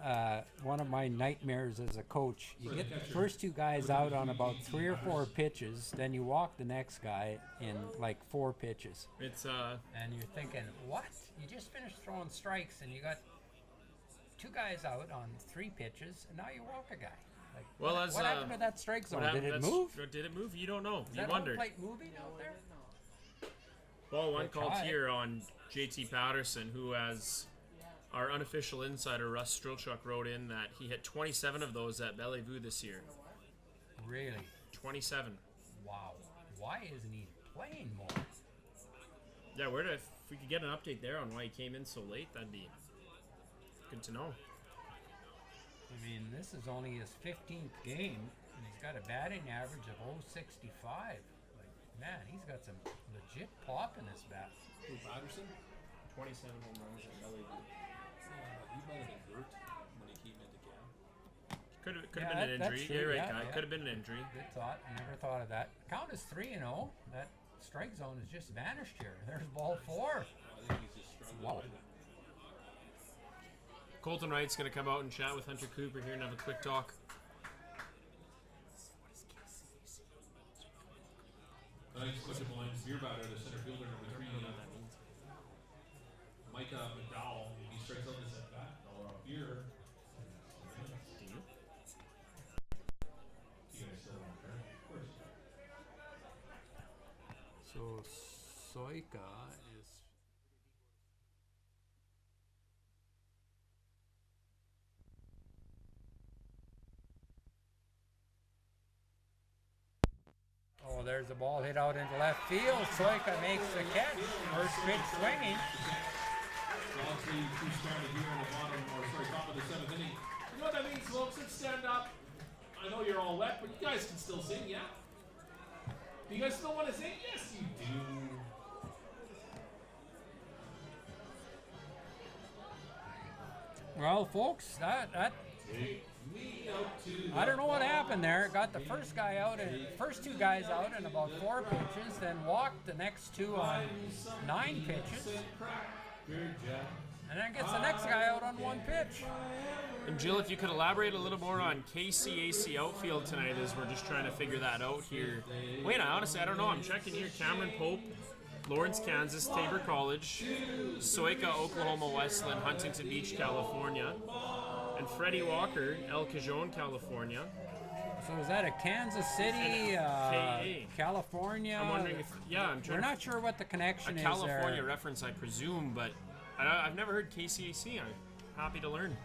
one of my nightmares as a coach. You get the first 2 guys out on about 3 or 4 pitches, then you walk the next guy in like 4 pitches. It's And you're thinking, what? You just finished throwing strikes and you got 2 guys out on 3 pitches, and now you walk a guy. Like, Well, what, as, what happened to that strike zone? what Did happened- it move? Did it move? You don't know. Is You that wonder. home plate moving out there? Ball 1 Good called try. here on JT Patterson, who has our unofficial insider Russ Strelchuk wrote in that he hit 27 of those at Bellevue this year. Really? 27. Wow. Why isn't he playing more? Yeah, if we could get an update there on why he came in so late, that'd be good to know. I mean, this is only his 15th game, and he's got a batting average of .065. Like, man, he's got some legit pop in his bat. Who, Patterson? 27 home runs at Bellevue. He might have been hurt when he came into camp. Could have Yeah, been an that's injury. true, You're right, yeah, guy. yeah. Could have been an injury. Good thought. I never thought of that. Count is 3-0. That strike zone has just vanished here. There's ball 4. I think he's just struggling Wow. with it. Colton Wright's going to come out and chat with Hunter Cooper here and have a quick talk. Tonight's question lines beer batter, the center fielder number 3, Micah McDowell. He strikes out this at bat. Beer. Do you? You guys still on there? Of course. Soika is. Oh, there's the ball hit out into left field. Soika makes the catch. First pitch swinging. Dawgs lead 2 stranded here in the bottom, or sorry, top of the 7th inning. You know what that means, folks? Let's stand up. I know you're all wet, but you guys can still sing, yeah? Do you guys still want to sing? Yes, you do. Well, folks, that Take me out to I don't know what happened there. Got the first guy out and first 2 guys out in about 4 pitches, then walked the next 2 on 9 pitches, and then gets the next guy out on 1 pitch. And Jill, if you could elaborate a little more on KCAC outfield tonight, as we're just trying to figure that out here. Wait, honestly, I don't know. I'm checking here. Cameron Pope, Lawrence, Kansas, Tabor College, Soika, Oklahoma Westland, Huntington Beach, California, and Freddie Walker, El Cajon, California. So is that a Kansas City, KA. California? I'm wondering if, yeah, I'm We're trying not sure what the connection a is California there. reference, I presume, but I've never heard KCAC. I'm happy to learn.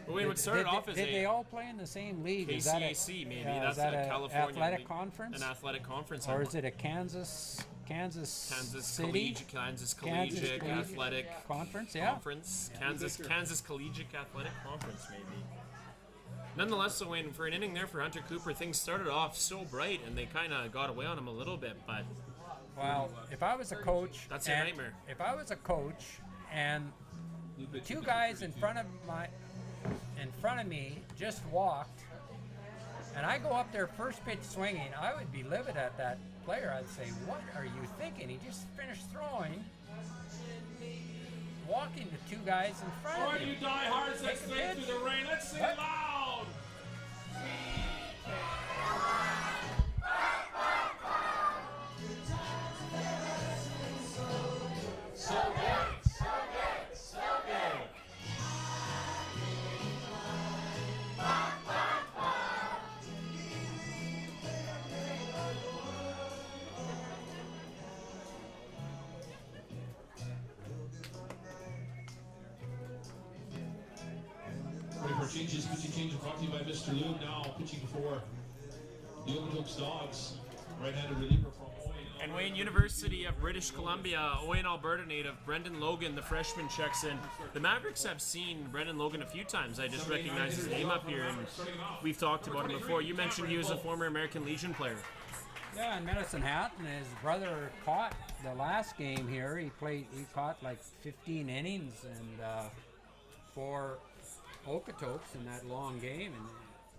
But wait, what started off as did they a all play in the same league? Is that a- KCAC, maybe. is That's that a a California athletic league. conference? An athletic conference. Or is it a Kansas Kansas City Kansas Kansas Collegiate Collegiate Athletic Conference? Yeah. Conference? Kansas Collegiate Athletic Conference, maybe. Nonetheless, so when for an inning there for Hunter Cooper, things started off so bright and they kind of got away on him a little bit, but Well, if I was a coach, That's your and- nightmare. If I was a coach and 2 guys in front of me just walked, and I go up there first pitch swinging, I would be livid at that player. I'd say, "What are you thinking? He just finished throwing, walking to 2 guys in front All of right, you you." diehards, let's Take a sing pitch. through the rain. Let's sing What? loud. Ready for changes, pitching change brought to you by Mr. Lube. Now pitching for the Okotoks Dawgs. Right-handed reliever from Owen. and Wayne University of British Columbia, Owen, Alberta native Brendan Logan, the freshman, checks in. The Mavericks have seen Brendan Logan a few times. I just recognize his name up here, and we've talked about him before. You mentioned he was a former American Legion player. Yeah, in Medicine Hat, and his brother caught the last game here. He caught like 15 innings and for Okotoks in that long game, and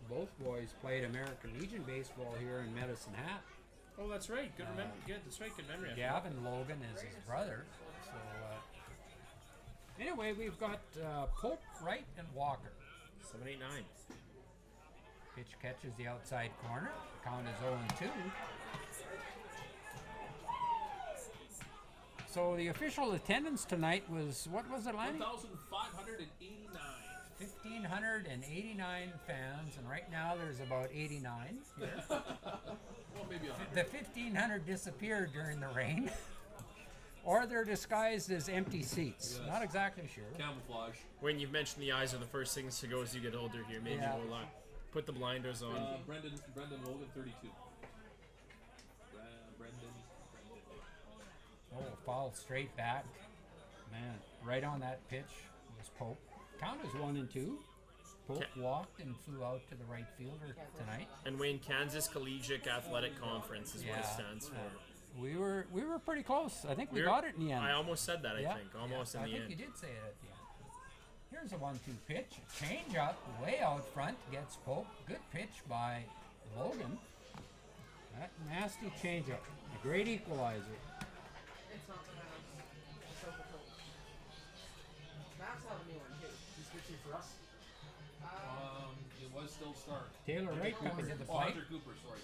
both boys played American Legion baseball here in Medicine Hat. Oh, that's right. Good That's right. Good memory. Gavin Logan is his brother. So anyway, we've got Pope, Wright, and Walker. 7-8-9. Pitch catches the outside corner. Count is 0-2. So the official attendance tonight was, what was it, Lanny? 1,589. 1,589 fans, and right now there's about 89 here. Well, maybe 100. The 1,500 disappeared during the rain, or they're disguised as empty seats. Yes. Not exactly sure. Camouflage. When you've mentioned the eyes are the first things to go as you get older here, maybe Yeah. we'll put the blinders on. Brendan Logan, 32. Brendan. Oh, foul straight back. Man, right on that pitch was Pope. Count is 1-2. Pope walked and flew out to the right fielder tonight. And Wayne, Kansas Collegiate Athletic Conference is what it stands for. We were pretty close. I think we We're- got it in the end. I almost said that, I Yeah, think. Almost yeah, in the I think end. you did say it at the end. Here's a 1-2 pitch. A change up way out front gets Pope. Good pitch by Logan. That nasty change up. A great equalizer. It's not the Mavs. It's Okotoks. Mavs have a new one too. Who's pitching for us? It was still Stark. Taylor Wright coming to the Oh, plate. Hunter Cooper, sorry.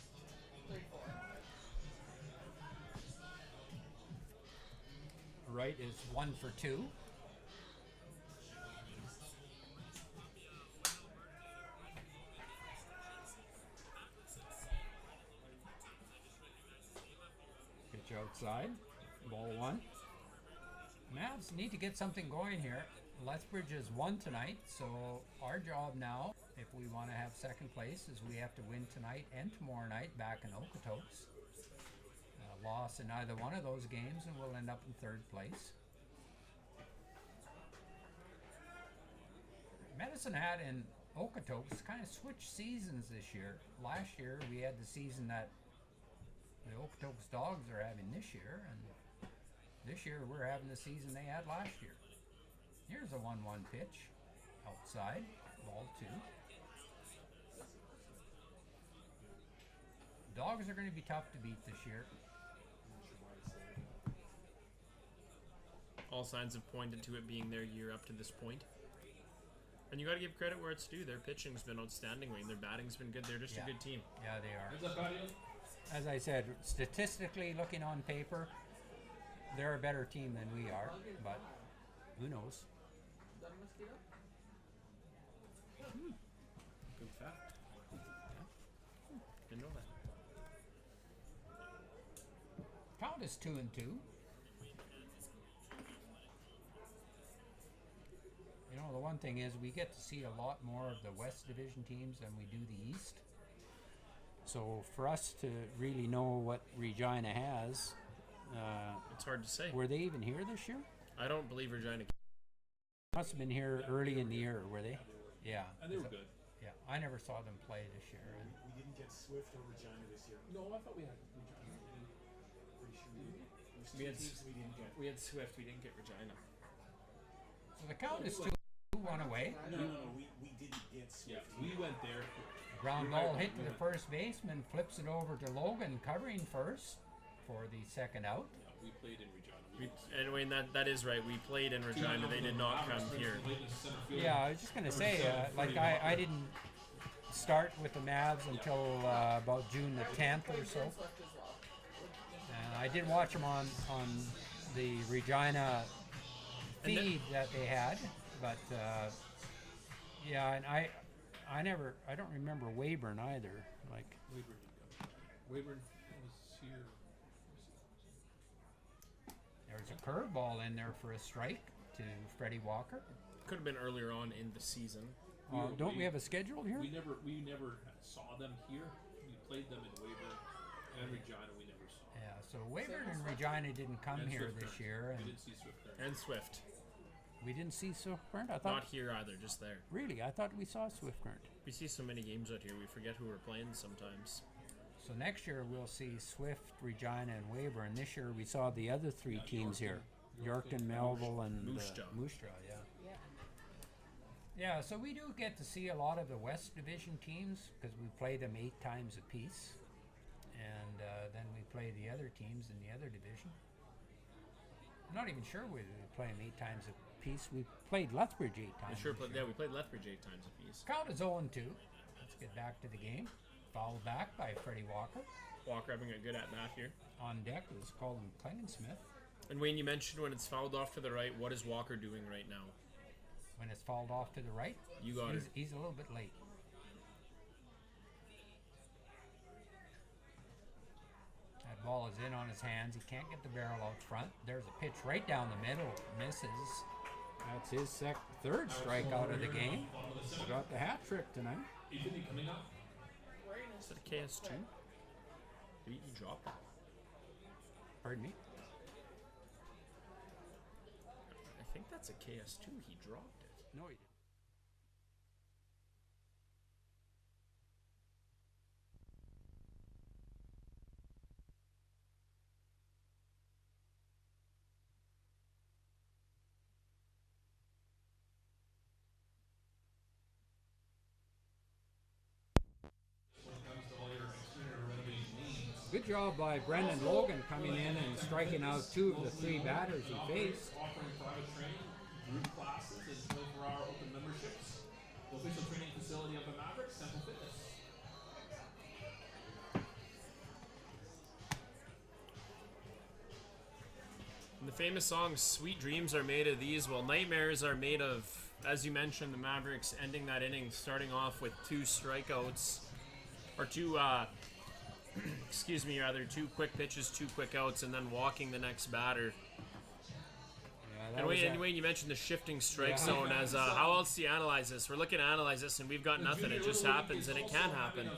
3-4. Wright is 1 for 2. outside. Ball 1. Mavs need to get something going here. Lethbridge has won tonight, so our job now, if we want to have second place, is we have to win tonight and tomorrow night back in Okotoks. Loss in either one of those games, and we'll end up in third place. Medicine Hat and Okotoks kind of switched seasons this year. Last year we had the season that the Okotoks Dawgs are having this year, and this year we're having the season they had last year. Here's a 1-1 pitch outside, ball 2. Dogs are going to be tough to beat this year. All signs have pointed to it being their year up to this point. And you got to give credit where it's due. Their pitching's been outstanding, Wayne. Their batting's been good. They're just a good team. Yeah, they are. Heads up, patio. As I said, statistically looking on paper, they're a better team than we are, but who knows? Is that a mosquito? Good fact. Didn't know that. Count is 2-2. You know, the one thing is we get to see a lot more of the West Division teams than we do the East. So for us to really know what Regina has, It's hard to say. were they even here this year? I don't believe Regina. Must have been here early in the year, were they? Yeah. And they were good. Yeah, I never saw them play this year. And We didn't get Swift or Regina this year. No, I thought we had. Pretty sure we did. There's We two had teams we didn't get. We had Swift. We didn't get Regina. so the count is 2-1 away. No, we didn't get Swift. Yeah, we went there. Ground ball hit to the first baseman, flips it over to Logan, covering first for the second out. Yeah, we played in Regina. And Wayne, that is right. We played in Regina. They did not come here. Yeah, I was just going to say, I didn't start with the Mavs until about June the 10th or so. Left as well. And I did watch them on the Regina feed that they had, but yeah, and I don't remember Weyburn either. Like, Weyburn was here. there's a curveball in there for a strike to Freddie Walker. Could have been earlier on in the season. Don't we have a schedule here? We never saw them here. We played them in Weyburn and Regina. We never saw. Yeah, so Weyburn and Regina didn't come And here Swift this Current. year, We and didn't see Swift Current. And Swift. we didn't see Swift Current. I thought Not here either, just there. really, I thought we saw Swift Current. We see so many games out here, we forget who we're playing sometimes. So next year we'll see Swift, Regina, and Weyburn. This year we saw the other three teams here: Yorkton, Melville, and Moose Jaw. Moose Jaw, yeah. Yeah. Yeah, so we do get to see a lot of the West Division teams because we play them 8 times apiece, and then we play the other teams in the other division. I'm not even sure we play them 8 times apiece. We played Lethbridge 8 times. We sure this played, year. yeah, we played Lethbridge 8 times apiece. Count is 0-2. Let's get back to the game. Fouled back by Freddie Walker. Walker having a good at bat here. On deck is Colin Klingensmith. And Wayne, you mentioned when it's fouled off to the right, what is Walker doing right now? When it's fouled off to the right, You got it. he's a little bit late. That ball is in on his hands. He can't get the barrel out front. There's a pitch right down the middle. Misses. That's his third strikeout of the game. He got the hat trick tonight. Ethan, you coming up? Is that a KS2? Did he drop it? Pardon me? I think that's a KS2. He dropped it. No, he didn't. Good job by Brendan Logan coming in and striking out 2 of the 3 batters he faced. Offering private training, group classes, and 24-hour open memberships. The official training facility of the Mavericks, Temple Fitness. And the famous song "Sweet Dreams Are Made of These." Well, nightmares are made of, as you mentioned, the Mavericks ending that inning, starting off with 2 strikeouts, or 2 excuse me, rather 2 quick pitches, 2 quick outs, and then walking the next batter. And Wayne, you mentioned the shifting strike zone as how else do you analyze this? We're looking to analyze this, and we've got nothing. It just happens, and it can happen.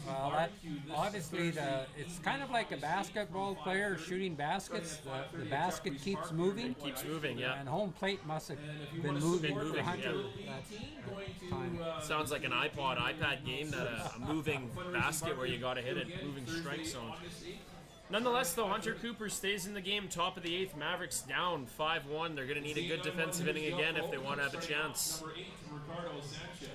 Well, obviously, it's kind of like a basketball player shooting baskets. The basket keeps moving. Keeps moving, yeah. And home plate must have been moving for Hunter that time. Sounds like an iPad game, that a moving basket where you got to hit it, moving strike zone. Nonetheless, though, Hunter Cooper stays in the game, top of the 8th. Mavericks down 5-1. They're going to need a good defensive inning again if they want to have a chance.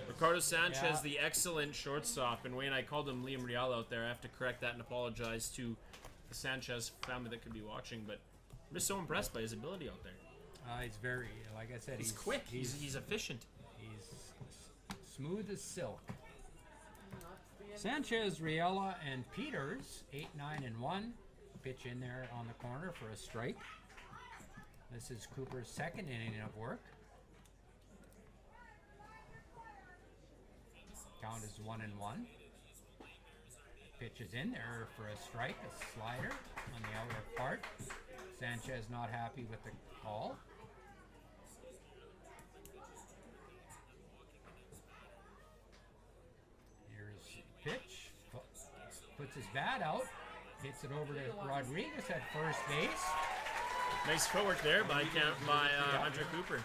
Ricardo Sanchez, the excellent shortstop. And Wayne, I called him Liam Rial out there. I have to correct that and apologize to the Sanchez family that could be watching. But I'm just so impressed by his ability out there. He's very, like I said, he's quick. He's efficient. He's smooth as silk. Sanchez, Riella, and Peters, 8, 9, and 1. Pitch in there on the corner for a strike. This is Cooper's second inning of work. Count is 1-1. Pitch is in there for a strike, a slider on the outer part. Sanchez not happy with the call. Pitch, puts his bat out, hits it over to Rodriguez at first base. Nice footwork there by Hunter Cooper.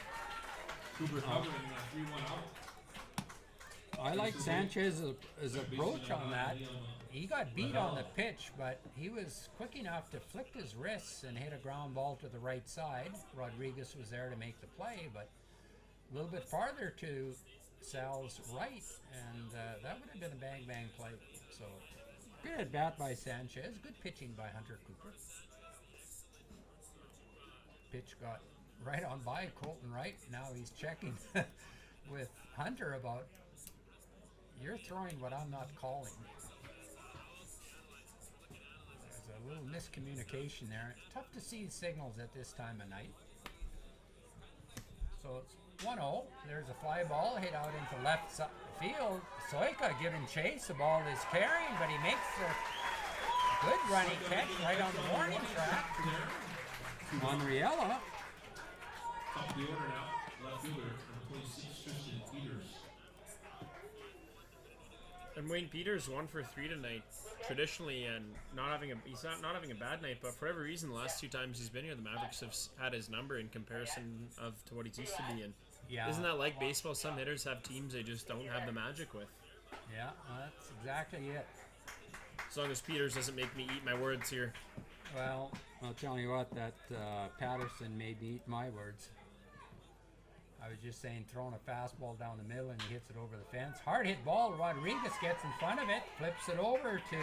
Cooper hovering 3-1 out. I like Sanchez's approach on that. He got beat on the pitch, but he was quick enough to flick his wrists and hit a ground ball to the right side. Rodriguez was there to make the play, but a little bit farther to Sal's right, and that would have been a bang-bang play. So, good at bat by Sanchez. Good pitching by Hunter Cooper. Pitch got right on by Colton Wright. Now he's checking with Hunter about, you're throwing what I'm not calling. There's a little miscommunication there. It's tough to see signals at this time of night. So it's 1-0. There's a fly ball hit out into left field. Soika giving chase. The ball is carrying, but he makes a good running catch right on the warning track. On Riella. Top of the order now. Left fielder, number 26, Tristan Peters. And Wayne Peters 1 for 3 tonight. Traditionally, and he's not having a bad night, but for whatever reason, the last 2 times he's been here, the Mavericks have had his number in comparison to what he's used to be in. Yeah. Isn't that like baseball? Some hitters have teams they just don't have the magic with. Yeah, that's exactly it. As long as Peters doesn't make me eat my words here. Well, I'll tell you what, that Patterson made me eat my words. I was just saying, throwing a fastball down the middle and he hits it over the fence. Hard hit ball. Rodriguez gets in front of it, flips it over to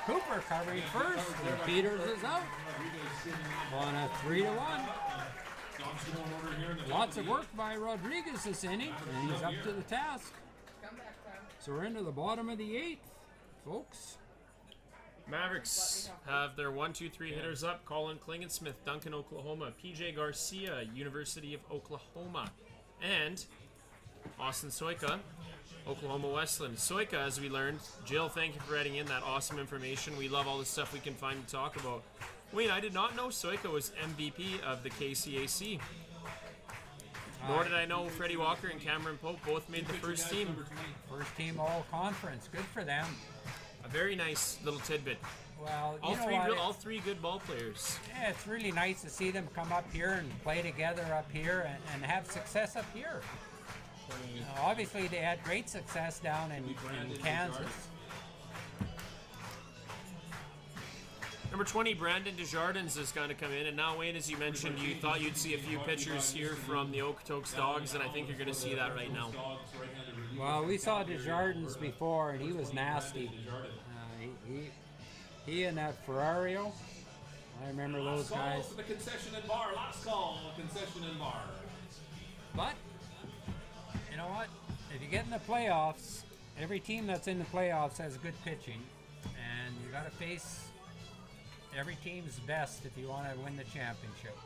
Cooper covering first. And Peters is out on a 3-1. Lots of work by Rodriguez this inning, and he's up to the task. So we're into the bottom of the 8th, folks. Mavericks have their 1-2-3 hitters up. Colin Klingensmith, Duncan, Oklahoma. PJ Garcia, University of Oklahoma. And Austin Soika, Oklahoma Westland. Soika, as we learned. Jill, thank you for writing in that awesome information. We love all the stuff we can find to talk about. Wait, I did not know Soika was MVP of the KCAC. Nor did I know Freddie Walker and Cameron Pope both made the first team. First team all conference. Good for them. A very nice little tidbit. Well, all three good ball players. Yeah, it's really nice to see them come up here and play together up here and have success up here. Obviously, they had great success down in Kansas. Number 20, Brandon Desjardins is going to come in. And now, Wayne, as you mentioned, you thought you'd see a few pitchers here from the Okotoks Dawgs, and I think you're going to see that right now. Well, we saw Desjardins before, and he was nasty. He and that Ferrario, I remember those guys. For the concession and bar. Last call, concession and bar. But, you know what? If you get in the playoffs, every team that's in the playoffs has good pitching. And you got to face every team's best if you want to win the championship.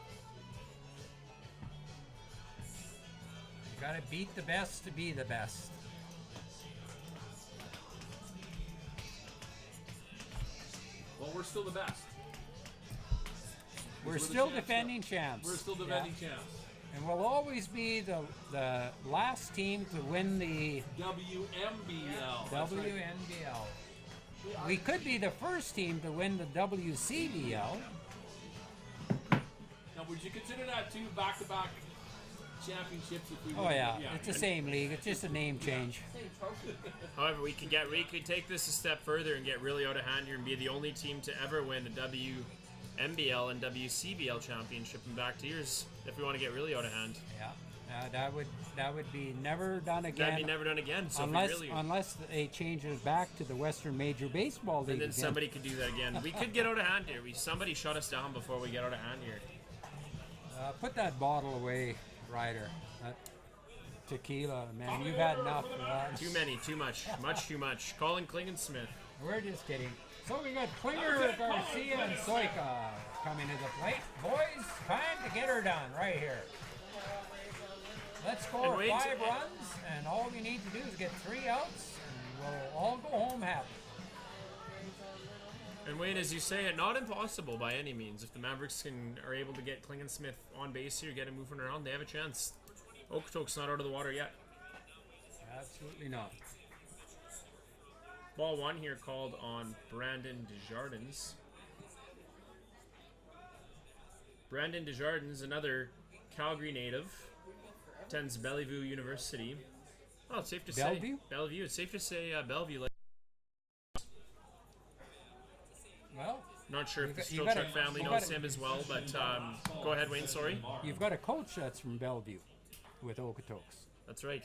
You got to beat the best to be the best. Well, we're still the best. We're the still champs, defending champs. We're still defending champs. And we'll always be the last team to win the WMBL. That's right. WNBL. We could be the first team to win the WCBL. Now, would you consider that two back-to-back championships? If we Oh win? yeah, it's the same league. It's just a name change. Same trophy. However, we could take this a step further and get really out of hand here and be the only team to ever win the WNBL and WCBL championship in back years. If we want to get really out of hand, That would be never done again. that'd be never done again. So unless if we really, unless they change it back to the Western Major Baseball League. and then again. somebody could do that again. We could get out of hand here. Somebody shut us down before we get out of hand here. Put that bottle away, Ryder. That tequila, man. You've had enough of that. Too many, too much, much too much. Colin Klingensmith. We're just kidding. So we got Klinger, Garcia, and Soika coming to the plate. Boys, time to get her done right here. Let's score And Wayne's- 5 runs, and all we need to do is get 3 outs, and we'll all go home happy. And Wayne, as you say, it not impossible by any means. If the Mavericks are able to get Klingensmith on base here, get him moving around, they have a chance. Okotoks not out of the water yet. Absolutely not. Ball 1 here called on Brandon Desjardins. Brandon Desjardins, another Calgary native, attends Bellevue University. Oh, it's safe to Bellevue? say Bellevue. It's safe to say Bellevue. Well, Not sure if the you gotta- Stilchuk family you knows gotta- him as well, but go ahead, Wayne. Sorry. you've got a coach that's from Bellevue with Okotoks. That's right.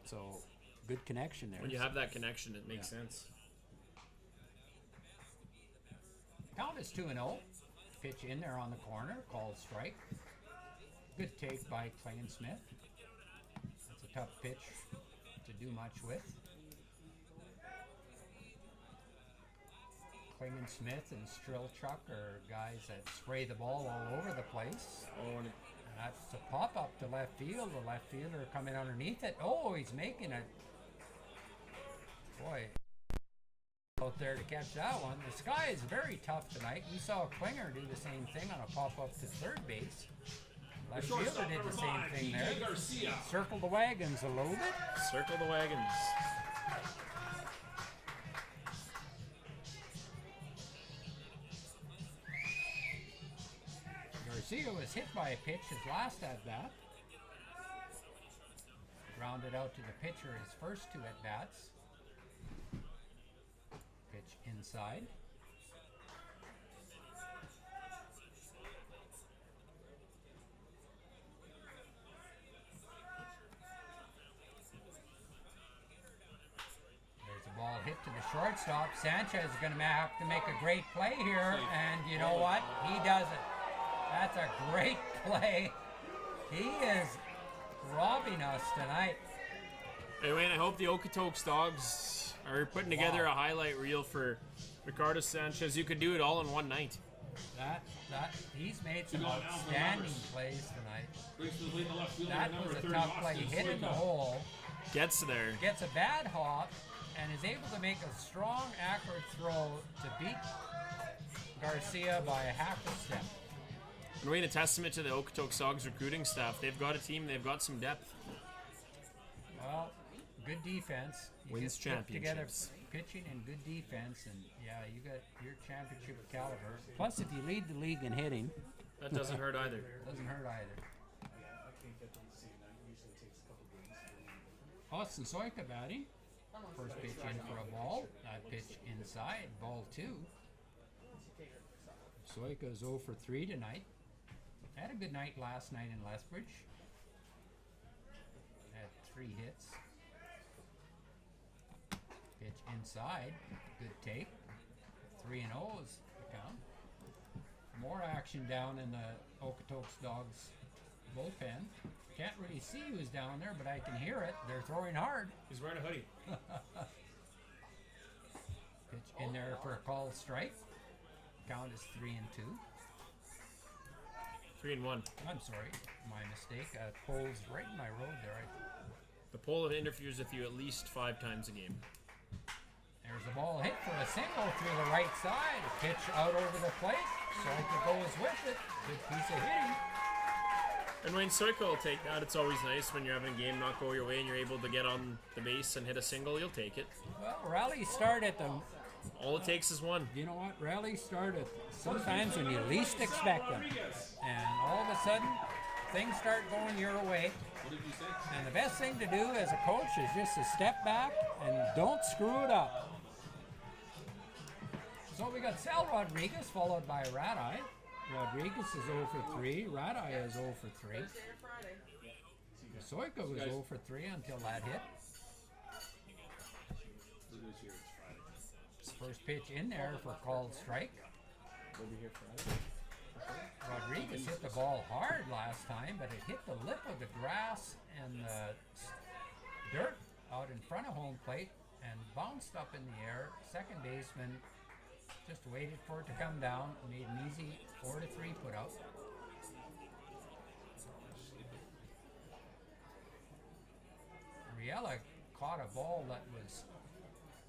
So, good connection there. When you have that connection, it makes sense. Count is 2-0. Pitch in there on the corner, called strike. Good take by Klingensmith. That's a tough pitch to do much with. Klingensmith and Stilchuk are guys that spray the ball all over the place. Oh, and That's a pop-up to left field. The left fielder coming underneath it. Oh, he's making it. Boy, out there to catch that one. The sky is very tough tonight. We saw Klinger do the same thing on a pop-up to third base. Left fielder Shortstop did number the same 5, thing DJ there. Garcia. Circle the wagons a little bit. circle the wagons. Garcia was hit by a pitch his last at-bat. Grounded out to the pitcher his first 2 at-bats. Pitch inside. There's a ball hit to the shortstop. Sanchez is going to have to make a great play here, and you know what? He does it. That's a great play. He is robbing us tonight. Hey, Wayne, I hope the Okotoks Dawgs are putting together a highlight reel for Ricardo Sanchez. You could do it all in one night. That he's made some Two gone now for the outstanding Mavericks. plays tonight. Brings to the lead the left fielder, That number was a 30, tough play. Austin Hit in the Soika. hole, Gets there. gets a bad hop, and is able to make a strong, accurate throw to beat Garcia by a half a step. And Wayne, a testament to the Okotoks Dawgs recruiting staff. They've got a team. They've got some depth. Well, good defense. You Wins just put together championships. pitching and good defense, and yeah, you got your championship caliber. Plus, if you lead the league in hitting, That doesn't hurt either. doesn't hurt either. I think that the same night usually takes a couple games. Austin Soika batting. First pitch in for a ball. That pitch inside. Ball 2. Soika is 0 for 3 tonight. Had a good night last night in Lethbridge. Had 3 hits. Pitch inside. Good take. 3-0 is the count. More action down in the Okotoks Dawgs bullpen. Can't really see who's down there, but I can hear it. They're throwing hard. He's wearing a hoodie. Pitch in there for a called strike. Count is 3-2. 3-1. I'm sorry, my mistake. Pole's right in my road there. The pole interferes with you at least 5 times a game. There's the ball hit for a single through the right side. Pitch out over the plate. Soika goes with it. Good piece of hitting. And Wayne Soika will take that. It's always nice when you're having a game not go your way and you're able to get on the base and hit a single. You'll take it. Well, rallies start at the. All it takes is one. You know what? Rallies start at sometimes when you least expect them, and all of a sudden things start going your way. What did you say? And the best thing to do as a coach is just to step back and don't screw it up. So we got Sal Rodriguez followed by Radai. Rodriguez is 0 for 3. Radai is 0 for 3. Thursday or Friday. Soika was 0 for 3 until that hit. First pitch in there for called strike. Rodriguez hit the ball hard last time, but it hit the lip of the grass and the dirt out in front of home plate and bounced up in the air. Second baseman just waited for it to come down, made an easy 4-3 put out. Riella caught a ball that was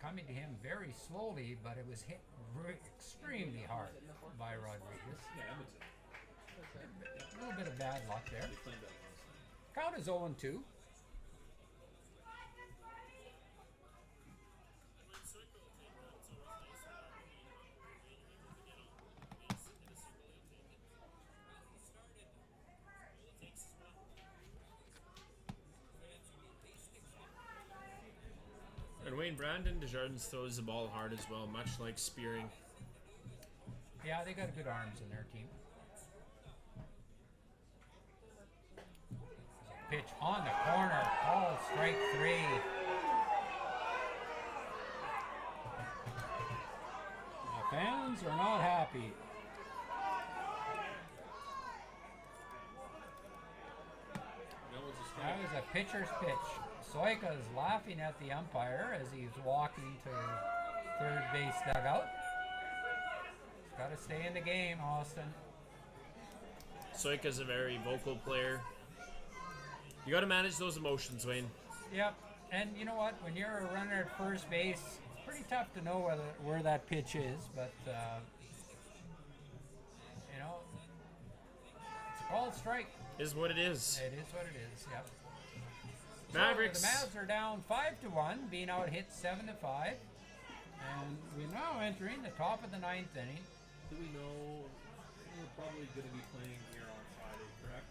coming to him very slowly, but it was hit extremely hard by Rodriguez. A little bit of bad luck there. Count is 0-2. And Wayne, Brandon Desjardins throws the ball hard as well, much like Spearing. Yeah, they got good arms in their team. Pitch on the corner, called strike 3. The fans are not happy. That was a pitcher's pitch. Soika is laughing at the umpire as he's walking to third base dugout. He's got to stay in the game, Austin. Soika's a very vocal player. You got to manage those emotions, Wayne. Yep, and you know what? When you're a runner at first base, it's pretty tough to know where that pitch is, but you know, it's a called strike. Is what it is. It is what it is. Yep. Mavericks. So the Mavs are down 5-1, being out hit 7-5, and we're now entering the top of the 9th inning. Do we know we're probably going to be playing here on Friday, correct?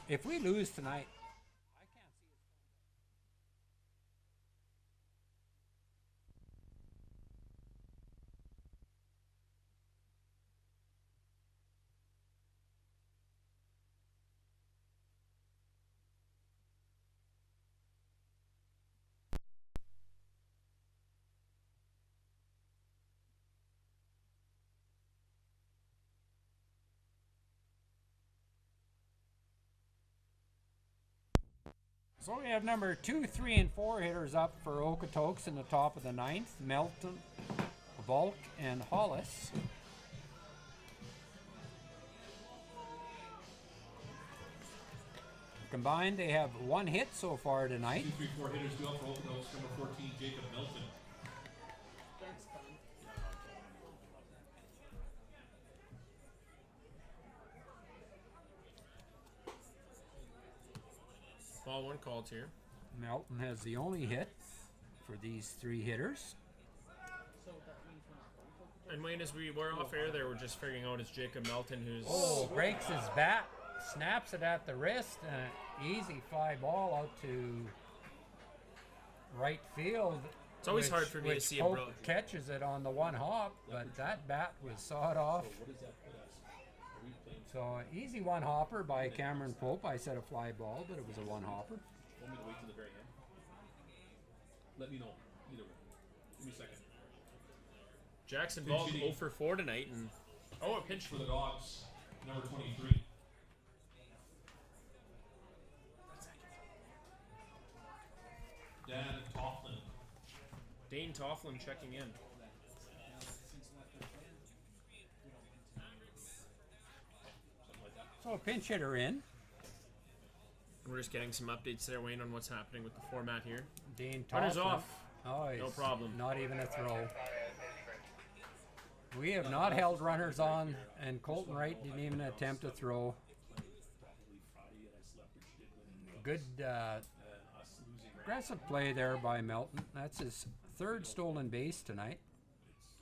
If we lose tonight, I can't see us So we have number 2, 3, and 4 hitters up for Okotoks in the top of the 9th. Melton, Volk, and Hollis. Combined, they have 1 hit so far tonight. 2, 3, 4 hitters go up for Okotoks. Number 14, Jacob Milton. That's fun. Ball 1 called here. Melton has the only hit for these 3 hitters. So that means we're not going to. And Wayne, as we were off air there, we're just figuring out it's Jacob Melton who's... Oh, breaks his bat, snaps it at the wrist, and an easy fly ball out to right field. It's always hard for me to see a Pope bro. catches it on the 1 hop, but that bat was sawed off. What does that put us? Are we playing? So easy 1 hopper by Cameron Pope. I said a fly ball, but it was a 1 hopper. Want me to wait till the very end? Let me know. Either way. Give me a second. Jackson Pinch Ball hitting. 0 for 4 tonight, and a pinch For the Dawgs, number 23. Dan Tofflin. Dane Tofflin checking in. So a pinch hitter in We're just getting some updates there, Wayne, on what's happening with the format here. Dean Runners Tofflin. off. Oh, No he's problem. Not even a throw. We have not held runners on, and Colton Wright didn't even attempt to throw. Good aggressive play there by Melton. That's his third stolen base tonight.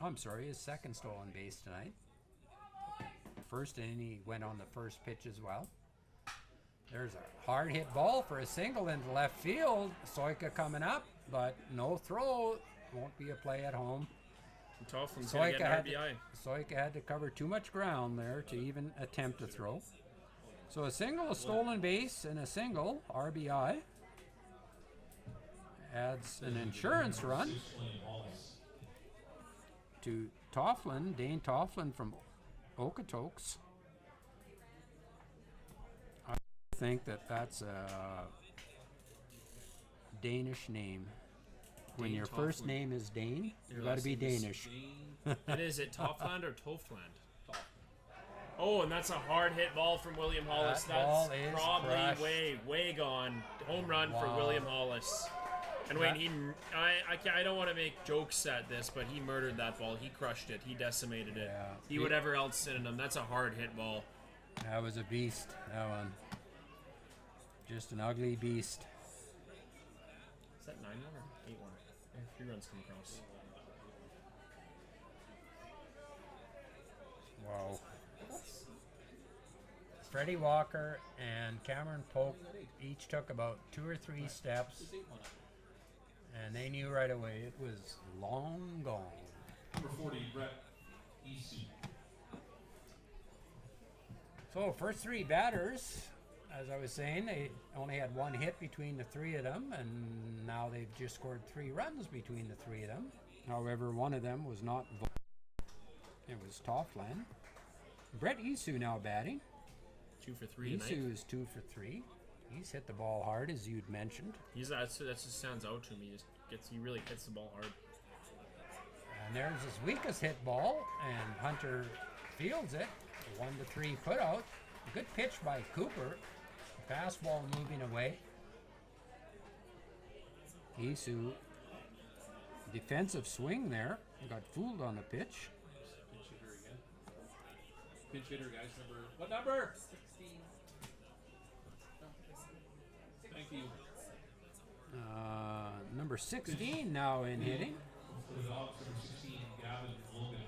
I'm sorry, his second stolen base tonight. First inning, he went on the first pitch as well. There's a hard hit ball for a single into left field. Soika coming up, but no throw. Won't be a play at home. Tofflin's going to get an RBI. Soika had to cover too much ground there to even attempt to throw. So a single, a stolen base, and a single RBI adds an insurance run to Tofflin, Dane Tofflin from Okotoks. I think that's a Danish name. When Dane your Tofflin. first name is Dane, you got to be Danish. And is it Toffland or Toffland? Oh, and that's a hard hit ball from William Hollis. That ball That's is probably crushed. way gone. Home run for Wow. William Hollis. And Wayne, I don't want to make jokes at this, but he murdered that ball. He crushed it. He decimated it. Yeah. He whatever else sit in him. That's a hard hit ball. That was a beast, that one. Just an ugly beast. Is that 9-1 or 8-1? 3 runs come across. Wow. Freddie Walker and Cameron Polk each took about 2 or 3 steps, and they knew right away it was long gone. Number 40, Brett Easy. So first 3 batters, as I was saying, they only had 1 hit between the 3 of them, and now they've just scored 3 runs between the 3 of them. However, one of them was not it was Toffland. Brett Isu now batting. 2 for 3 tonight. Isu is 2 for 3. He's hit the ball hard, as you'd mentioned. That just stands out to me. He really hits the ball hard. And there's his weakest hit ball, and Hunter fields it. 1-3 put out. Good pitch by Cooper. Fastball moving away. Isu, defensive swing there. Got fooled on the pitch. Pinch hitter again. Pinch hitter, guys. What number? 16. Thank you. Number 16 now in hitting. For the Dawgs, number 16, Gavin Logan.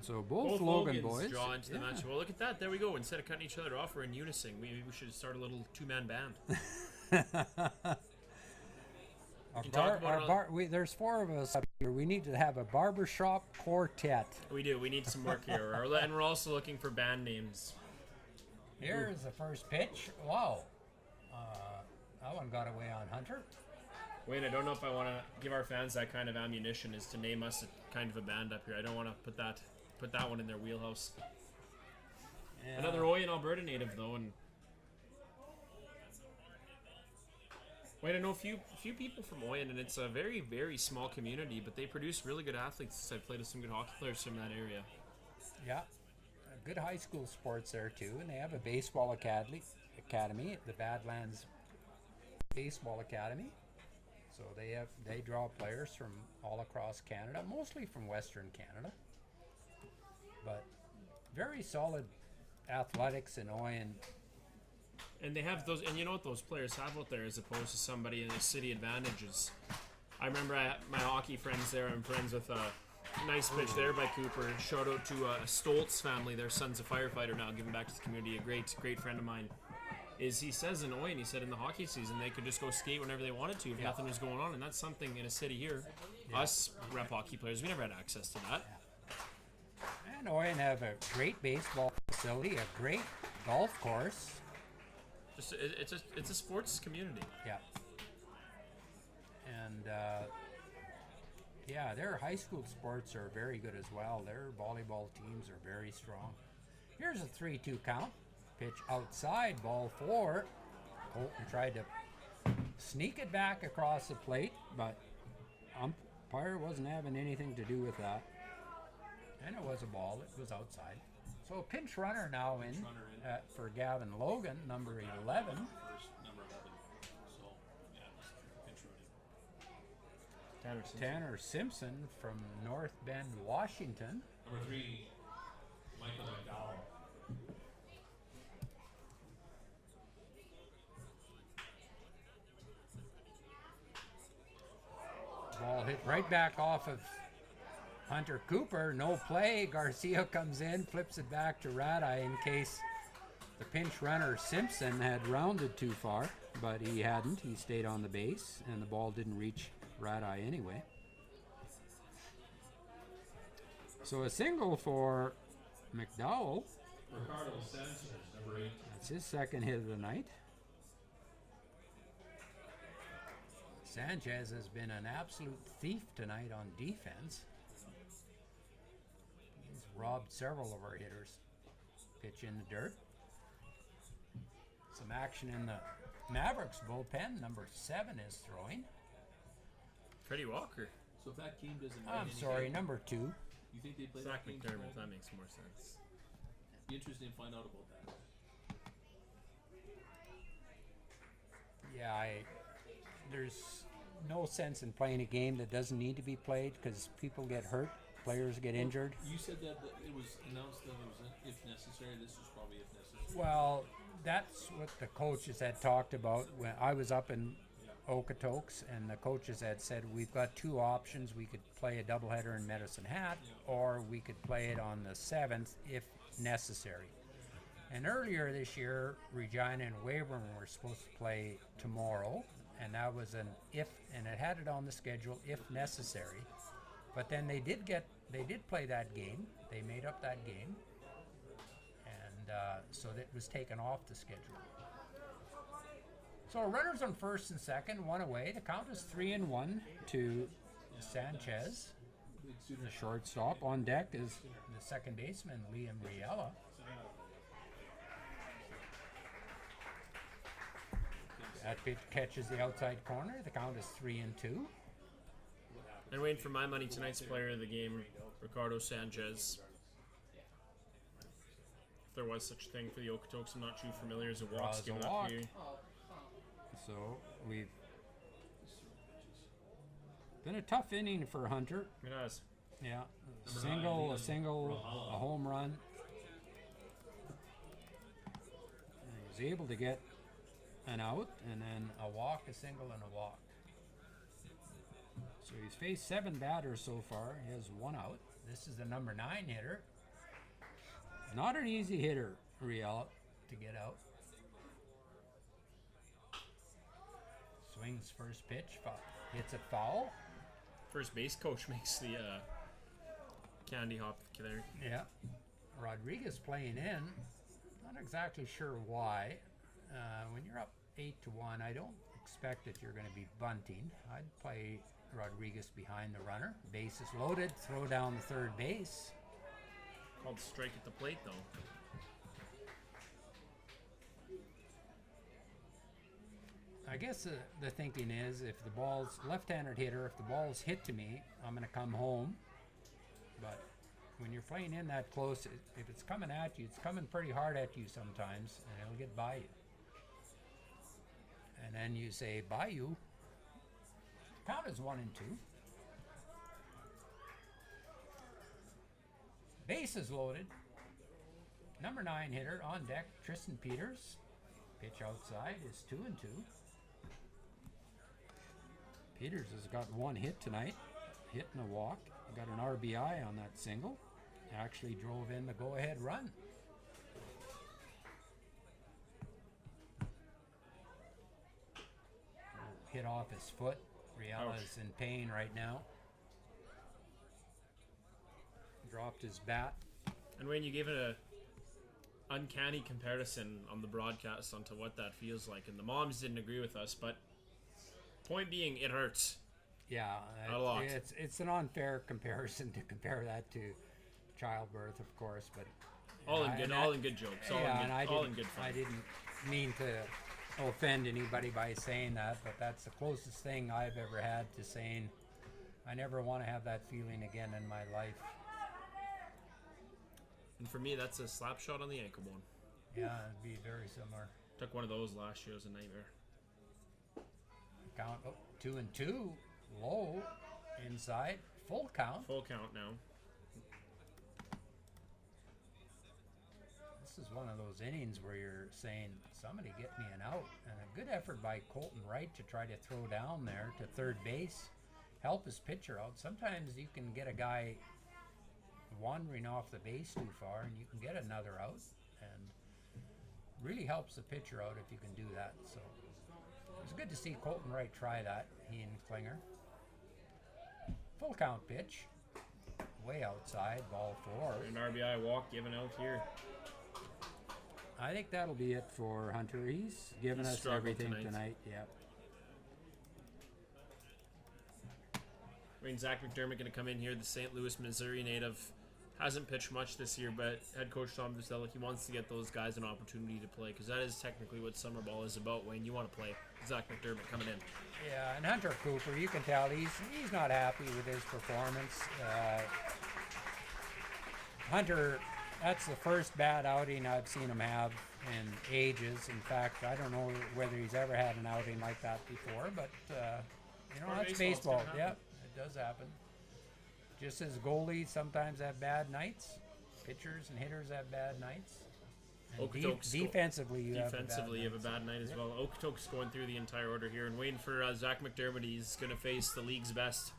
So both Logan Logans boys draw into the yeah. match. Well, look at that. There we go. Instead of cutting each other off, we're in unison. Maybe we should start a little 2-man band. There's 4 of us up here. We need to have a barbershop quartet. We do. We need some work here. And we're also looking for band names. Here's the first pitch. Wow. That one got away on Hunter. Wayne, I don't know if I want to give our fans that kind of ammunition is to name us a kind of a band up here. I don't want to put that one in their wheelhouse. Yeah. Another Oyen, Alberta native, though. And Wayne, I know a few people from Oyen, and it's a very, very small community, but they produce really good athletes. I've played with some good hockey players from that area. Yeah. Good high school sports there, too. And they have a baseball academy, the Badlands Baseball Academy. So they draw players from all across Canada, mostly from Western Canada. But very solid athletics in Oyen. And they have those, and you know what those players have out there as opposed to somebody in the city advantages. I remember my hockey friends there. I'm friends with a nice pitch there by Cooper. Shout out to Stoltz family. Their son's a firefighter now, giving back to the community. A great friend of mine. He says in Oyen, he said in the hockey season they could just go skate whenever they wanted to if nothing was going on, and that's something in a city here. Us rep hockey players, we never had access to that. And Oyen have a great baseball facility, a great golf course. Just it's a sports community. Yeah. And their high school sports are very good as well. Their volleyball teams are very strong. Here's a 3-2 count. Pitch outside, ball 4. Colton tried to sneak it back across the plate, but umpire wasn't having anything to do with that. And it was a ball. It was outside. So pinch runner now in, runner in. for Gavin Logan, number 11. First, number 11. So, yeah, pinch running. Tanner Simpson from North Bend, Washington. Number 3, Michael McDowell. Ball hit right back off of Hunter Cooper. No play. Garcia comes in, flips it back to Radai in case the pinch runner Simpson had rounded too far, but he hadn't. He stayed on the base, and the ball didn't reach Radai anyway. So a single for McDowell. Ricardo Sanchez, number 8. That's his second hit of the night. Sanchez has been an absolute thief tonight on defense. He's robbed several of our hitters. Pitch in the dirt. Some action in the Mavericks bullpen. Number 7 is throwing. Freddie Walker. So if that game doesn't I'm sorry, number 2. you think they play Zach that game McDermott. tomorrow? That makes more sense. Be interesting to find out about that. Yeah, there's no sense in playing a game that doesn't need to be played because people get hurt, players get injured. You said that it was announced that it was if necessary. This was probably if necessary. Well, that's what the coaches had talked about when I was up in Okotoks, and the coaches had said we've got 2 options. We could play a doubleheader in Medicine Hat, or we could play it on the 7th if necessary. And earlier this year, Regina and Weyburn were supposed to play tomorrow, and that was an if, and it had it on the schedule if necessary. But then they did play that game. They made up that game, and so that was taken off the schedule. So runners on first and second, 1 away. The count is 3-1 to Sanchez. The shortstop. On deck is the second baseman, Liam Riella. That pitch catches the outside corner. The count is 3-2. And waiting for my money, tonight's player of the game, Ricardo Sanchez. If there was such a thing for the Okotoks, I'm not too familiar. As a walk's Draws a given walk. up here. So we've been a tough inning for Hunter. It has. Yeah, a single, a home run. And he was able to get an out, and then a walk, a single, and a walk. So he's faced 7 batters so far. He has 1 out. This is the number 9 hitter. Not an easy hitter, Riella, to get out. Swings first pitch, hits it foul. First base coach makes the candy hop there. Yeah. Rodriguez playing in. Not exactly sure why. When you're up 8-1, I don't expect that you're going to be bunting. I'd play Rodriguez behind the runner. Base is loaded. Throw down the third base. Called strike at the plate, though. I guess the thinking is if the ball's left-handed hitter, if the ball's hit to me, I'm going to come home. But when you're playing in that close, if it's coming at you, it's coming pretty hard at you sometimes, and it'll get by you. And then you say, by you. Count is 1-2. Base is loaded. Number 9 hitter on deck, Tristan Peters. Pitch outside is 2-2. Peters has got 1 hit tonight, hit and a walk. Got an RBI on that single. Actually drove in the go-ahead run. Hit off his foot. Riella is in pain right now. Dropped his bat. And Wayne, you gave it a uncanny comparison on the broadcast onto what that feels like, and the moms didn't agree with us, but point being, it hurts. Yeah, A lot. It's an unfair comparison to compare that to childbirth, of course, but All in good jokes. All in good fun. I didn't mean to offend anybody by saying that, but that's the closest thing I've ever had to saying I never want to have that feeling again in my life. And for me, that's a slap shot on the ankle bone. Yeah, it'd be very similar. Took one of those last year. It was a nightmare. Count 2-2, low, inside, full count. Full count now. This is one of those innings where you're saying, somebody get me an out. And a good effort by Colton Wright to try to throw down there to third base, help his pitcher out. Sometimes you can get a guy wandering off the base too far and you can get another out. And really helps the pitcher out if you can do that. So it's good to see Colton Wright try that, he and Klinger. Full count pitch, way outside, ball 4. An RBI walk given out here. I think that'll be it for Hunter. He's given us struggled everything tonight. tonight. Yeah. I mean, Zach McDermott going to come in here, the St. Louis, Missouri native. Hasn't pitched much this year, but head coach Tom Vizela, he wants to get those guys an opportunity to play because that is technically what summer ball is about. Wayne, you want to play. Zach McDermott coming in. Yeah, and Hunter Cooper, you can tell he's not happy with his performance. Hunter, that's the first bad outing I've seen him have in ages. In fact, I don't know whether he's ever had an outing like that before, but that's baseball. Yeah, it does happen. Just as goalies sometimes have bad nights, pitchers and hitters have bad nights. And Okotoks defensively, you have a bad night as Yep. well. Okotoks going through the entire order here and waiting for Zach McDermott. He's going to face the league's best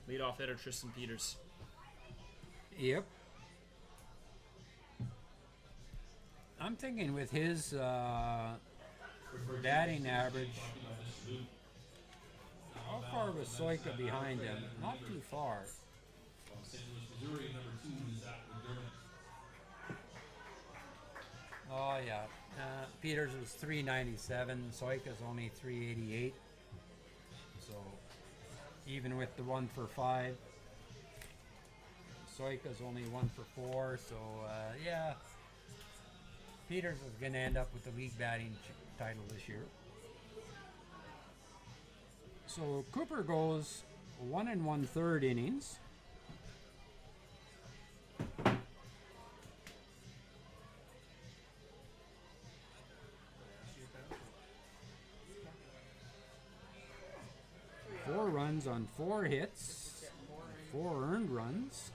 leadoff hitter Tristan Peters. Yep. I'm thinking with his batting average, how far was Soika behind him? Not too far. From St. Louis, Missouri, number 2 is Zach McDermott. Oh yeah, Peters was 397. Soika's only 388. So even with the 1 for 5, Soika's only 1 for 4. So yeah, Peters is going to end up with the league batting title this year. So Cooper goes 1 1/3 innings. Four runs on 4 hits, 4 earned runs.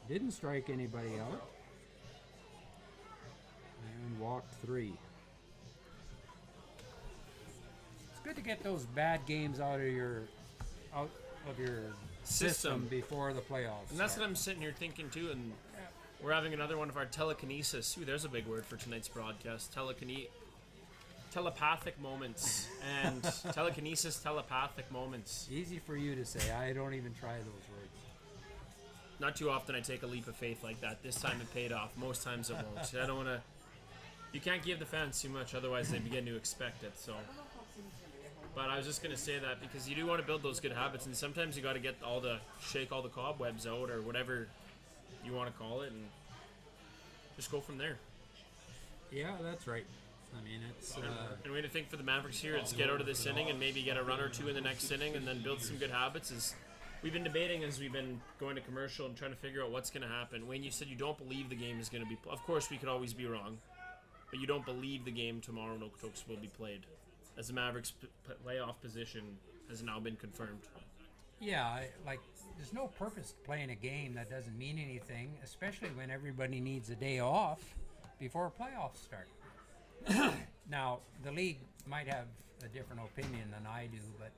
Didn't strike anybody out. And walked 3. It's good to get those bad games out of your system before the playoffs. And that's start. what I'm sitting here thinking too. And we're having another one of our telekinesis. Ooh, there's a big word for tonight's broadcast. Telepathic moments and telekinesis, telepathic moments. Easy for you to say. I don't even try those words. Not too often I take a leap of faith like that. This time it paid off. Most times it won't. I don't want to. You can't give the fans too much, otherwise they begin to expect it. So. But I was just gonna say that because you do want to build those good habits, and sometimes you got to get shake all the cobwebs out, or whatever you want to call it, and just go from there. Yeah, that's right. I mean, it's. And way to think for the Mavericks here, it's get out of this inning and maybe get a run or 2 in the next inning, and then build some good habits. Is we've been debating as we've been going to commercial and trying to figure out what's going to happen. Wayne, you said you don't believe the game is going to be. Of course, we could always be wrong, but you don't believe the game tomorrow in Okotoks will be played, as the Mavericks' playoff position has now been confirmed. Yeah, there's no purpose to playing a game that doesn't mean anything, especially when everybody needs a day off before playoffs start. Now, the league might have a different opinion than I do, but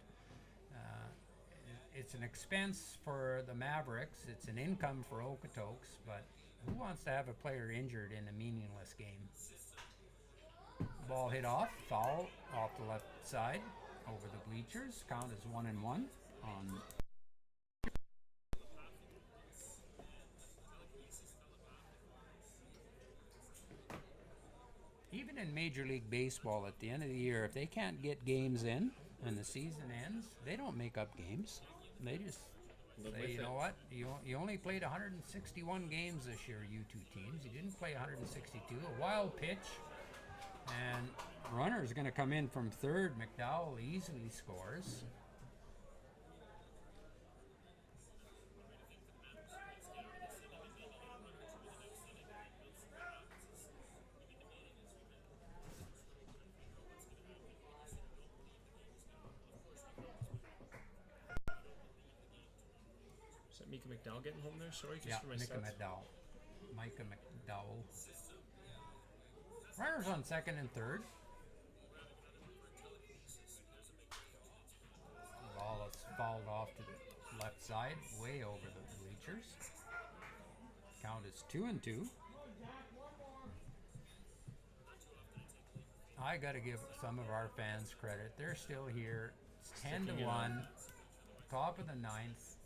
it's an expense for the Mavericks. It's an income for Okotoks, but who wants to have a player injured in a meaningless game? Ball hit off, foul off the left side, over the bleachers. Count as 1-1 on. Even in Major League Baseball, at the end of the year, if they can't get games in and the season ends, they don't make up games. They just say, you know what, you only played 161 games this year, you two teams. You didn't play 162. A wild pitch. And runner's going to come in from third. McDowell easily scores. that Mika McDowell getting home there? Sorry, just Yeah, for my Micah stats. McDowell. Micah McDowell. Runners on second and third. The ball has fouled off to the left side, way over the bleachers. Count is 2-2. I got to give some of our fans credit. They're still here. It's 10-1. Top of the ninth.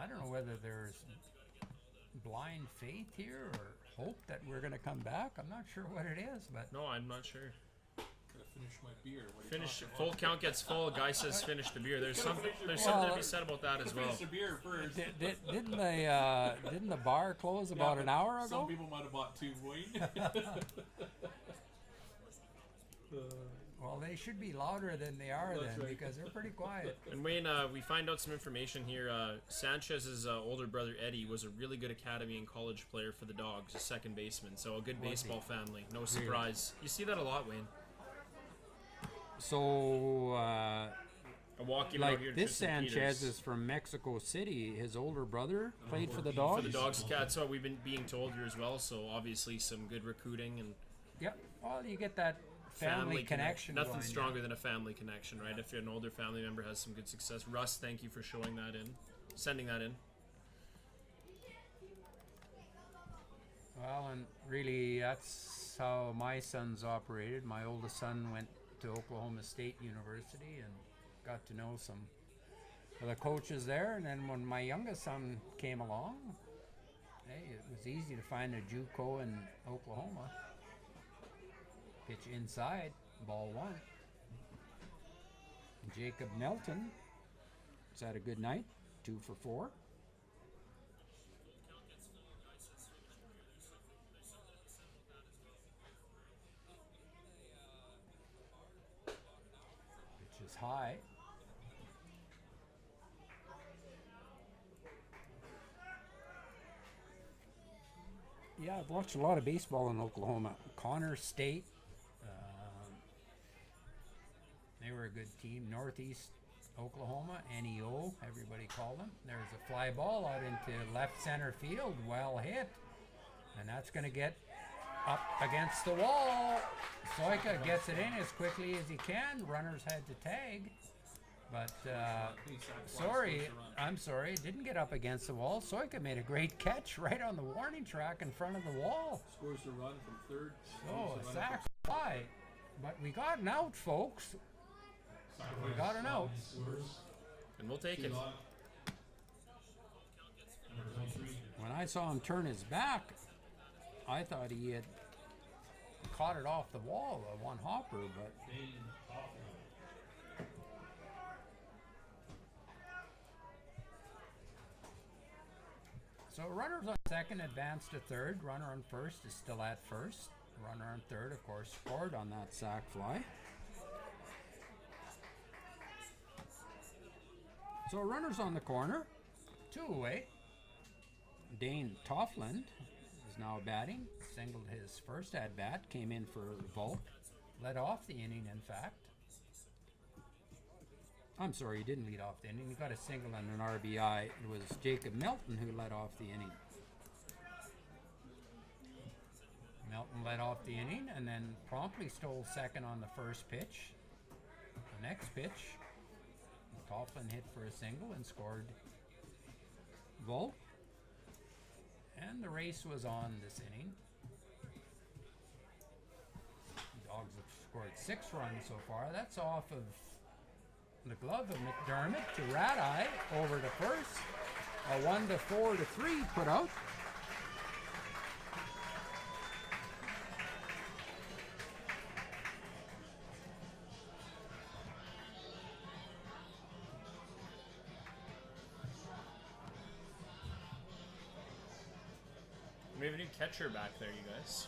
I don't know whether there's blind faith here or hope that we're going to come back. I'm not sure what it is, but No, I'm not sure. Gotta finish my beer. What are you Finish talking full about? count gets full. Guy says finish the beer. There's something Well, to be said about that as well. Finish the beer first. didn't the bar close about Yeah, an but hour ago? Some people might have bought 2, Wayne. Well, they should be louder than they are That's then right. because they're pretty quiet. And Wayne, we find out some information here. Sanchez's older brother Eddie was a really good academy and college player for the Dawgs, a second baseman. So a good baseball family. No surprise. You see that a lot, Wayne. So, A walk even out like here to this Tristan Sanchez Peters. is from Mexico City. His older brother played for the Dogs. For the Dogs, that's what we've been being told here as well. So obviously some good recruiting and Yep. Well, you get that family connection. Nothing going, stronger than a family connection, right? If an older family member has some good success. Russ, thank you for showing that in, sending that in. Well, and really, that's how my sons operated. My oldest son went to Oklahoma State University and got to know some of the coaches there. And then when my youngest son came along, hey, it was easy to find a JUCO in Oklahoma. Pitch inside, ball one. Jacob Melton has had a good night, 2 for 4. Pitch is high. Yeah, I've watched a lot of baseball in Oklahoma. Connor State. They were a good team. Northeast Oklahoma, NEO, everybody called them. There's a fly ball out into left center field, well hit. And that's going to get up against the wall. Soika gets it in as quickly as he can. Runners had to tag. But, I'm sorry, it didn't get up against the wall. Soika made a great catch right on the warning track in front of the wall. Scores the run from third. Oh, a sack fly. But we got an out, folks. We got an out. And we'll take it. When I saw him turn his back, I thought he had caught it off the wall, one hopper, but so runners on second advance to third. Runner on first is still at first. Runner on third, of course, scored on that sac fly. So runners on the corner, 2 away. Dane Toffland is now batting. Singled his first at bat, came in for Volk. Led off the inning, in fact. I'm sorry, he didn't lead off the inning. He got a single and an RBI. It was Jacob Melton who led off the inning. Melton led off the inning and then promptly stole second on the first pitch. The next pitch, Tofflin hit for a single and scored Volk. And the race was on this inning. The Dogs have scored 6 runs so far. That's off of the glove of McDermott to Rat-Eye over to first. A 1-4-3 put out. We have a new catcher back there, you guys.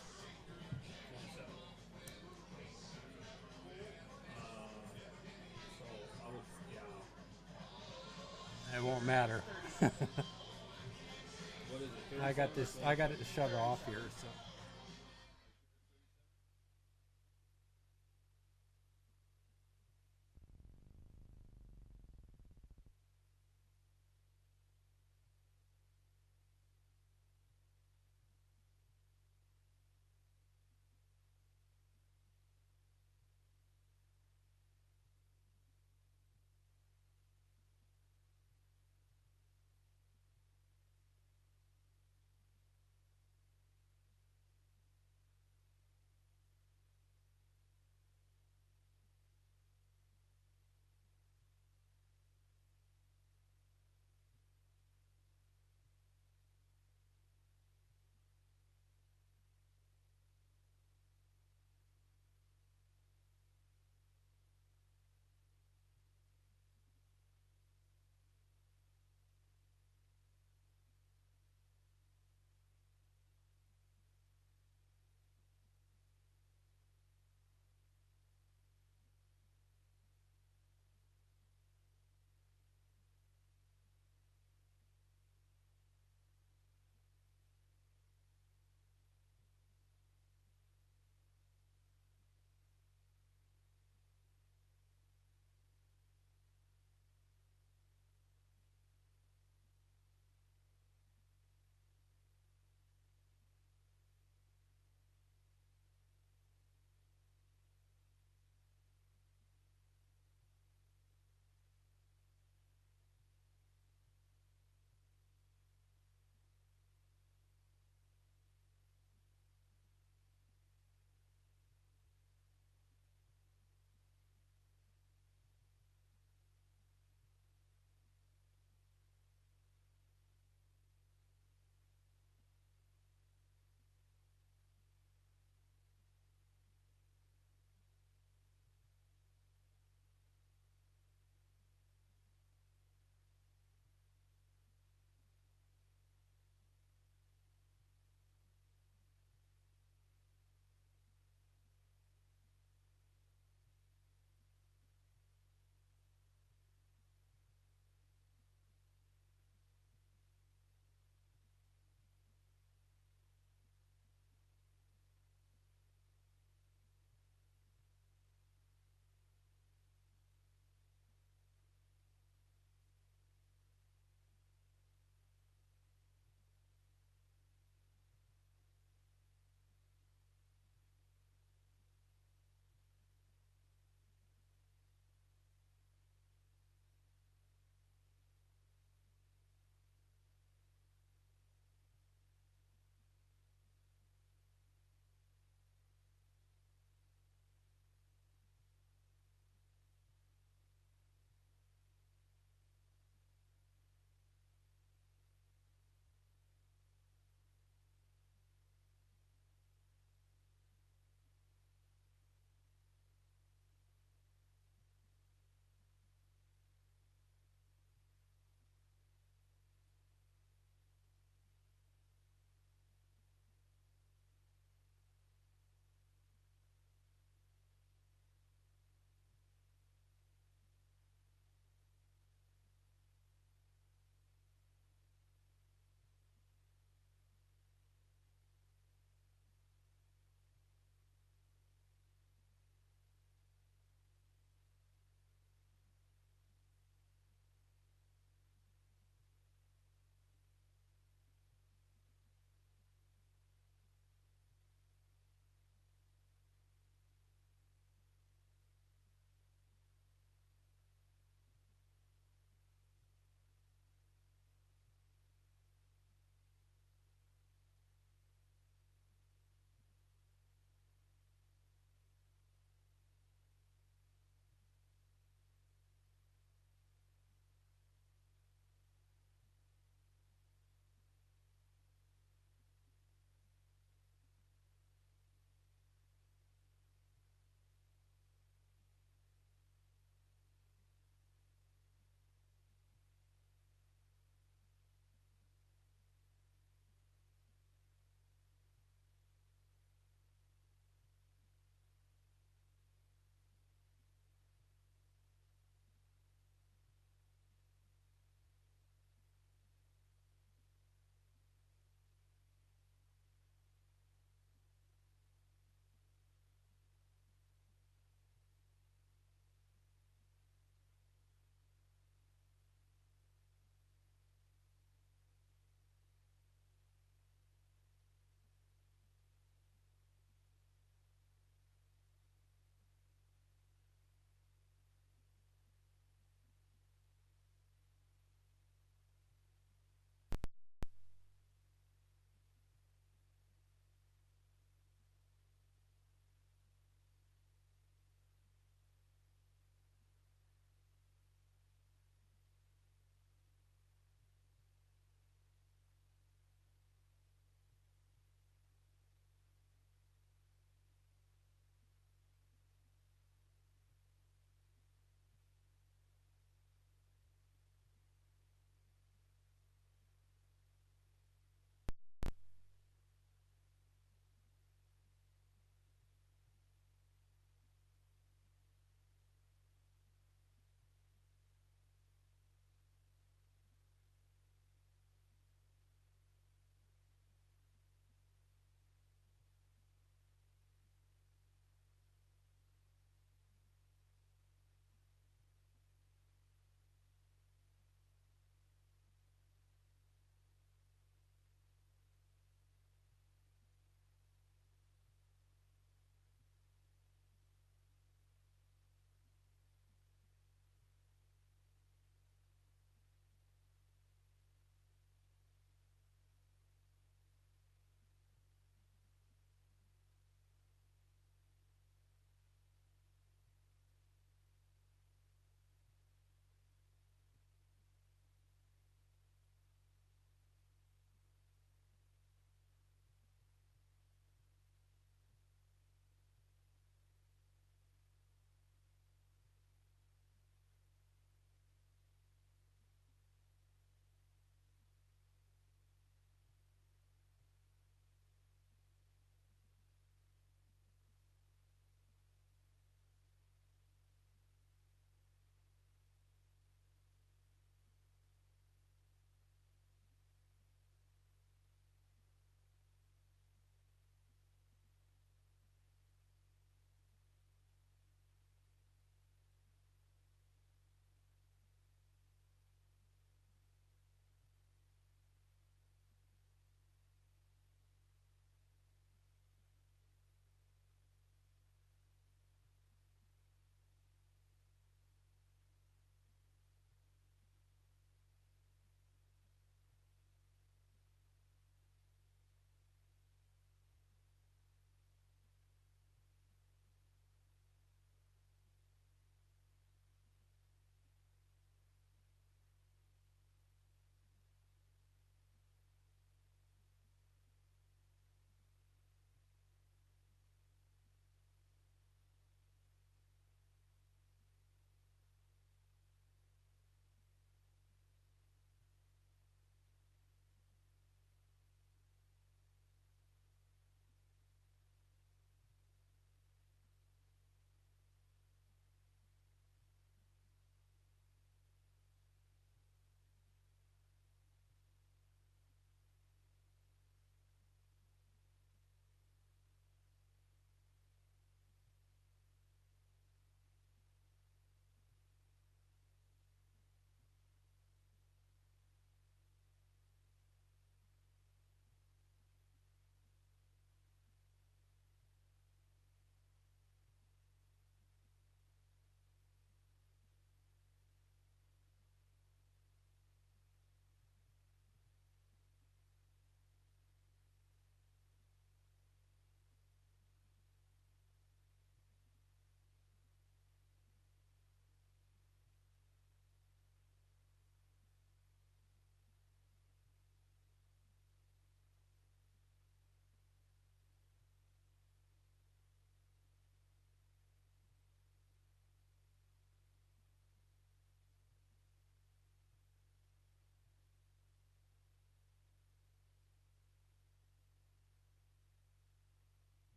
It won't matter. What is it? I got this. I got it to shut off here. So.